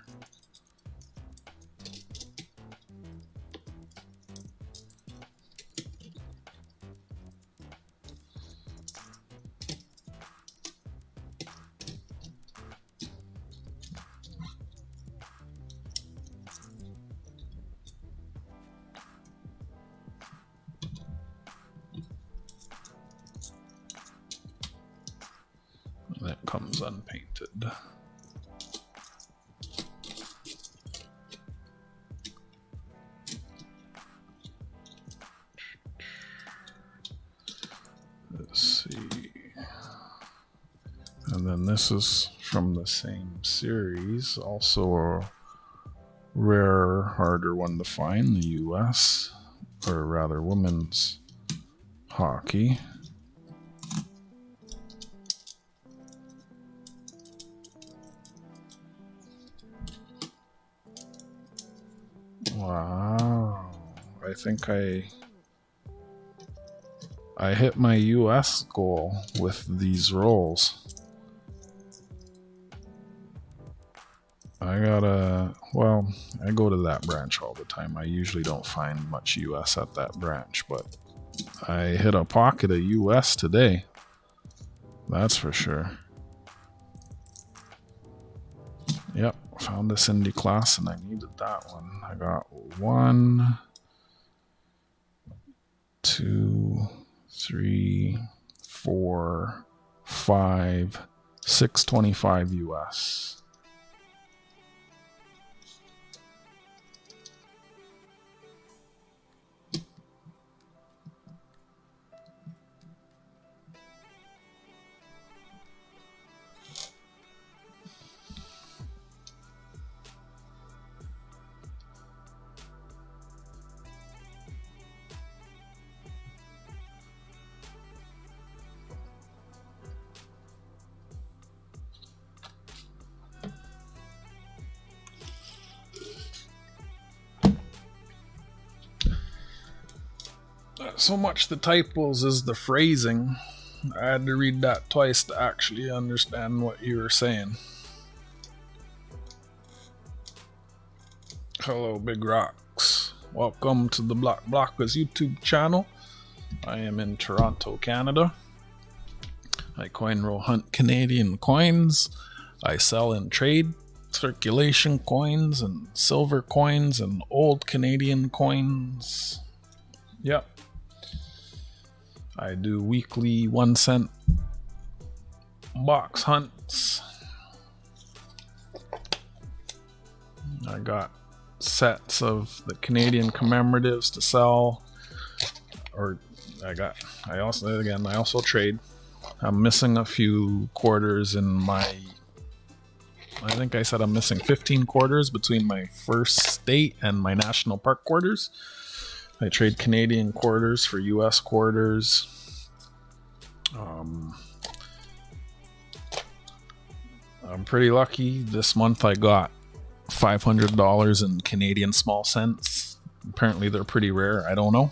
That comes unpainted. Let's see. And then this is from the same series, also a rare, harder one to find, the US, or rather women's hockey. Wow, I think I hit my US goal with these rolls. I go to that branch all the time. I usually don't find much US at that branch, but I hit a pocket of US today. That's for sure. Yep, found this indie class and I needed that one. I got 1, 2, 3, 4, 5, 625 US. So much the typos is the phrasing. I had to read that twice to actually understand what you were saying. Hello, Big Rocks. Welcome to the Block Blockers YouTube channel. I am in Toronto, Canada. I coin roll hunt Canadian coins. I sell and trade circulation coins and silver coins and old Canadian coins. Yep. I do weekly 1 cent box hunts. I got sets of the Canadian commemoratives to sell. I also trade. I'm missing a few quarters in my I think I said I'm missing 15 quarters between my first state and my national park quarters. I trade Canadian quarters for US quarters. I'm pretty lucky. This month I got $500 in Canadian small cents. Apparently they're pretty rare. I don't know.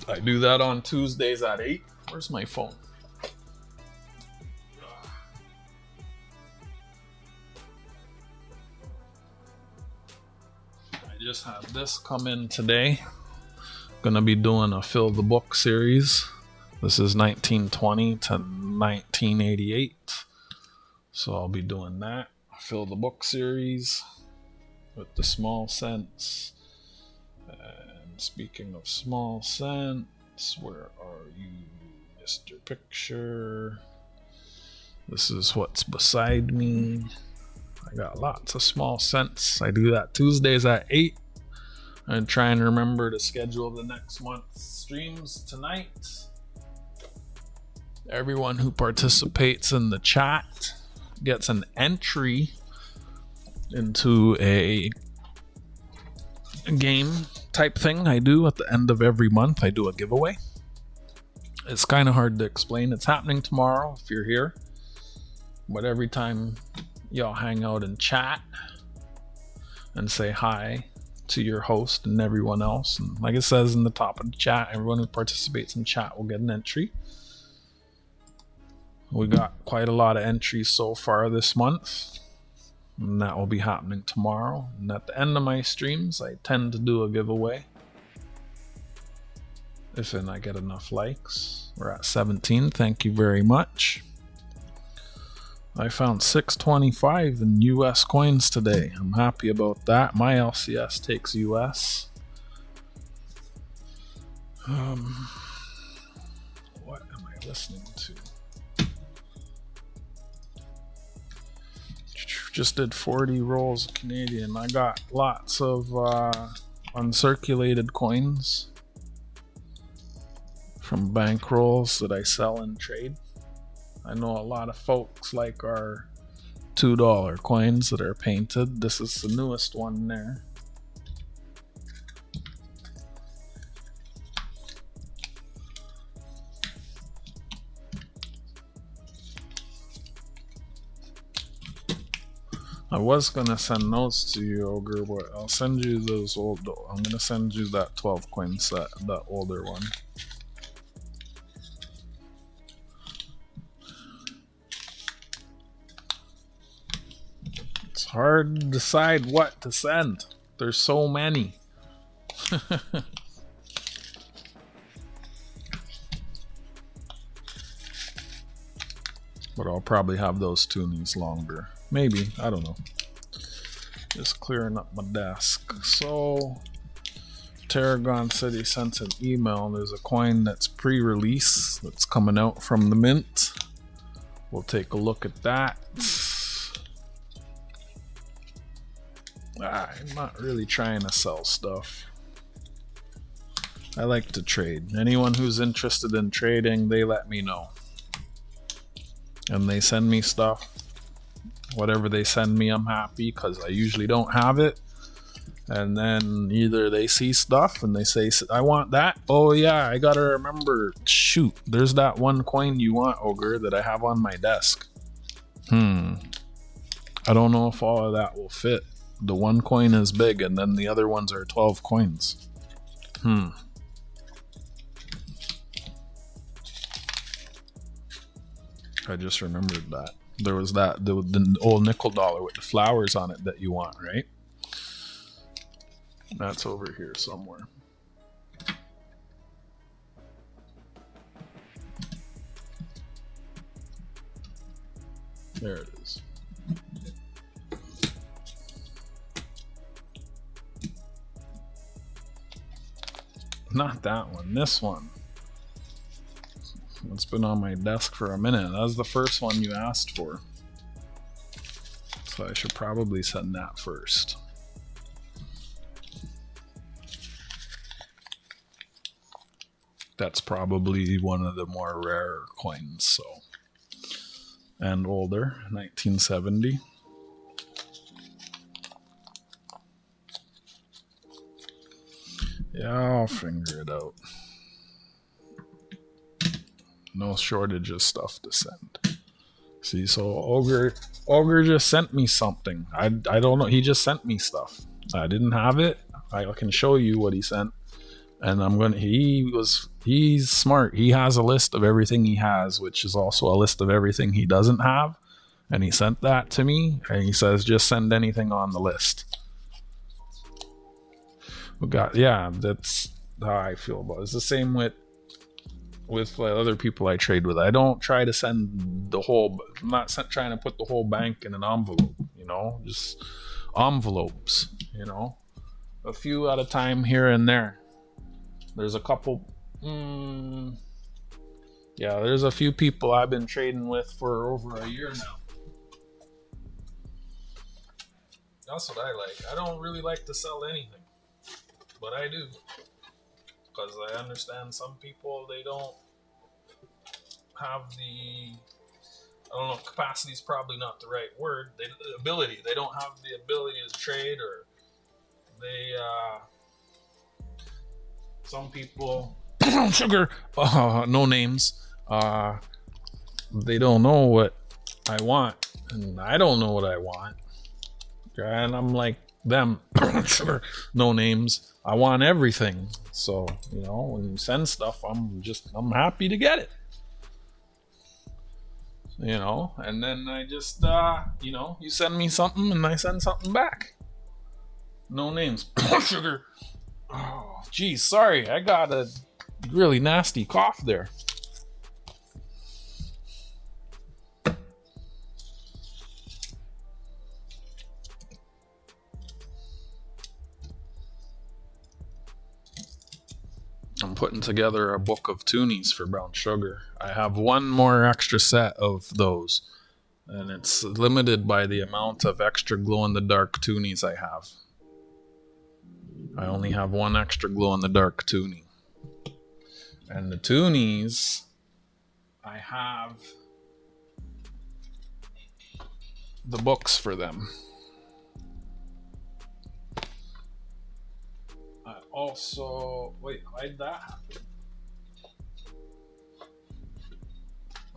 I do that on Tuesdays at 8. Where's my phone? I just had this come in today. Gonna be doing a fill the book series. This is 1920 to 1988. So I'll be doing that. Fill the book series with the small cents. And speaking of small cents, where are you, Mr. Picture? This is what's beside me. I got lots of small cents. I do that Tuesdays at 8. I'm trying to remember to schedule the next month's streams tonight. Everyone who participates in the chat gets an entry into a game type thing I do at the end of every month. I do a giveaway. It's kind of hard to explain. It's happening tomorrow if you're here. But every time y'all hang out and chat and say hi to your host and everyone else, and like it says in the top of the chat, everyone who participates in chat will get an entry. We got quite a lot of entries so far this month, and that will be happening tomorrow. And at the end of my streams, I tend to do a giveaway if and I get enough likes. We're at 17. Thank you very much. I found 625 in US coins today. I'm happy about that. My LCS takes US. What am I listening to? Just did 40 rolls of Canadian. I got lots of uncirculated coins from bank rolls that I sell and trade. I know a lot of folks like our $2 coins that are painted. This is the newest one there. I was gonna send those to you, Ogre, but I'll send you those old. I'm gonna send you that 12 coin set, that older one. It's hard to decide what to send. There's so many. But I'll probably have those tunings longer. Maybe, I don't know. Just clearing up my desk. So, Tarragon City sent an email. There's a coin that's pre-release that's coming out from the mint. We'll take a look at that. I'm not really trying to sell stuff. I like to trade. Anyone who's interested in trading, they let me know. And they send me stuff. Whatever they send me, I'm happy because I usually don't have it. And then either they see stuff and they say, I want that. Oh yeah, I gotta remember. Shoot, there's that one coin you want, Ogre, that I have on my desk. I don't know if all of that will fit. The one coin is big and then the other ones are 12 coins. I just remembered that. There was that, the old nickel dollar with the flowers on it that you want, right? That's over here somewhere. There it is. Not that one, this one. It's been on my desk for a minute. That was the first one you asked for. So I should probably send that first. That's probably one of the more rare coins, so. And older, 1970. Yeah, I'll figure it out. No shortage of stuff to send. See, so Ogre just sent me something. I don't know. He just sent me stuff. I didn't have it. I can show you what he sent. And he's smart. He has a list of everything he has, which is also a list of everything he doesn't have. And he sent that to me, and he says, just send anything on the list. That's how I feel about it. It's the same with other people I trade with. I don't try to send the whole, I'm not trying to put the whole bank in an envelope, just envelopes, a few at a time here and there. There's a couple, there's a few people I've been trading with for over a year now. That's what I like. I don't really like to sell anything, but I do. Because I understand some people, they don't have capacity is probably not the right word. They don't have the ability to trade, or some people, sugar, no names, they don't know what I want, and I don't know what I want. And I'm like them, sugar, no names. I want everything. So, when you send stuff, I'm happy to get it. And then I just, you send me something and I send something back. No names. Sugar. Oh, geez, sorry. I got a really nasty cough there. I'm putting together a book of toonies for brown sugar. I have one more extra set of those, and it's limited by the amount of extra glow-in-the-dark toonies I have. I only have one extra glow-in-the-dark toonie. And the toonies, I have the books for them. Also, wait, why'd that happen?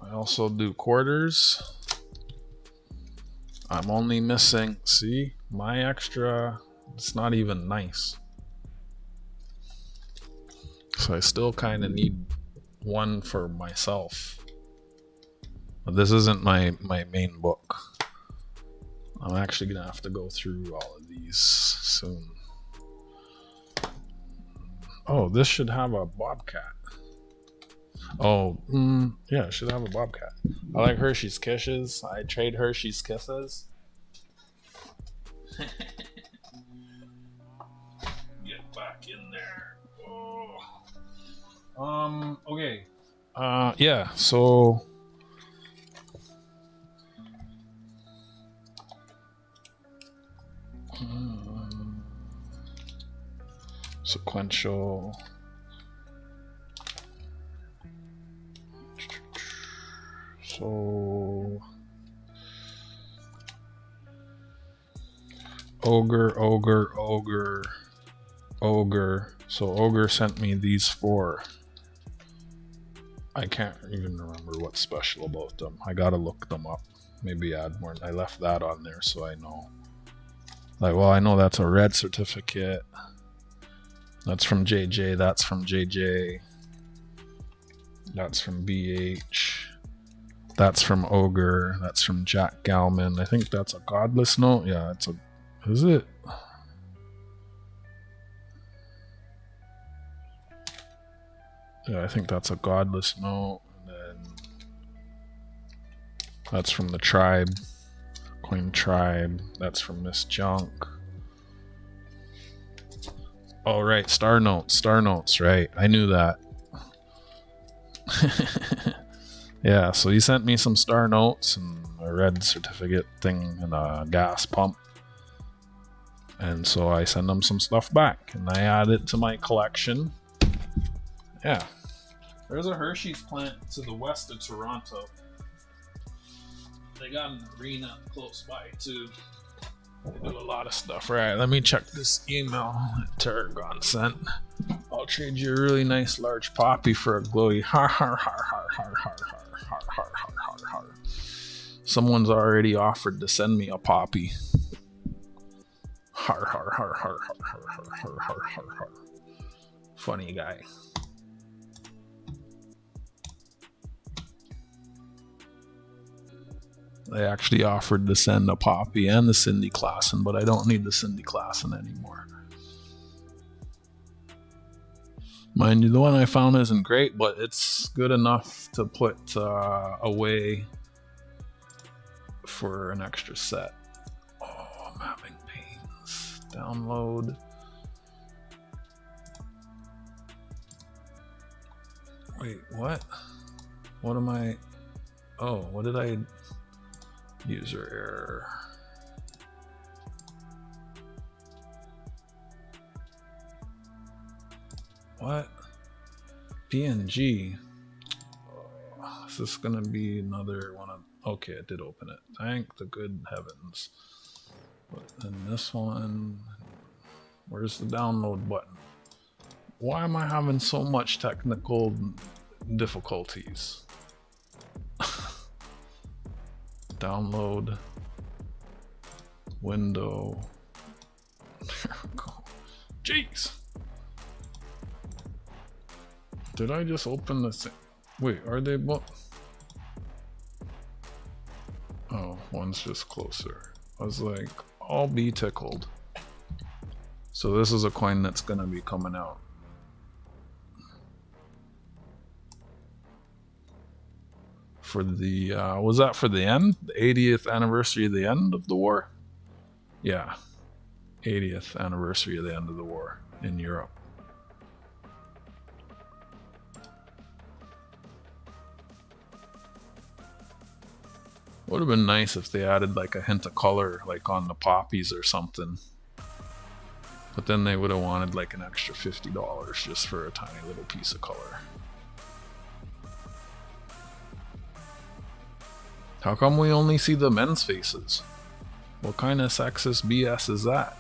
I also do quarters. I'm only missing, see, my extra, it's not even nice. So I still kind of need one for myself. But this isn't my main book. I'm actually gonna have to go through all of these soon. Oh, this should have a bobcat. Oh, yeah, it should have a bobcat. I like Hershey's Kisses. I trade Hershey's Kisses. Get back in there. Oh. Okay. Yeah, so sequential. So Ogre. So Ogre sent me these 4. I can't even remember what's special about them. I gotta look them up. Maybe add more. I left that on there so I know. I know that's a red certificate. That's from JJ. That's from JJ. That's from BH. That's from Ogre. That's from Jack Galman. I think that's a Godless note. Yeah, is it? Yeah, I think that's a Godless note. And then that's from the Tribe. Coin Tribe. That's from Miss Junk. Oh, right. Star Notes, right. I knew that. Yeah, so he sent me some Star Notes and a red certificate thing and a gas pump. And so I send him some stuff back and I add it to my collection. Yeah. There's a Hershey's plant to the west of Toronto. They got an arena close by too. They do a lot of stuff. Right, let me check this email that Tarragon sent. I'll trade you a really nice large poppy for a glowy. Har har har har har har har har har har har. Someone's already offered to send me a poppy. Har har har har har har har har har har. Funny guy. They actually offered to send a poppy and the Cindy Klassen, but I don't need the Cindy Klassen anymore. Mind you, the one I found isn't great, but it's good enough to put away for an extra set. Oh, I'm having pains. Download. Wait, what? What am I? Oh, what did I? User error. What? PNG. Oh, is this gonna be another one of? Okay, it did open it. Thank the good heavens. But then this one. Where's the download button? Why am I having so much technical difficulties? Download window. There we go. Jeez. Did I just open the thing? Wait, are they both? Oh, one's just closer. I was like, I'll be tickled. So this is a coin that's gonna be coming out. For the, was that for the end? The 80th anniversary of the end of the war? Yeah. 80th anniversary of the end of the war in Europe. Would have been nice if they added like a hint of color, like on the poppies or something. But then they would have wanted like an extra $50 just for a tiny little piece of color. How come we only see the men's faces? What kind of sexist BS is that?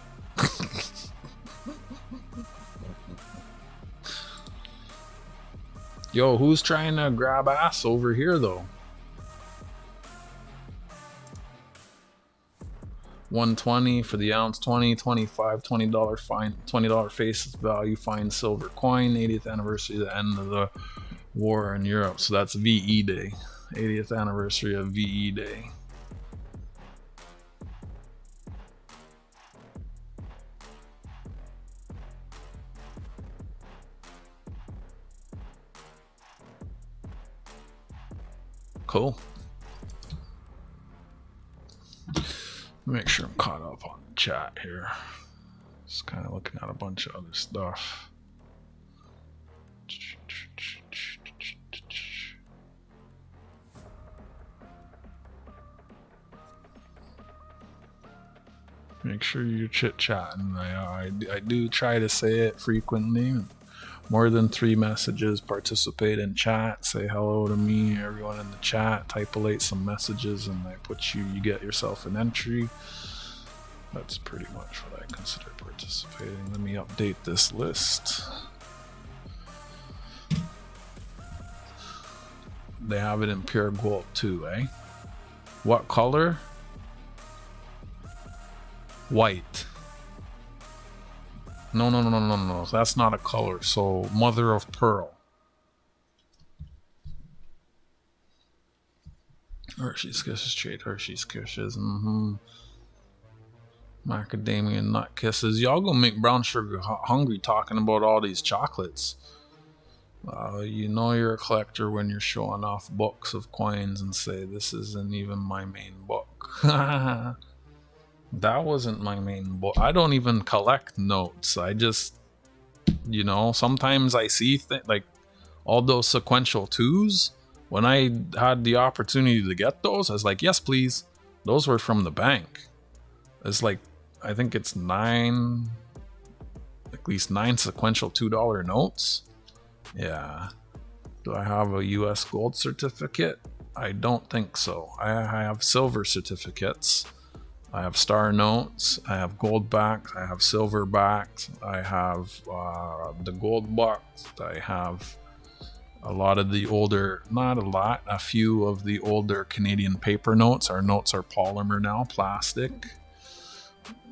Yo, who's trying to grab ass over here though? 120 for the ounce, 20, 25, $20 fine, $20 face value fine silver coin, 80th anniversary of the end of the war in Europe. So that's VE Day. 80th anniversary of VE Day. Cool. Make sure I'm caught up on the chat here. Just kind of looking at a bunch of other stuff. Make sure you're chit-chatting. I do try to say it frequently. More than 3 messages. Participate in chat. Say hello to me, everyone in the chat. Typolate some messages, and I put you. You get yourself an entry. That's pretty much what I consider participating. Let me update this list. They have it in pure gold too, eh? What color? White. No. That's not a color. So, mother of pearl. Hershey's Kisses trade. Hershey's Kisses. Macadamia nut kisses. Y'all gonna make brown sugar hungry talking about all these chocolates. You know you're a collector when you're showing off books of coins and say, this isn't even my main book. That wasn't my main book. I don't even collect notes. I just, you know, sometimes I see like all those sequential 2s. When I had the opportunity to get those, I was like, yes, please. Those were from the bank. It's like, I think it's at least 9 sequential $2 notes. Yeah. Do I have a US gold certificate? I don't think so. I have silver certificates. I have star notes. I have gold backs. I have silver backs. I have the gold bucks. I have a lot of the older, not a lot, a few of the older Canadian paper notes. Our notes are polymer now, plastic.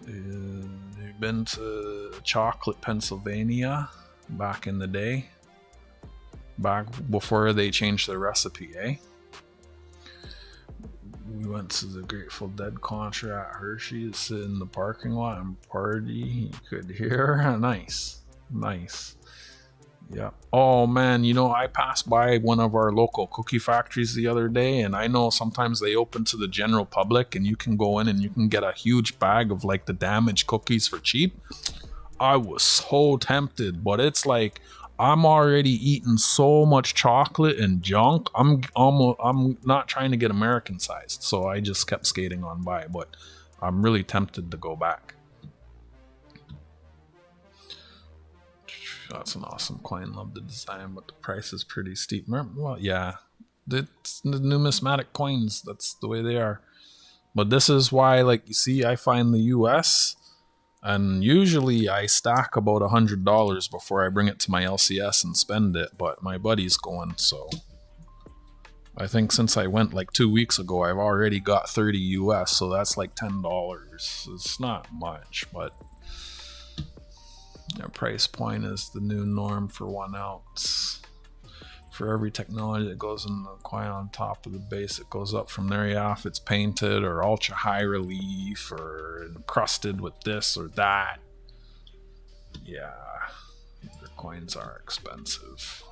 You've been to Chocolate, Pennsylvania back in the day? Back before they changed the recipe, eh? We went to the Grateful Dead concert at Hershey's, sit in the parking lot and party. You could hear. Nice. Yeah. Oh man, you know, I passed by one of our local cookie factories the other day, and I know sometimes they open to the general public and you can go in and you can get a huge bag of like the damaged cookies for cheap. I was so tempted, but it's like I'm already eating so much chocolate and junk. I'm not trying to get American sized, so I just kept skating on by, but I'm really tempted to go back. That's an awesome coin. Love the design, but the price is pretty steep. Well, yeah, it's the numismatic coins. That's the way they are. But this is why, like, you see, I find the US, and usually I stack about $100 before I bring it to my LCS and spend it, but my buddy's going, so I think since I went like 2 weeks ago, I've already got 30 US, so that's like $10. It's not much, but the price point is the new norm for 1 ounce. For every technology that goes in the coin on top of the base, it goes up from there. Yeah, if it's painted or ultra high relief or encrusted with this or that. Yeah, the coins are expensive.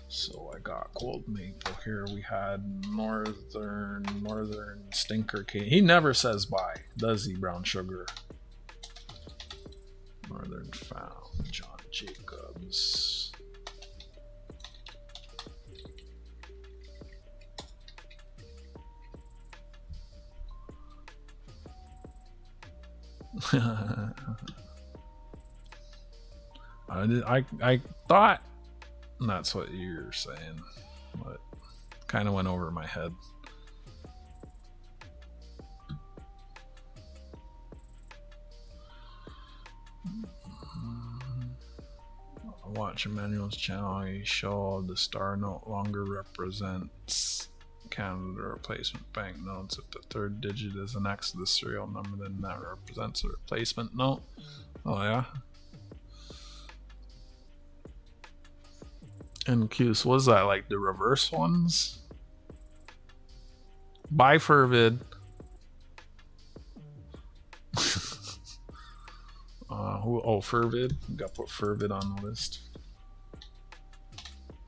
So I got gold maple here. We had northern stinker cane. He never says bye, does he, Brown Sugar? Northern found John Jacobs. I thought that's what you're saying, but kind of went over my head. Watch Emmanuel's channel. He showed the star no longer represents Canada replacement banknotes. If the third digit is an X to the serial number, then that represents a replacement note. Oh yeah. And Q's, was that like the reverse ones? Bye, Fervid. Fervid. Got to put Fervid on the list.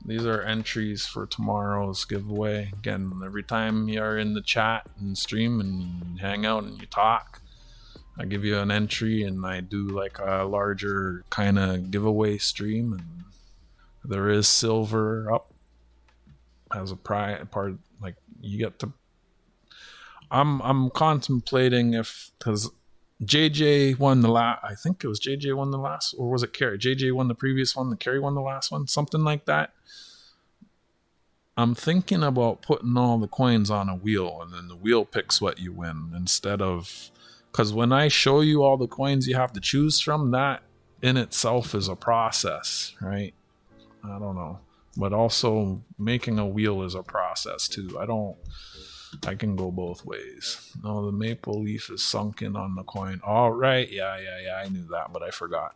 These are entries for tomorrow's giveaway. Again, every time you are in the chat and stream and you hang out and you talk, I give you an entry and I do like a larger kind of giveaway stream. And there is silver up as a part. Like you get to. I'm contemplating if, because JJ won the last. I think it was JJ won the last, or was it Carrie? JJ won the previous one. The Carrie won the last one. Something like that. I'm thinking about putting all the coins on a wheel, and then the wheel picks what you win instead of, because when I show you all the coins you have to choose from, that in itself is a process, right? I don't know, but also making a wheel is a process too. I can go both ways. No, the maple leaf is sunken on the coin. All right, yeah, I knew that, but I forgot.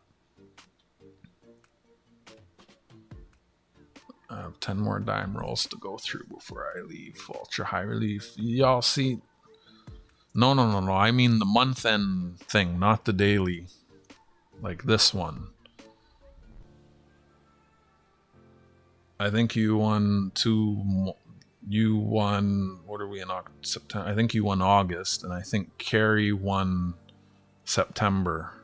I have 10 more dime rolls to go through before I leave. Ultra high relief. Y'all see? No. I mean the month end thing, not the daily. Like this one. I think you won what are we in September? I think you won August, and I think Carrie won September.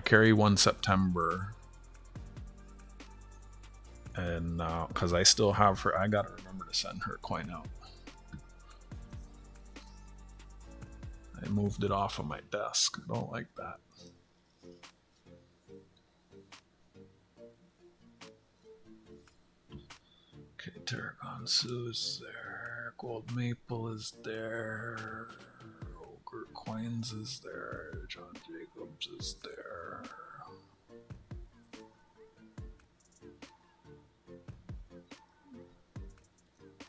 Carrie won September. And because I still have her, I gotta remember to send her a coin out. I moved it off of my desk. I don't like that. Okay, Tarragon Sue is there. Gold Maple is there. Ogre Coins is there. John Jacobs is there.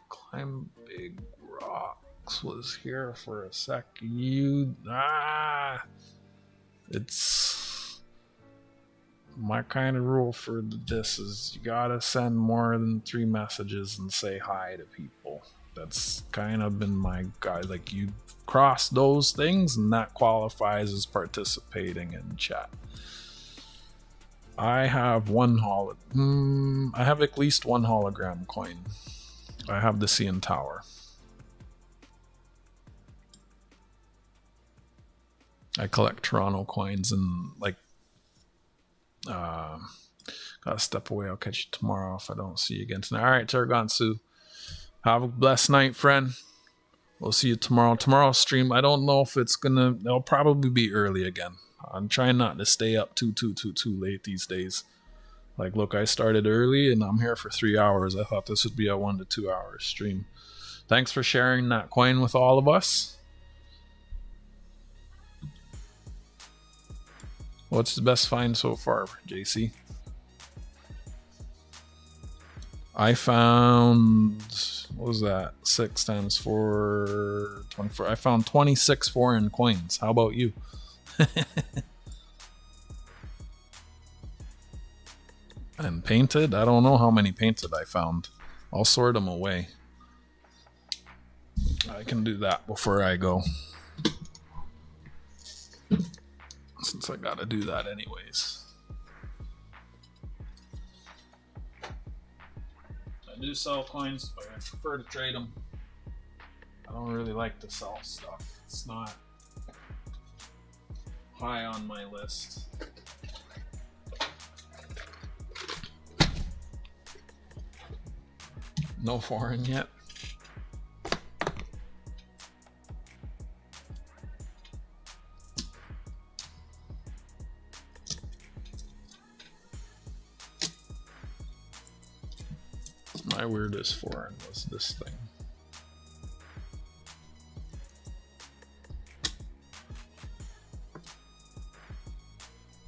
Climb Big Rocks was here for a sec. It's my kind of rule for this is you gotta send more than 3 messages and say hi to people. That's kind of been my guide. Like, you cross those things and that qualifies as participating in chat. I have I have at least one hologram coin. I have the CN Tower. I collect Toronto coins and like gotta step away. I'll catch you tomorrow if I don't see you again tonight. Alright, Tarragon Sue. Have a blessed night, friend. We'll see you tomorrow. Tomorrow's stream, I don't know if it'll probably be early again. I'm trying not to stay up too late these days. Like, look, I started early and I'm here for 3 hours. I thought this would be a 1 to 2 hour stream. Thanks for sharing that coin with all of us. What's the best find so far, JC? I found, what was that? 6 times 4, 24. I found 26 foreign coins. How about you? And painted? I don't know how many painted I found. I'll sort them away. I can do that before I go, since I gotta do that anyways. I do sell coins, but I prefer to trade them. I don't really like to sell stuff. It's not high on my list. No foreign yet. My weirdest foreign was this thing.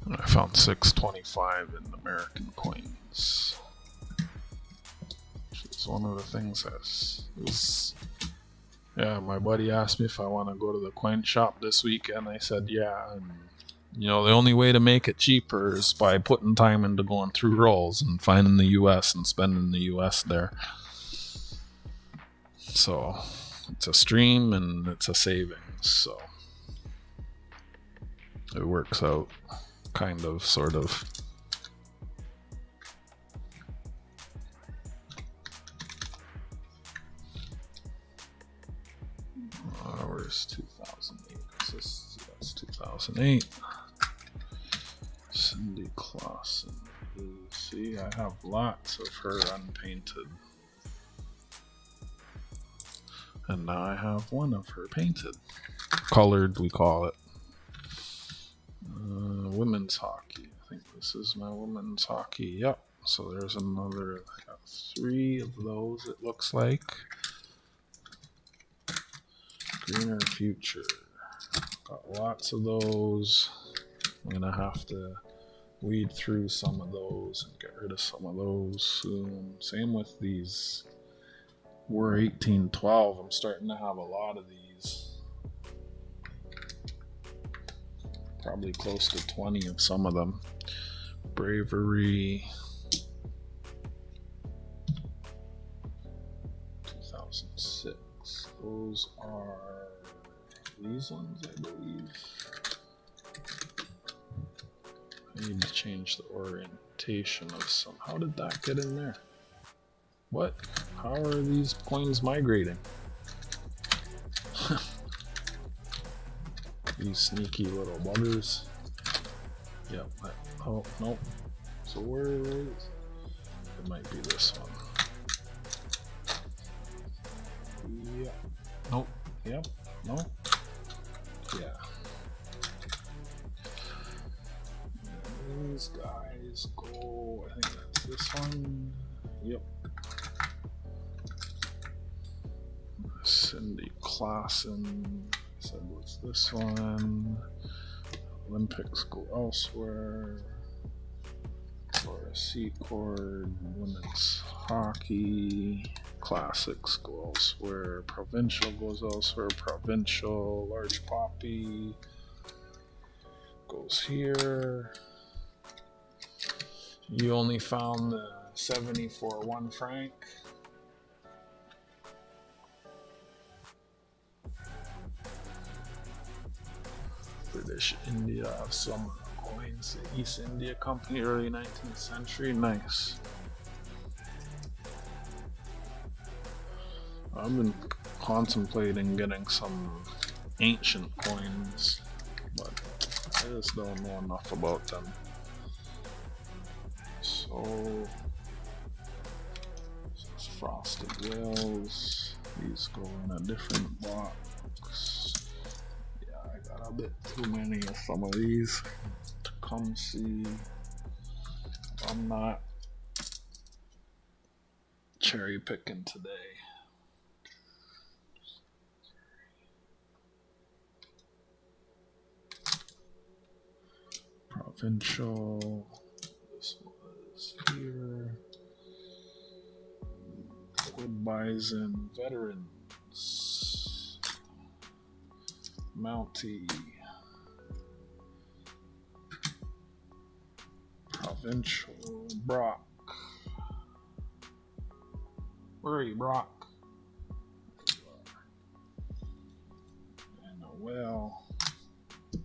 I found 625 in American coins. Which is one of the things yeah, my buddy asked me if I want to go to the coin shop this weekend. I said yeah, and you know, the only way to make it cheaper is by putting time into going through rolls and finding the US and spending the US there. So it's a stream and it's a savings, so it works out kind of, sort of. Where's 2008? That's 2008. Cindy Clausen. See, I have lots of her unpainted. And now I have one of her painted. Colored, we call it. Women's hockey. I think this is my women's hockey. Yep. So there's another. I got 3 of those, it looks like. Greener Future. Got lots of those. I'm gonna have to weed through some of those and get rid of some of those soon. Same with these. War 1812. I'm starting to have a lot of these. Probably close to 20 of some of them. Bravery. 2006. Those are these ones, I believe. I need to change the orientation of some. How did that get in there? What? How are these coins migrating? These sneaky little buggers. Yep. Oh, nope. So where is it? It might be this one. Yeah. Nope. Yep. No. Yeah. These guys go. I think that's this one. Yep. class in, said what's this one? Olympics go elsewhere. Or a C chord, women's hockey, classics go elsewhere, provincial goes elsewhere, provincial, large poppy goes here. You only found the 70 for 1 franc. British India have some coins. The East India Company, early 19th century. Nice. I've been contemplating getting some ancient coins, but I just don't know enough about them. So, this frosted whales. These go in a different box. Yeah, I got a bit too many of some of these to come see. I'm not cherry picking today. Provincial. This was here. Wood Bison Veterans. Mountie. Provincial Brock. Where are you, Brock? And a whale. And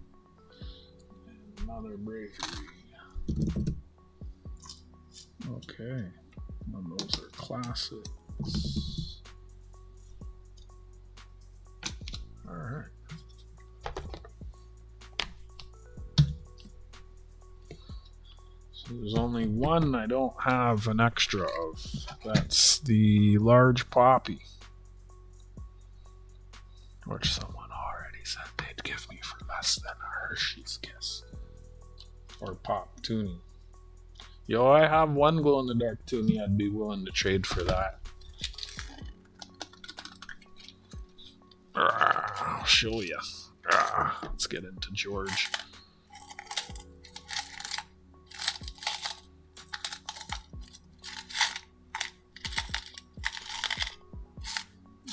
another bravery. Okay. And those are classics. Alright. So there's only one I don't have an extra of. That's the large poppy, which someone already said they'd give me for less than a Hershey's Kiss. Or Pop Toonie. Yo, I have one glow in the dark Toonie I'd be willing to trade for that. I'll show ya. Let's get into George.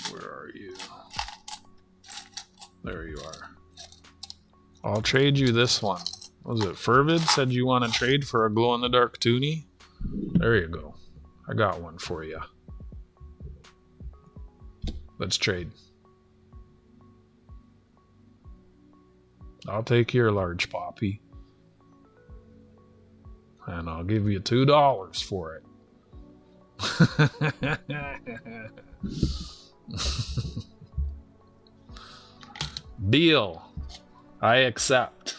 Where are you? There you are. I'll trade you this one. Was it Fervid said you want to trade for a glow in the dark Toonie? There you go. I got one for you. Let's trade. I'll take your large poppy. And I'll give you $2 for it. Deal. I accept.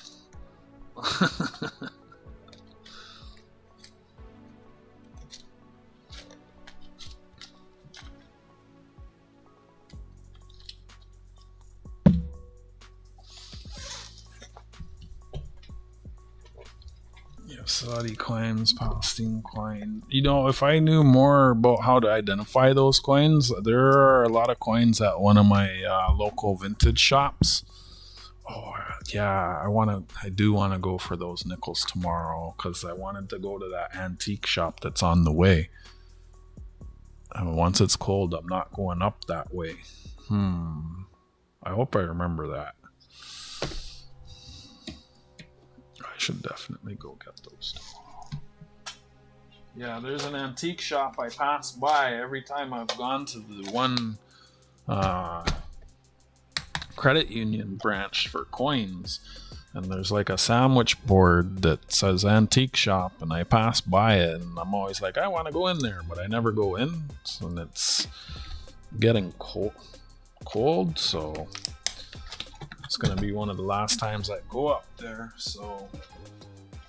Saudi coins, Palestine coin. You know, if I knew more about how to identify those coins, there are a lot of coins at one of my local vintage shops. Oh yeah, I do want to go for those nickels tomorrow because I wanted to go to that antique shop that's on the way. And once it's cold, I'm not going up that way. I hope I remember that. I should definitely go get those tomorrow. Yeah, there's an antique shop I pass by every time I've gone to the one credit union branch for coins, and there's like a sandwich board that says antique shop, and I pass by it and I'm always like, I want to go in there, but I never go in, and it's getting cold, so it's gonna be one of the last times I go up there, so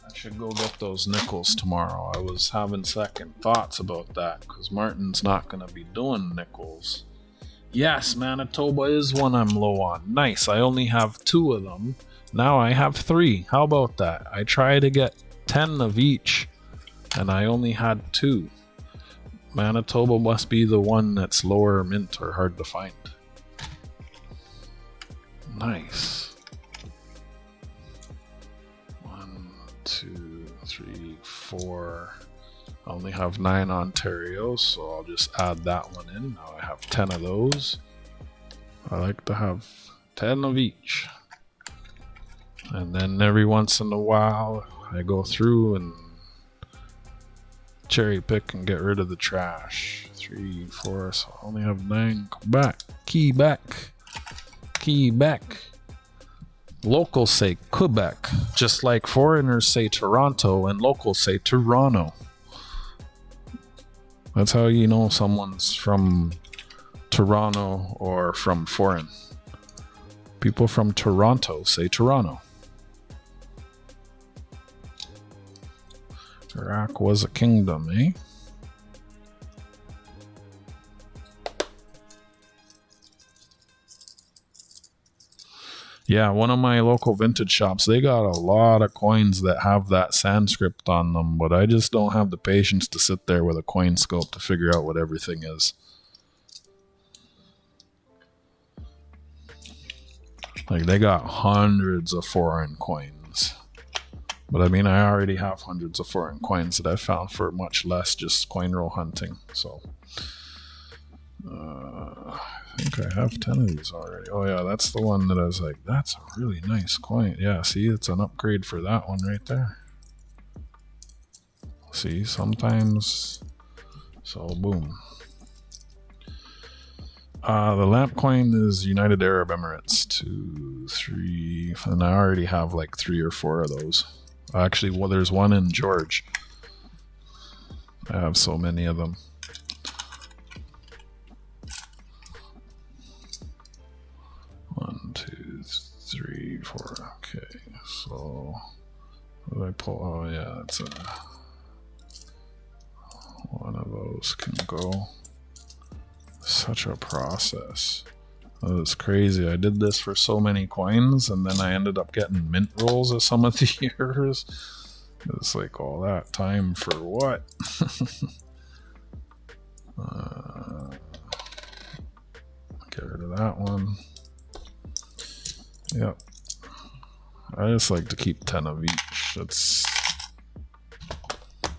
I should go get those nickels tomorrow. I was having second thoughts about that because Martin's not gonna be doing nickels. Yes, Manitoba is one I'm low on. Nice, I only have 2 of them. Now I have 3. How about that? I try to get 10 of each, and I only had 2. Manitoba must be the one that's lower mint or hard to find. Nice. 1, 2, 3, 4. I only have 9 Ontario, so I'll just add that one in. Now I have 10 of those. I like to have 10 of each. And then every once in a while, I go through and cherry pick and get rid of the trash. 3, 4, so I only have 9. Quebec. Quebec. Quebec. Locals say Quebec, just like foreigners say Toronto and locals say Toronto. That's how you know someone's from Toronto or from foreign. People from Toronto say Toronto. Iraq was a kingdom, eh? Yeah, one of my local vintage shops, they got a lot of coins that have that Sanskrit on them, but I just don't have the patience to sit there with a coin scope to figure out what everything is. Like, they got hundreds of foreign coins. But I mean, I already have hundreds of foreign coins that I found for much less just coin roll hunting. So, I think I have 10 of these already. Oh yeah, that's the one that I was like, that's a really nice coin. Yeah, see, it's an upgrade for that one right there. See, sometimes. So, boom. The lamp coin is United Arab Emirates. 2, 3, and I already have like 3 or 4 of those. Actually, well, there's one in George. I have so many of them. One, 2, 3, 4. Okay, so what did I pull? Oh yeah, that's a one of those can go. Such a process. That was crazy. I did this for so many coins, and then I ended up getting mint rolls of some of the years. It's like all that time for what? Get rid of that one. Yep. I just like to keep 10 of each. That's,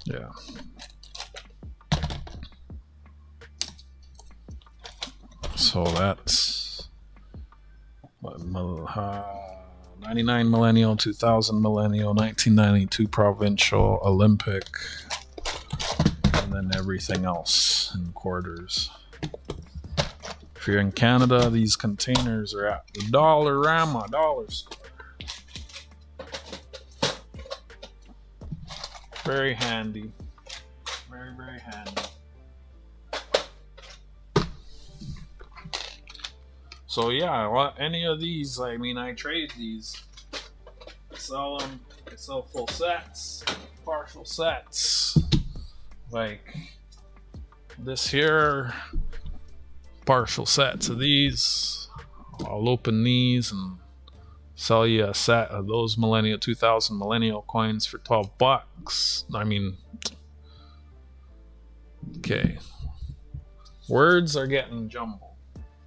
yeah. So that's what, 99 millennial, 2000 millennial, 1992 provincial, Olympic, and then everything else in quarters. If you're in Canada, these containers are at the Dollarama dollar store. Very handy. Very, very handy. So yeah, any of these, I mean, I trade these. I sell them. I sell full sets, partial sets. Like this here, partial sets of these. I'll open these and sell you a set of those millennial 2000 millennial coins for $12. I mean, okay. Words are getting jumbled.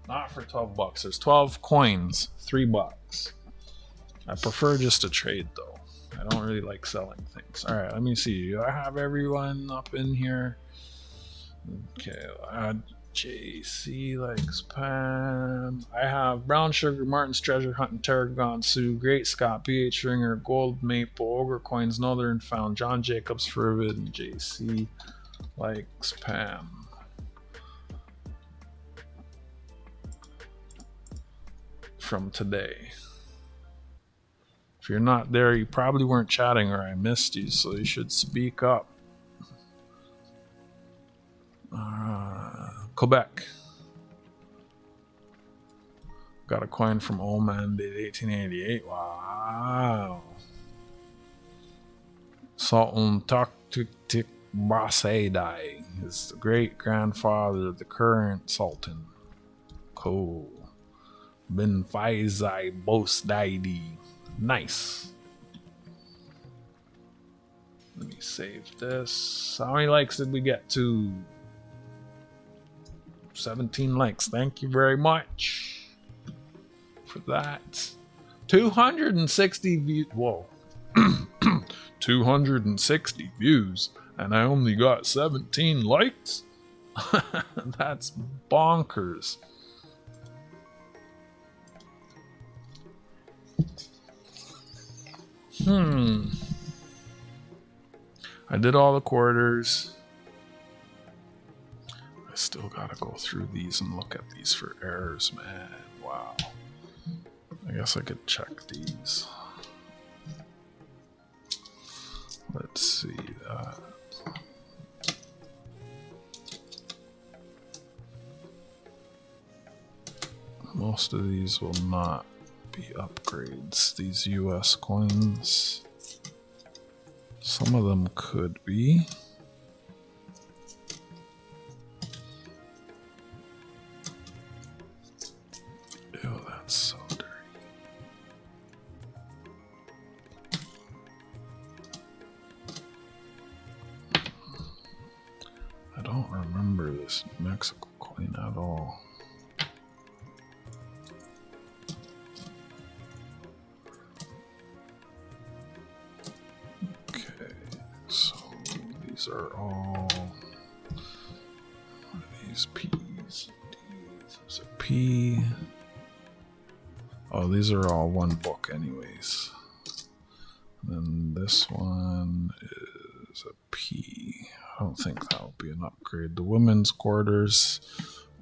Not for $12. There's 12 coins, $3. I prefer just to trade though. I don't really like selling things. All right, let me see. I have everyone up in here. Okay, JC likes Pam. I have Brown Sugar, Martin's Treasure Hunting, Tarragon Sioux, Great Scott, BH Ringer, Gold Maple, Ogre Coins, Northern Found, John Jacobs, Fervid, and JC likes Pam. From today. If you're not there, you probably weren't chatting or I missed you, so you should speak up. Quebec. Got a coin from Oman, dated 1888. Wow. Sultan Taktik Basaidai is the great grandfather of the current Sultan. Cool. Bin Faisai Bosdaidi. Nice. Let me save this. How many likes did we get to? 17 likes. Thank you very much for that. 260 views. Whoa. 260 views. And I only got 17 likes? That's bonkers. I did all the quarters. I still gotta go through these and look at these for errors, man. Wow. I guess I could check these. Let's see that. Most of these will not be upgrades. These US coins. Some of them could be. Ew, that's so dirty. I don't remember this Mexico coin at all. These are all these P's. There's a P. Oh, these are all one book anyways. And then this one is a P. I don't think that'll be an upgrade. The women's quarters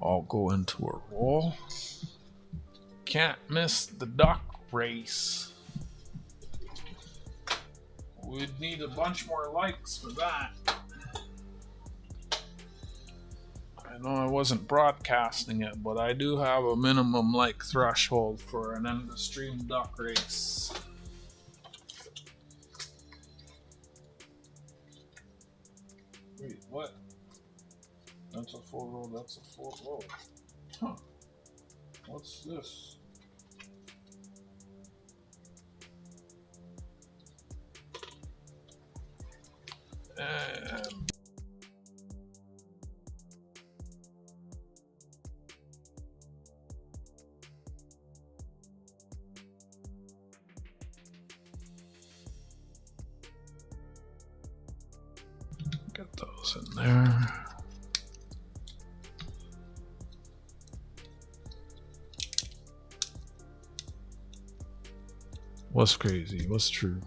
all go into a roll. Can't miss the duck race. We'd need a bunch more likes for that. I know I wasn't broadcasting it, but I do have a minimum like threshold for an end of stream duck race. Wait, what? That's a full roll, that's a full roll. Huh. What's this? Get those in there. What's crazy? What's true?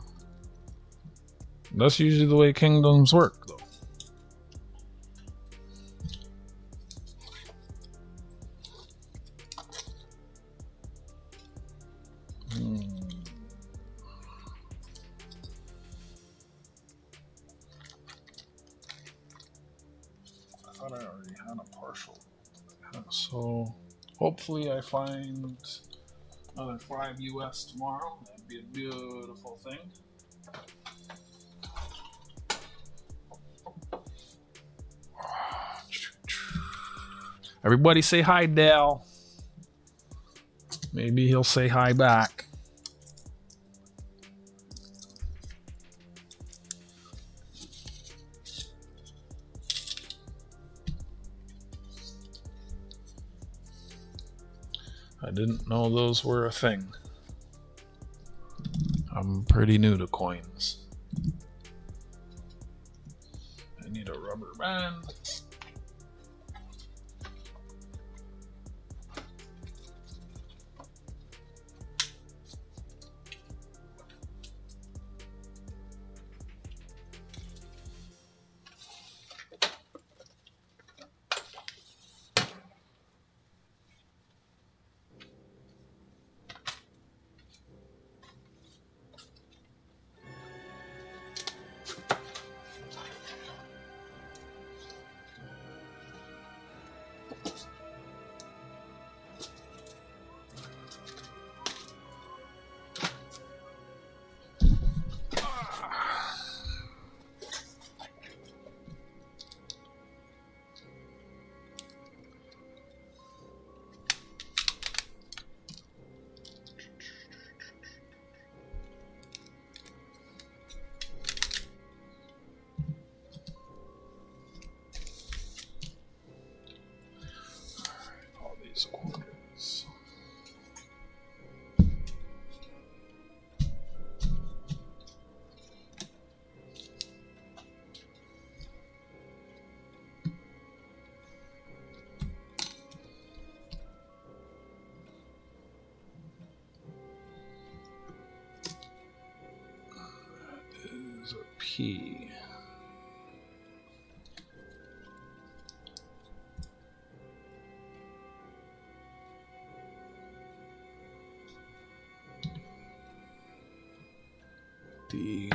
That's usually the way kingdoms work, though. I thought I already had a partial. So hopefully I find another 5 US tomorrow. That'd be a beautiful thing. Everybody say hi, Dale. Maybe he'll say hi back. I didn't know those were a thing. I'm pretty new to coins. I need a rubber band. is a P. D.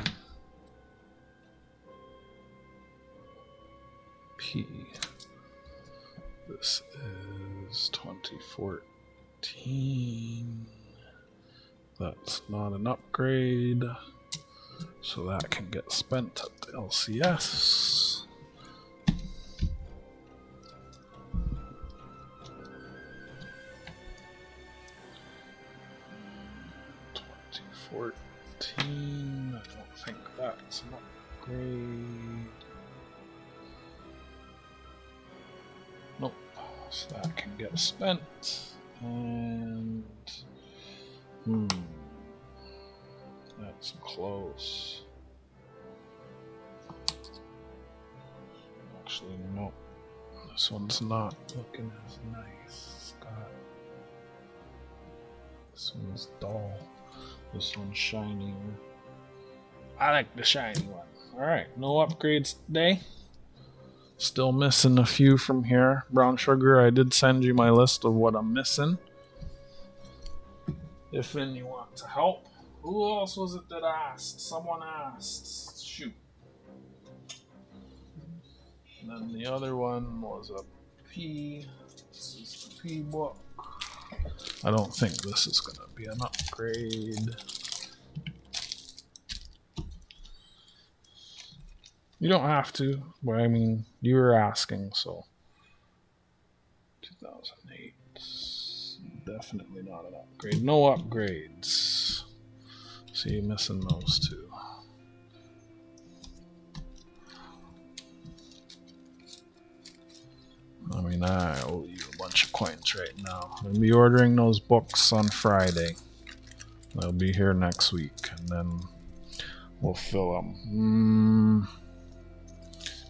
P. This is 2014. That's not an upgrade, so that can get spent at the LCS. I don't think that's an upgrade. Nope, so that can get spent. And that's close. Actually, nope. This one's not looking as nice. This one's dull. This one's shinier. I like the shiny one. Alright, no upgrades today. Still missing a few from here. Brown sugar, I did send you my list of what I'm missing. If any want to help. Who else was it that asked? Someone asked. Shoot. And then the other one was a P. This is the P book. I don't think this is going to be an upgrade. You don't have to, but I mean, you were asking, so. 2008. Definitely not an upgrade. No upgrades. So you're missing those two. I mean, I owe you a bunch of coins right now. I'll be ordering those books on Friday. They'll be here next week, and then we'll fill them.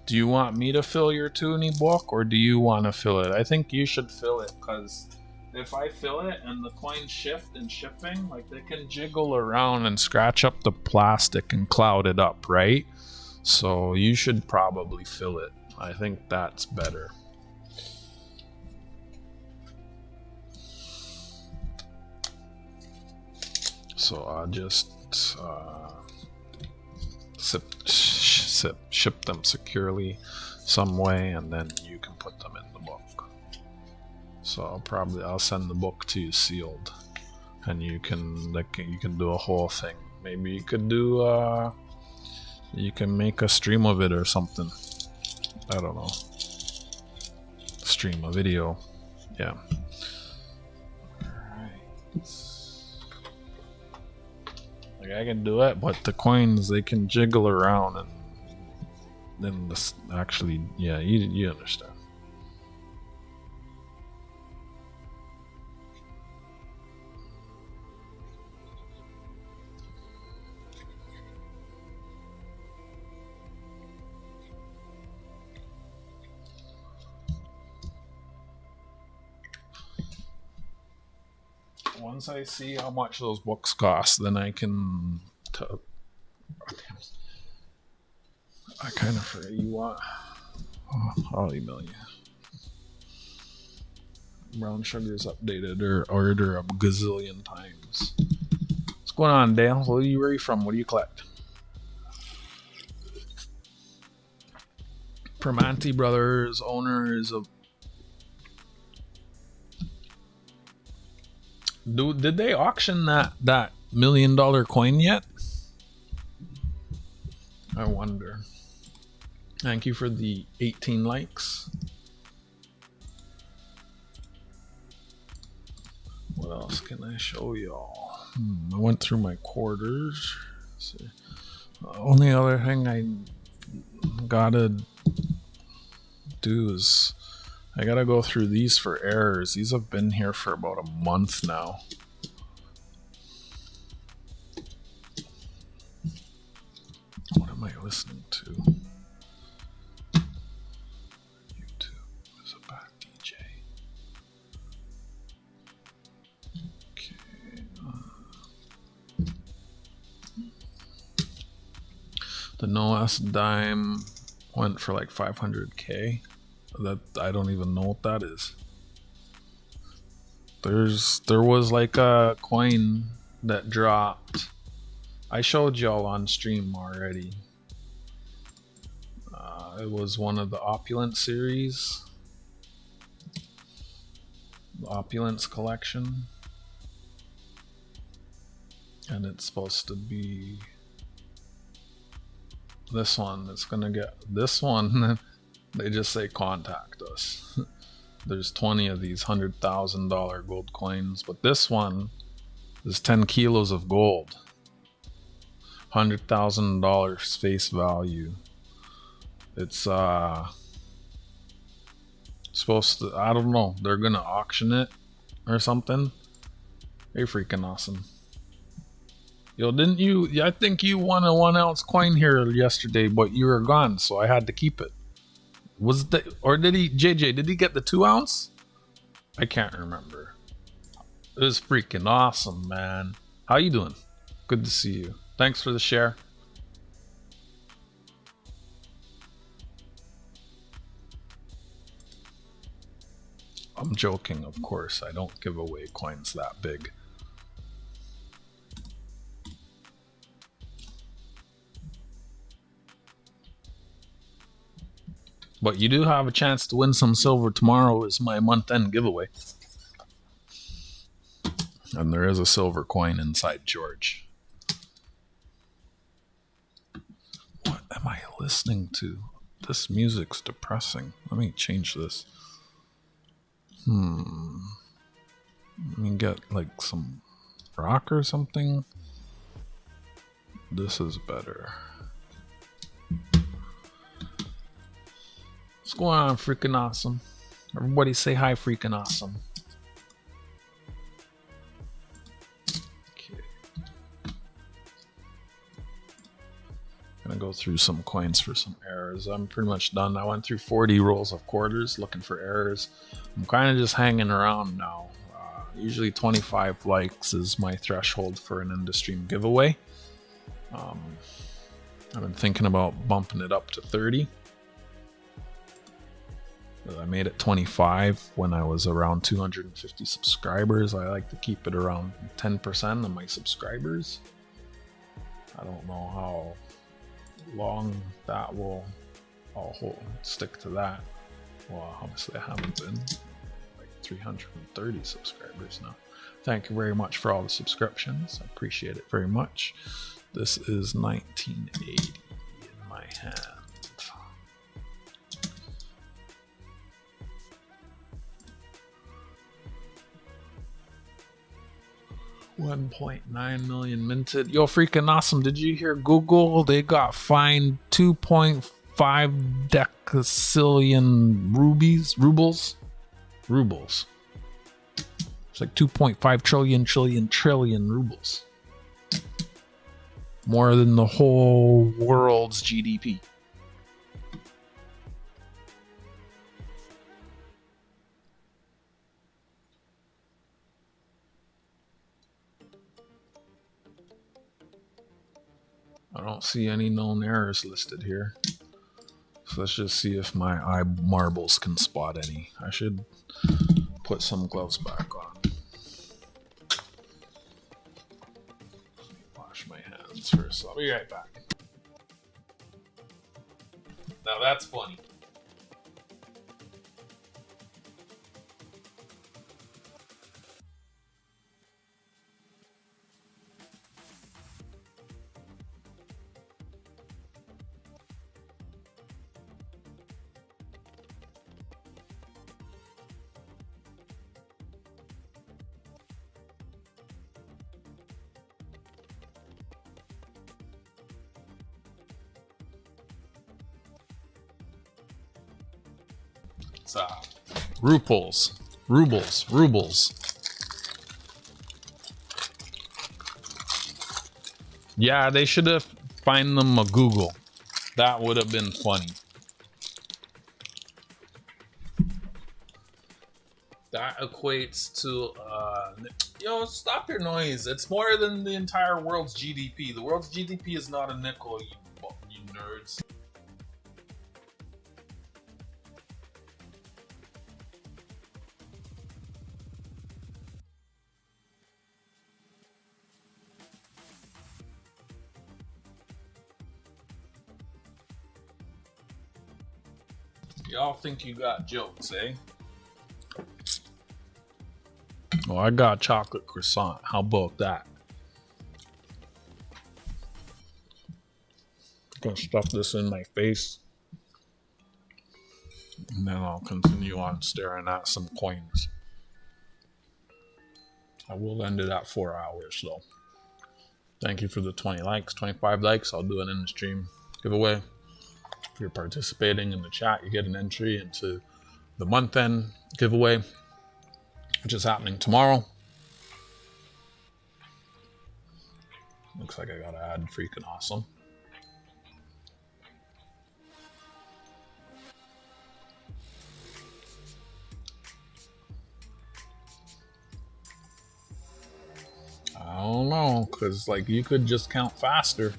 Do you want me to fill your Toonie book, or do you want to fill it? I think you should fill it, because if I fill it and the coins shift in shipping, like they can jiggle around and scratch up the plastic and cloud it up, right? So you should probably fill it. I think that's better. So I'll just ship them securely some way, and then you can put them in the book. So I'll send the book to you sealed, and you can do a whole thing. Maybe you could do you can make a stream of it or something. I don't know. Stream a video. Yeah. Alright. Like I can do it, but the coins, they can jiggle around, and then this actually, yeah, you understand. Once I see how much those books cost, then I can. I kind of forget. You want? Oh, I'll email you. Brown sugar's updated or order a gazillion times. What's going on, Dale? Where are you from? What do you collect? Permanti Brothers owner is a. Did they auction that $1 million coin yet? I wonder. Thank you for the 18 likes. What else can I show y'all? I went through my quarters. Only other thing I gotta do is I gotta go through these for errors. These have been here for about a month now. What am I listening to? YouTube is a bad DJ. Okay. The NOS dime went for like 500k. That I don't even know what that is. There was like a coin that dropped. I showed y'all on stream already. It was one of the Opulent series, the Opulence collection, and it's supposed to be this one. It's gonna get this one. They just say contact us. There's 20 of these $100,000 gold coins, but this one is 10 kilos of gold, $100,000 face value. It's supposed to, I don't know, they're gonna auction it or something. They're freaking awesome. Yo, didn't you, I think you won a 1 ounce coin here yesterday, but you were gone, so I had to keep it. Was the, or did he, JJ, did he get the 2 ounce? I can't remember. It was freaking awesome, man. How you doing? Good to see you. Thanks for the share. I'm joking, of course. I don't give away coins that big. But you do have a chance to win some silver. Tomorrow is my month-end giveaway. And there is a silver coin inside George. What am I listening to? This music's depressing. Let me change this. Let me get like some rock or something. This is better. What's going on, freaking awesome? Everybody say hi, freaking awesome. Okay. Gonna go through some coins for some errors. I'm pretty much done. I went through 40 rolls of quarters looking for errors. I'm kind of just hanging around now. Usually 25 likes is my threshold for an end-of-stream giveaway. I've been thinking about bumping it up to 30. I made it 25 when I was around 250 subscribers. I like to keep it around 10% of my subscribers. I don't know how long that will, I'll stick to that. Well, obviously I haven't been like 330 subscribers now. Thank you very much for all the subscriptions. I appreciate it very much. This is 1980 in my hand. $1.9 million minted. Yo, freaking awesome. Did you hear Google? They got fined 2.5 decacillion rubles. It's like 2.5 trillion rubles. More than the whole world's GDP. I don't see any known errors listed here. So let's just see if my eye marbles can spot any. I should put some gloves back on. Wash my hands first. I'll be right back. Now that's funny. Rubles. Yeah, they should have fined them a Google. That would have been funny. That equates to yo, stop your noise. It's more than the entire world's GDP. The world's GDP is not a nickel, you nerds. Y'all think you got jokes, eh? Oh, I got chocolate croissant. How about that? Gonna stuff this in my face, and then I'll continue on staring at some coins. I will end it at 4 hours, though. Thank you for the 20 likes, 25 likes. I'll do it in the stream giveaway. If you're participating in the chat, you get an entry into the month end giveaway, which is happening tomorrow. Looks like I got to add freaking awesome. I don't know, because like you could just count faster.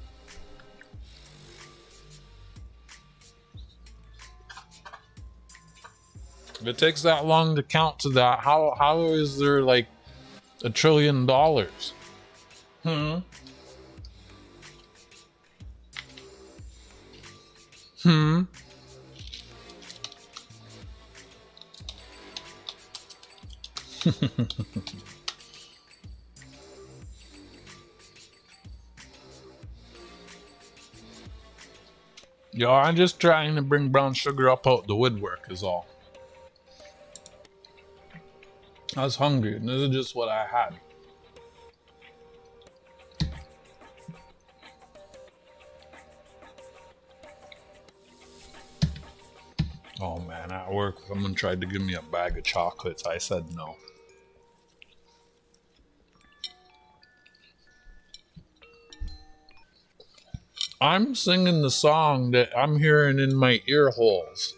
If it takes that long to count to that, how is there like $1 trillion? Hmm. Yo, I'm just trying to bring brown sugar up out the woodwork is all. I was hungry, and this is just what I had. Oh man, at work, someone tried to give me a bag of chocolates. I said no. I'm singing the song that I'm hearing in my ear holes.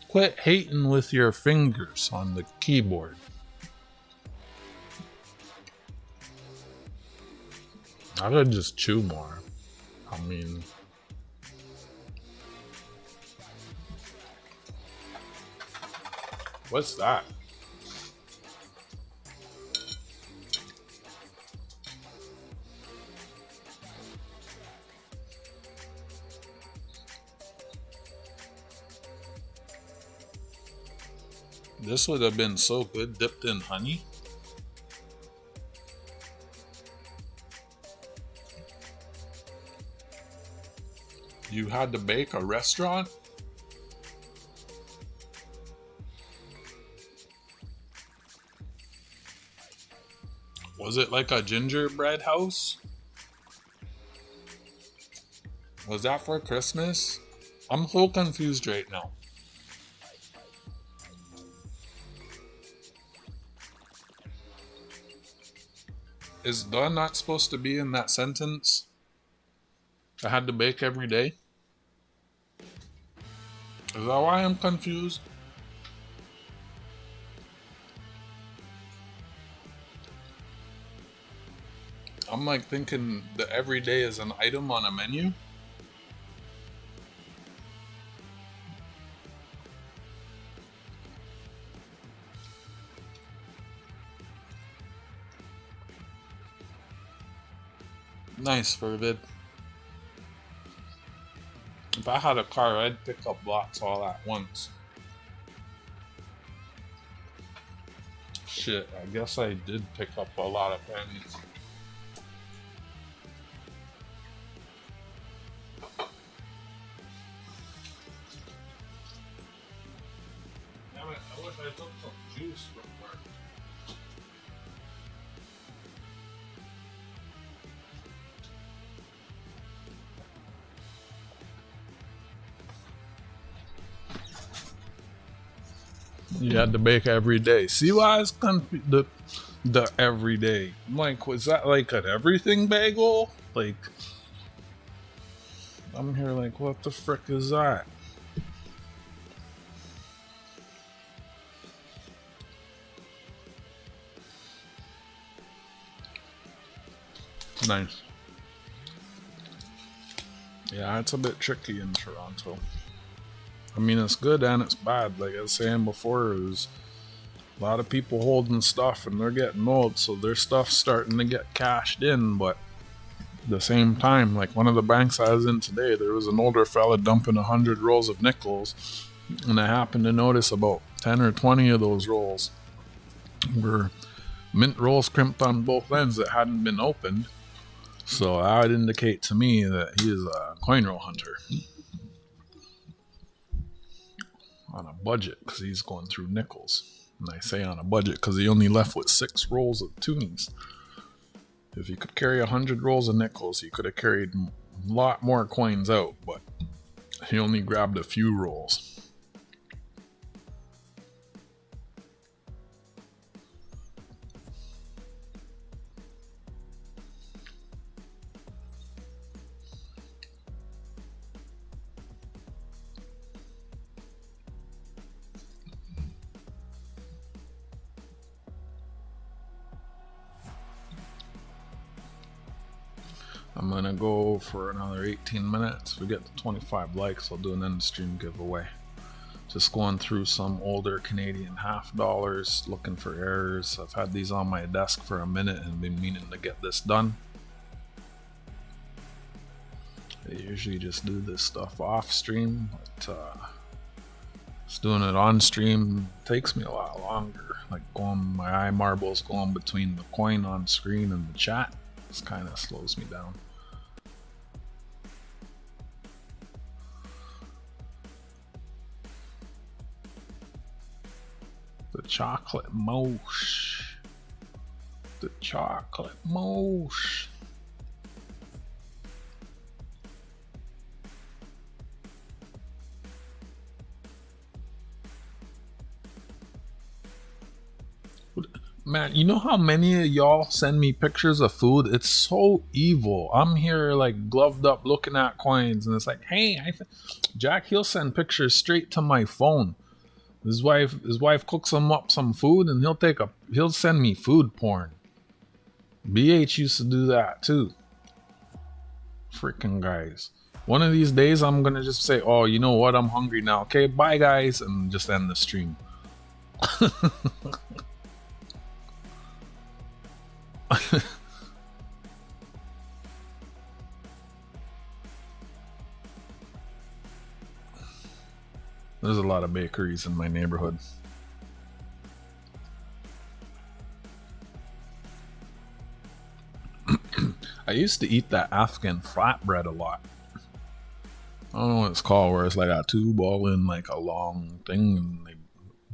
Quit hating with your fingers on the keyboard. I could just chew more. I mean, what's that? This would have been so good dipped in honey. You had to bake a restaurant? Was it like a gingerbread house? Was that for Christmas? I'm so confused right now. Is "the" not supposed to be in that sentence? I had to bake every day? Is that why I'm confused? I'm like thinking that every day is an item on a menu. Nice, Fervid. If I had a car, I'd pick up lots all at once. Shit, I guess I did pick up a lot of pennies. Damn it, I wish I took some juice from work. You had to bake every day. See why I was confused? The every day. I'm like, was that like an everything bagel? Like, I'm here like, what the frick is that? Nice. Yeah, it's a bit tricky in Toronto. I mean, it's good and it's bad. Like I was saying before, there's a lot of people holding stuff and they're getting old, so their stuff's starting to get cashed in. But at the same time, like one of the banks I was in today, there was an older fella dumping 100 rolls of nickels, and I happened to notice about 10 or 20 of those rolls were mint rolls crimped on both ends that hadn't been opened. So that would indicate to me that he is a coin roll hunter on a budget, because he's going through nickels. And I say on a budget because he only left with 6 rolls of toonies. If he could carry 100 rolls of nickels, he could have carried a lot more coins out, but he only grabbed a few rolls. I'm gonna go for another 18 minutes. If we get to 25 likes, I'll do an end of stream giveaway. Just going through some older Canadian half dollars, looking for errors. I've had these on my desk for a minute and been meaning to get this done. I usually just do this stuff off stream, but just doing it on stream takes me a lot longer. Like my eye marbles going between the coin on screen and the chat. This kind of slows me down. The chocolate mouse. The chocolate mouse. Man, you know how many of y'all send me pictures of food? It's so evil. I'm here like gloved up looking at coins, and it's like, hey, Jack, he'll send pictures straight to my phone. His wife cooks him up some food, and he'll send me food porn. BH used to do that too. Freaking guys. One of these days, I'm gonna just say, oh, you know what? I'm hungry now. Okay, bye guys, and just end the stream. There's a lot of bakeries in my neighborhood. I used to eat that Afghan flatbread a lot. I don't know what it's called, where it's like a tube all in like a long thing. And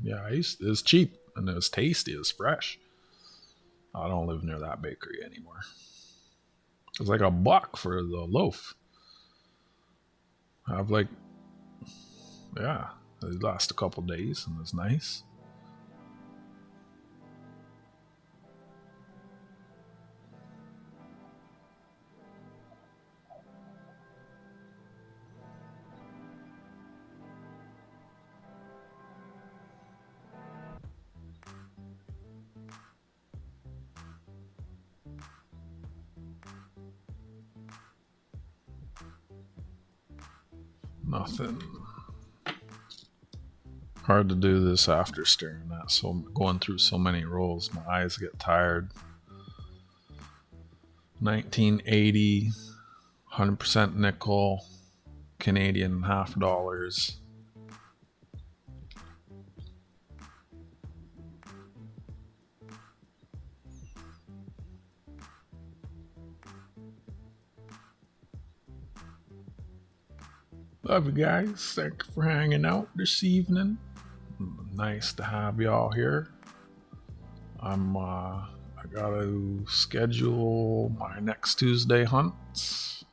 it was cheap and it was tasty. It was fresh. I don't live near that bakery anymore. It's like $1 for the loaf. I have like, yeah, it lasts a couple days and it's nice. Nothing. Hard to do this after staring at going through so many rolls. My eyes get tired. 1980, 100% nickel, Canadian half dollars. Love you guys. Thank you for hanging out this evening. Nice to have y'all here. I gotta schedule my next Tuesday hunts.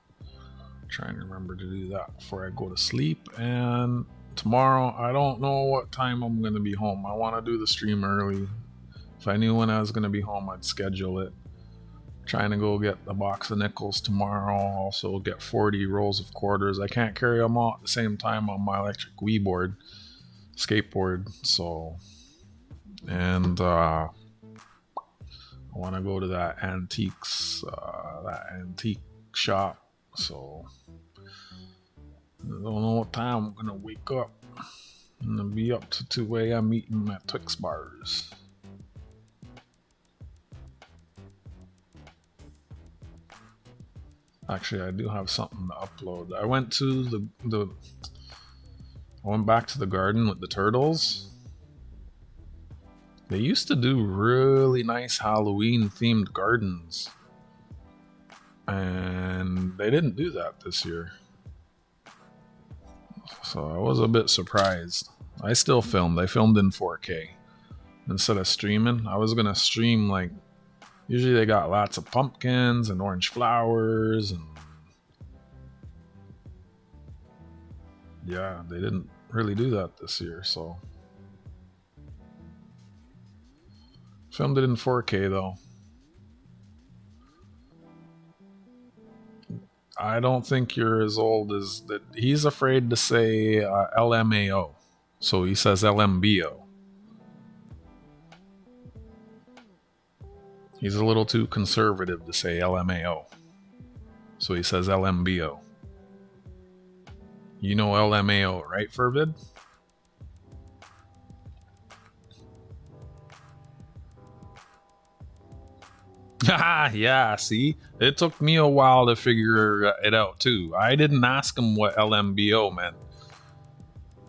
Trying to remember to do that before I go to sleep. And tomorrow, I don't know what time I'm gonna be home. I want to do the stream early. If I knew when I was gonna be home, I'd schedule it. Trying to go get a box of nickels tomorrow. Also get 40 rolls of quarters. I can't carry them all at the same time on my electric skateboard. So, and I want to go to that antique shop. So I don't know what time I'm gonna wake up. I'm gonna be up to 2 a.m. eating my Twix bars. Actually, I do have something to upload. I went to I went back to the garden with the turtles. They used to do really nice Halloween themed gardens, and they didn't do that this year. So I was a bit surprised. I still filmed. I filmed in 4K instead of streaming. I was gonna stream, like, usually they got lots of pumpkins and orange flowers, and yeah, they didn't really do that this year. So filmed it in 4K though. I don't think you're as old as that. He's afraid to say LMAO, so he says LMBO. He's a little too conservative to say LMAO, so he says LMBO. You know LMAO, right, Furvid? Yeah, see? It took me a while to figure it out, too. I didn't ask him what LMBO meant.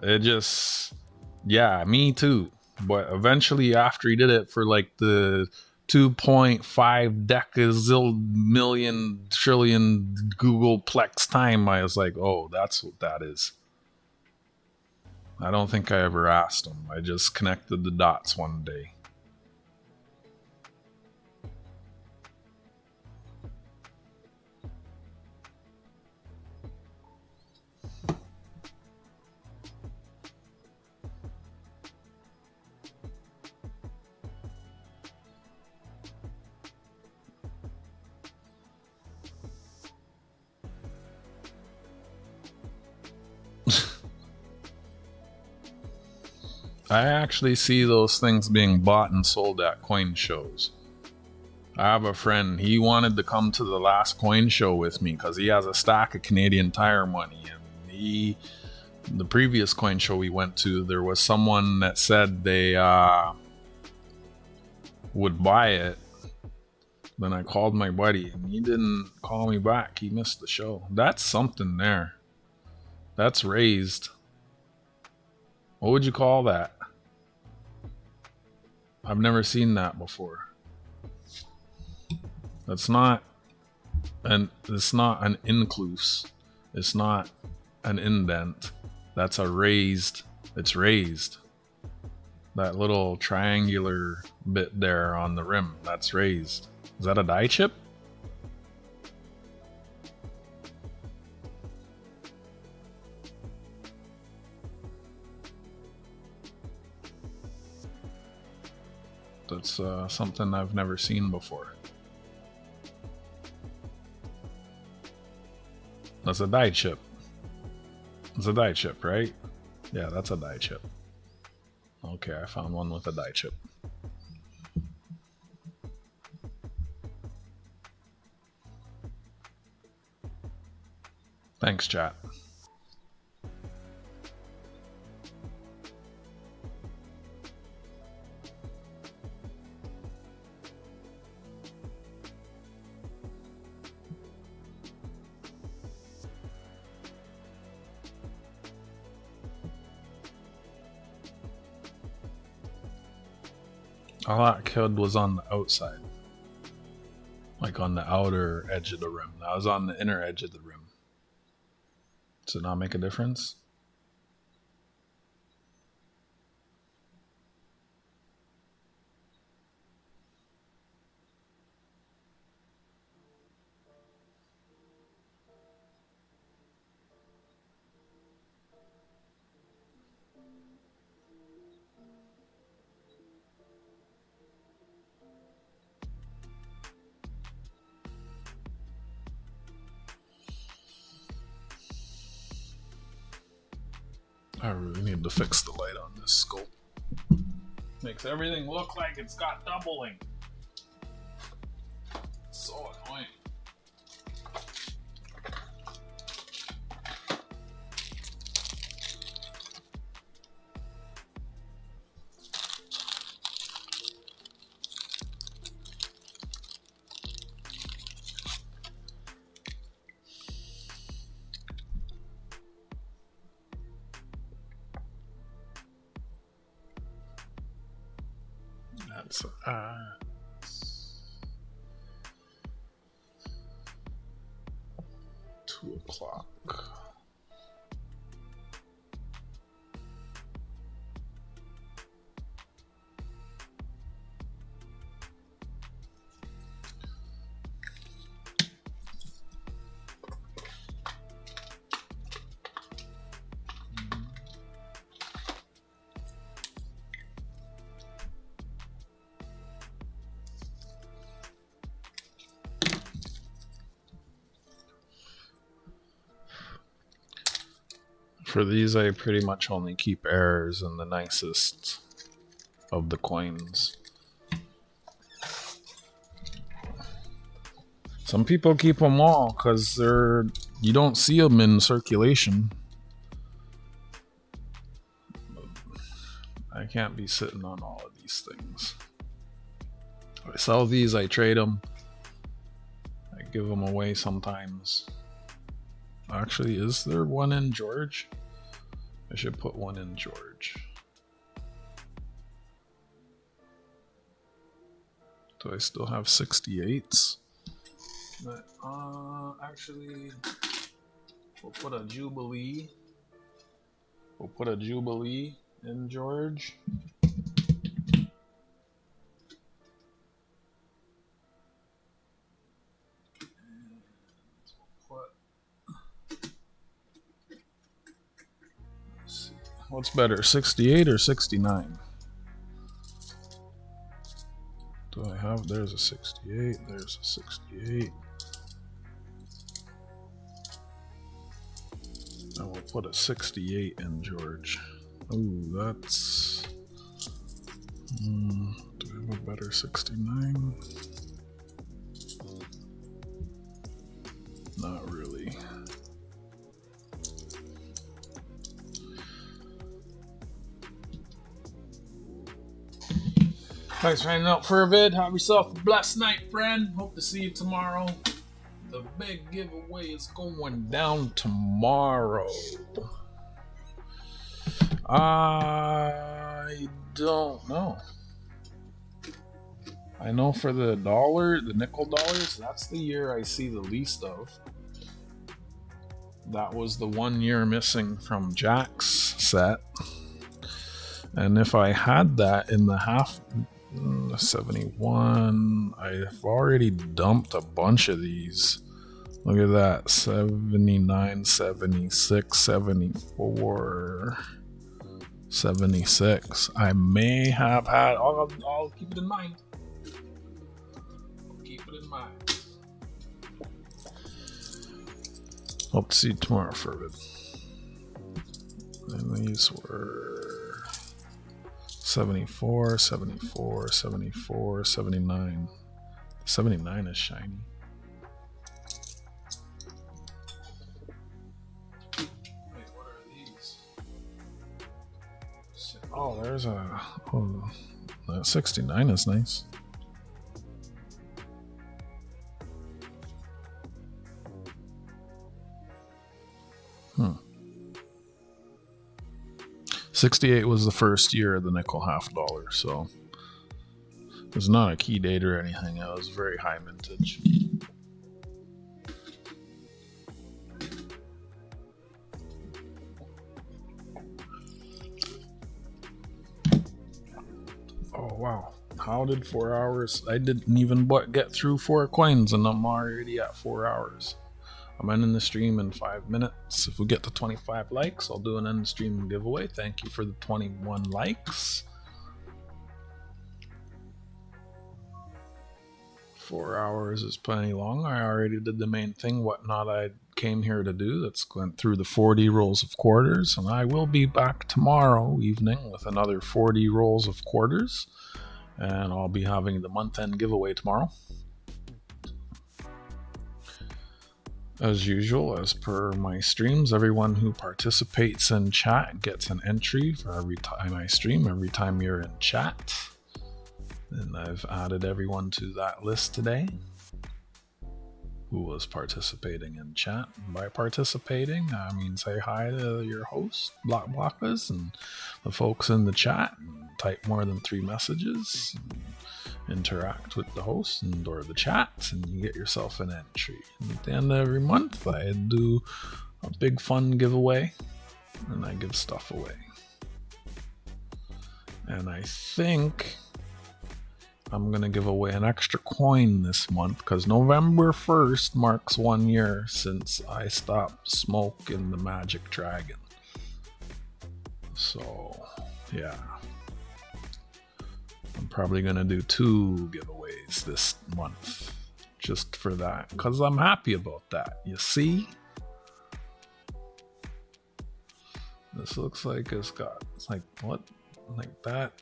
It just... Yeah, me too. But eventually, after he did it for, like, the 2.5 decazillion million trillion Googleplex time, I was like, oh, that's what that is. I don't think I ever asked him. I just connected the dots one day. I actually see those things being bought and sold at coin shows. I have a friend, he wanted to come to the last coin show with me because he has a stack of Canadian Tire money. And the previous coin show we went to, there was someone that said they would buy it. Then I called my buddy and he didn't call me back. He missed the show. That's something there. That's raised. What would you call that? I've never seen that before. It's not an incluse. It's not an indent. That's a raised. It's raised. That little triangular bit there on the rim, that's raised. Is that a die chip? That's something I've never seen before. That's a die chip. It's a die chip, right? Yeah, that's a die chip. Okay, I found one with a die chip. Thanks, chat. Oh, that kid was on the outside. Like on the outer edge of the rim. I was on the inner edge of the rim. Does it not make a difference? I really need to fix the light on this scope. Makes everything look like it's got doubling. So, 2:00. For these, I pretty much only keep errors and the nicest of the coins. Some people keep them all because you don't see them in circulation. I can't be sitting on all of these things. I sell these, I trade them, I give them away sometimes. Actually, is there one in George? I should put one in George. Do I still have 68s? But, actually, we'll put a Jubilee. We'll put a Jubilee in George. What's better, 68 or 69? Do I have? There's a 68. There's a 68. And we'll put a 68 in George. Ooh, that's... do we have a better 69? Not really. Thanks for hanging out for a vid. Have yourself a blessed night, friend. Hope to see you tomorrow. The big giveaway is going down tomorrow. I don't know. I know for the dollar, the nickel dollars, that's the year I see the least of. That was the 1 year missing from Jack's set. And if I had that in the half... 71. I've already dumped a bunch of these. Look at that. 79, 76, 74, 76. I may have had. I'll keep it in mind. Hope to see you tomorrow for a bit. And these were 74, 74, 74, 79. 79 is shiny. Wait, what are these? Oh, there's a... Oh, that 69 is nice. Hmm. 68 was the first year of the nickel half dollar, so it was not a key date or anything. It was very high vintage. Oh wow, how did 4 hours? I didn't even get through 4 coins and I'm already at 4 hours. I'm ending the stream in 5 minutes. If we get to 25 likes, I'll do an end stream giveaway. Thank you for the 21 likes. 4 hours is plenty long. I already did the main thing, what not I came here to do. That's going through the 40 rolls of quarters. And I will be back tomorrow evening with another 40 rolls of quarters. And I'll be having the month-end giveaway tomorrow. As usual, as per my streams, everyone who participates in chat gets an entry for every time I stream, every time you're in chat. And I've added everyone to that list today. who was participating in chat. And by participating, I mean say hi to your host, Blockblockers, and the folks in the chat, and type more than 3 messages, and interact with the host and or the chats, and you get yourself an entry. And at the end of every month, I do a big fun giveaway, and I give stuff away. And I think I'm going to give away an extra coin this month because November 1st marks 1 year since I stopped smoking the Magic Dragon. So, yeah. I'm probably going to do 2 giveaways this month just for that because I'm happy about that. You see? This looks like it's like, what? Like that?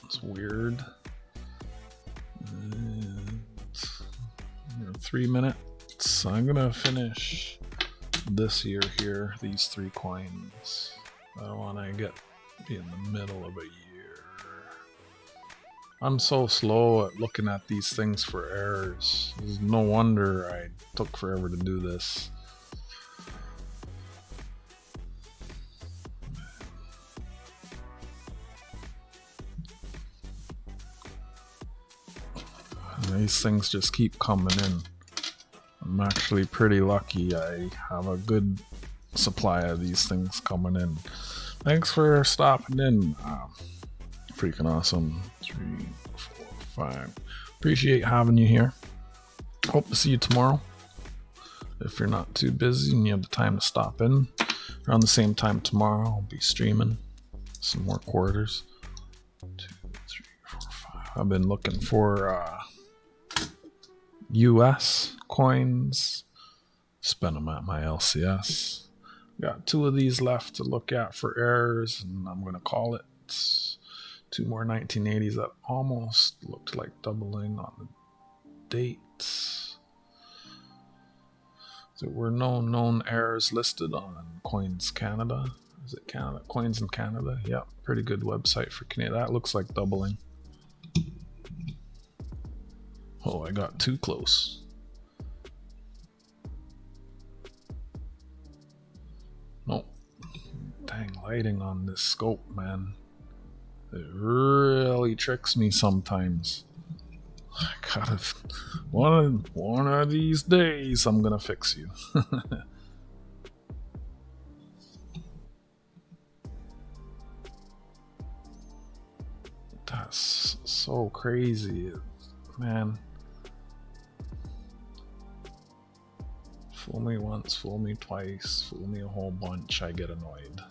It's weird. 3 minutes. I'm gonna finish this year here, these 3 coins. I don't want to be in the middle of a year. I'm so slow at looking at these things for errors. There's no wonder I took forever to do this. These things just keep coming in. I'm actually pretty lucky. I have a good supply of these things coming in. Thanks for stopping in. Freaking awesome. 3, 4, 5. Appreciate having you here. Hope to see you tomorrow. If you're not too busy and you have the time to stop in, around the same time tomorrow, I'll be streaming some more quarters. 2, 3, 4, 5. I've been looking for US coins. Spend them at my LCS. Got 2 of these left to look at for errors, and I'm going to call it. 2 more 1980s that almost looked like doubling on the dates. There were no known errors listed on Coins Canada. Is it Canada? Coins in Canada? Yeah, pretty good website for Canada. That looks like doubling. Oh, I got too close. Nope. Dang lighting on this scope, man. It really tricks me sometimes. I gotta... One of these days, I'm gonna fix you. That's so crazy, man. Fool me once, fool me twice, fool me a whole bunch, I get annoyed.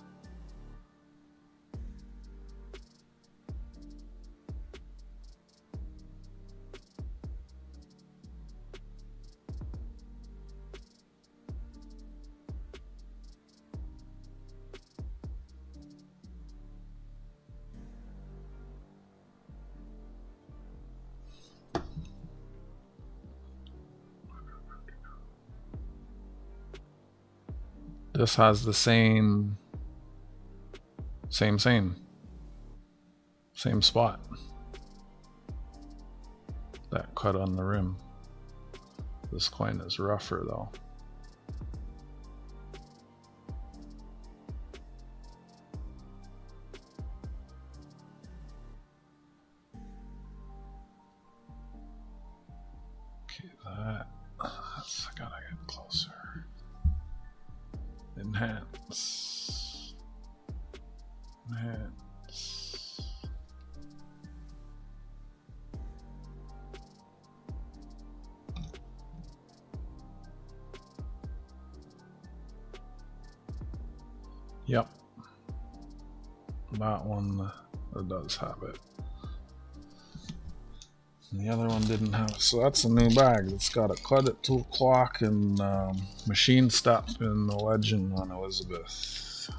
This has the same spot. That cut on the rim. This coin is rougher though. Okay, that's I gotta get closer. Enhance. Yep. That one does have it. And the other one didn't have it. So that's a new bag. It's got a cut at 2 o'clock and machine step in the legend on Elizabeth.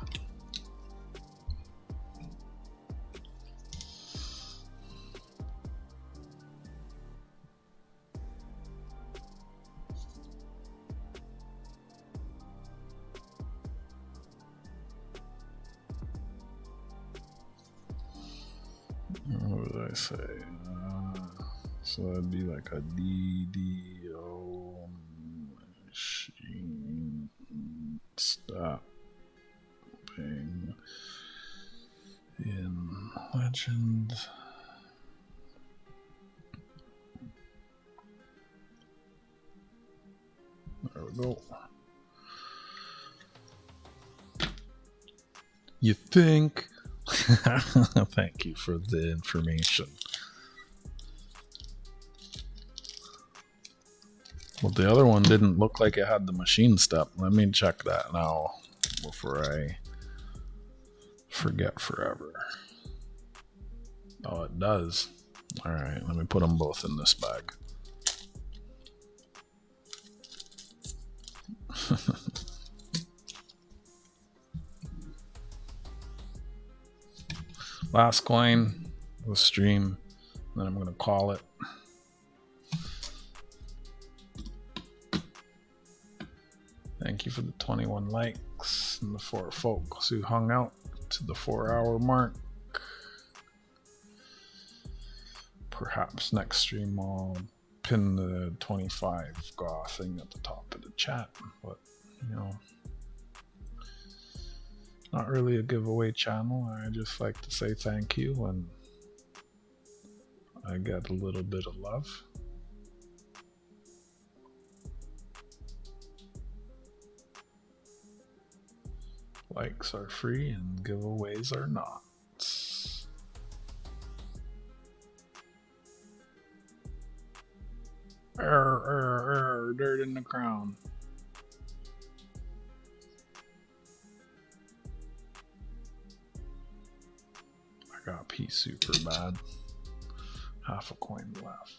What would I say? So that'd be like a DDO Stop being in Legend. There we go. You think? Thank you for the information. Well, the other one didn't look like it had the machine step. Let me check that now before I forget forever. Oh, it does. All right, let me put them both in this bag. Last coin, the stream, then I'm going to call it. Thank you for the 21 likes and the 4 folks who hung out to the 4-hour mark. Perhaps next stream I'll pin the 25 GAW thing at the top of the chat, but you know, not really a giveaway channel. I just like to say thank you when I get a little bit of love. Likes are free and giveaways are not. Dirt in the crown. I got P super bad. Half a coin left.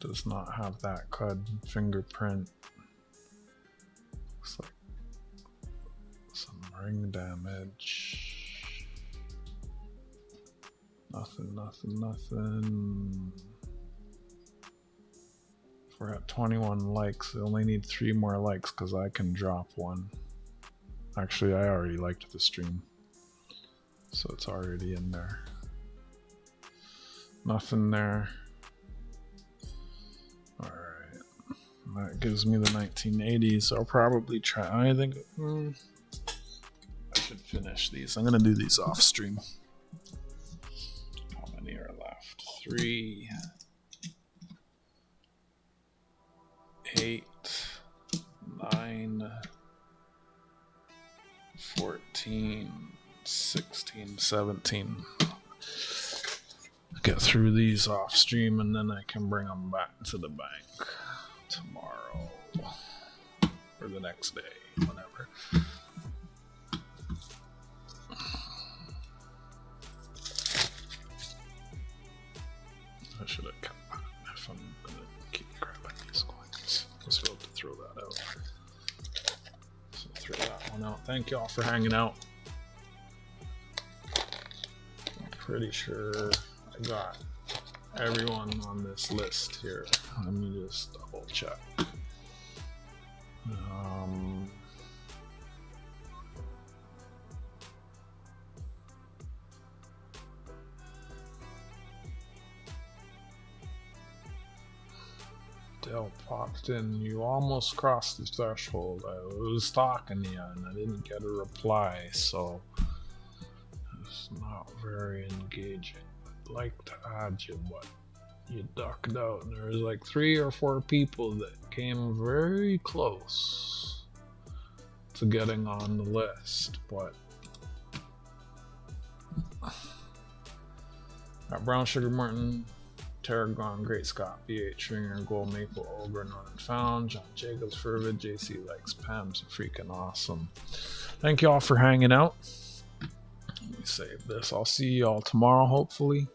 Does not have that CUD fingerprint. Looks like some ring damage. Nothing. If we're at 21 likes, I only need 3 more likes because I can drop one. Actually, I already liked the stream, so it's already in there. Nothing there. Alright. That gives me the 1980s, so I'll probably try. I think I should finish these. I'm going to do these off stream. How many are left? 3, 8, 9, 14, 16, 17. Get through these off stream and then I can bring them back to the bank tomorrow or the next day, whenever. I should have kept that if I'm gonna keep grabbing these coins. I was about to throw that out. So throw that one out. Thank y'all for hanging out. I'm pretty sure I got everyone on this list here. Let me just double check. Dale popped in. You almost crossed the threshold. I was talking to you and I didn't get a reply, so it's not very engaging. I'd like to add you, but you ducked out, and there was like 3 or 4 people that came very close to getting on the list, but got Brown Sugar Martin, Tarragon, Great Scott, BH Ringer, Gold Maple, Ogre, Not Found, John Jacobs, Fervid, JC Likes, Pam's freaking awesome. Thank y'all for hanging out. Let me save this. I'll see y'all tomorrow, hopefully.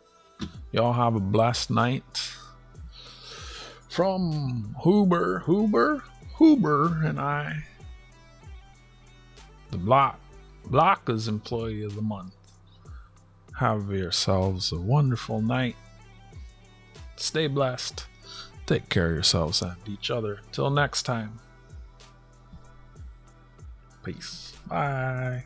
Y'all have a blessed night. From Huber, and I, the Block is Employee of the Month. Have yourselves a wonderful night. Stay blessed. Take care of yourselves and each other. Till next time. Peace. Bye.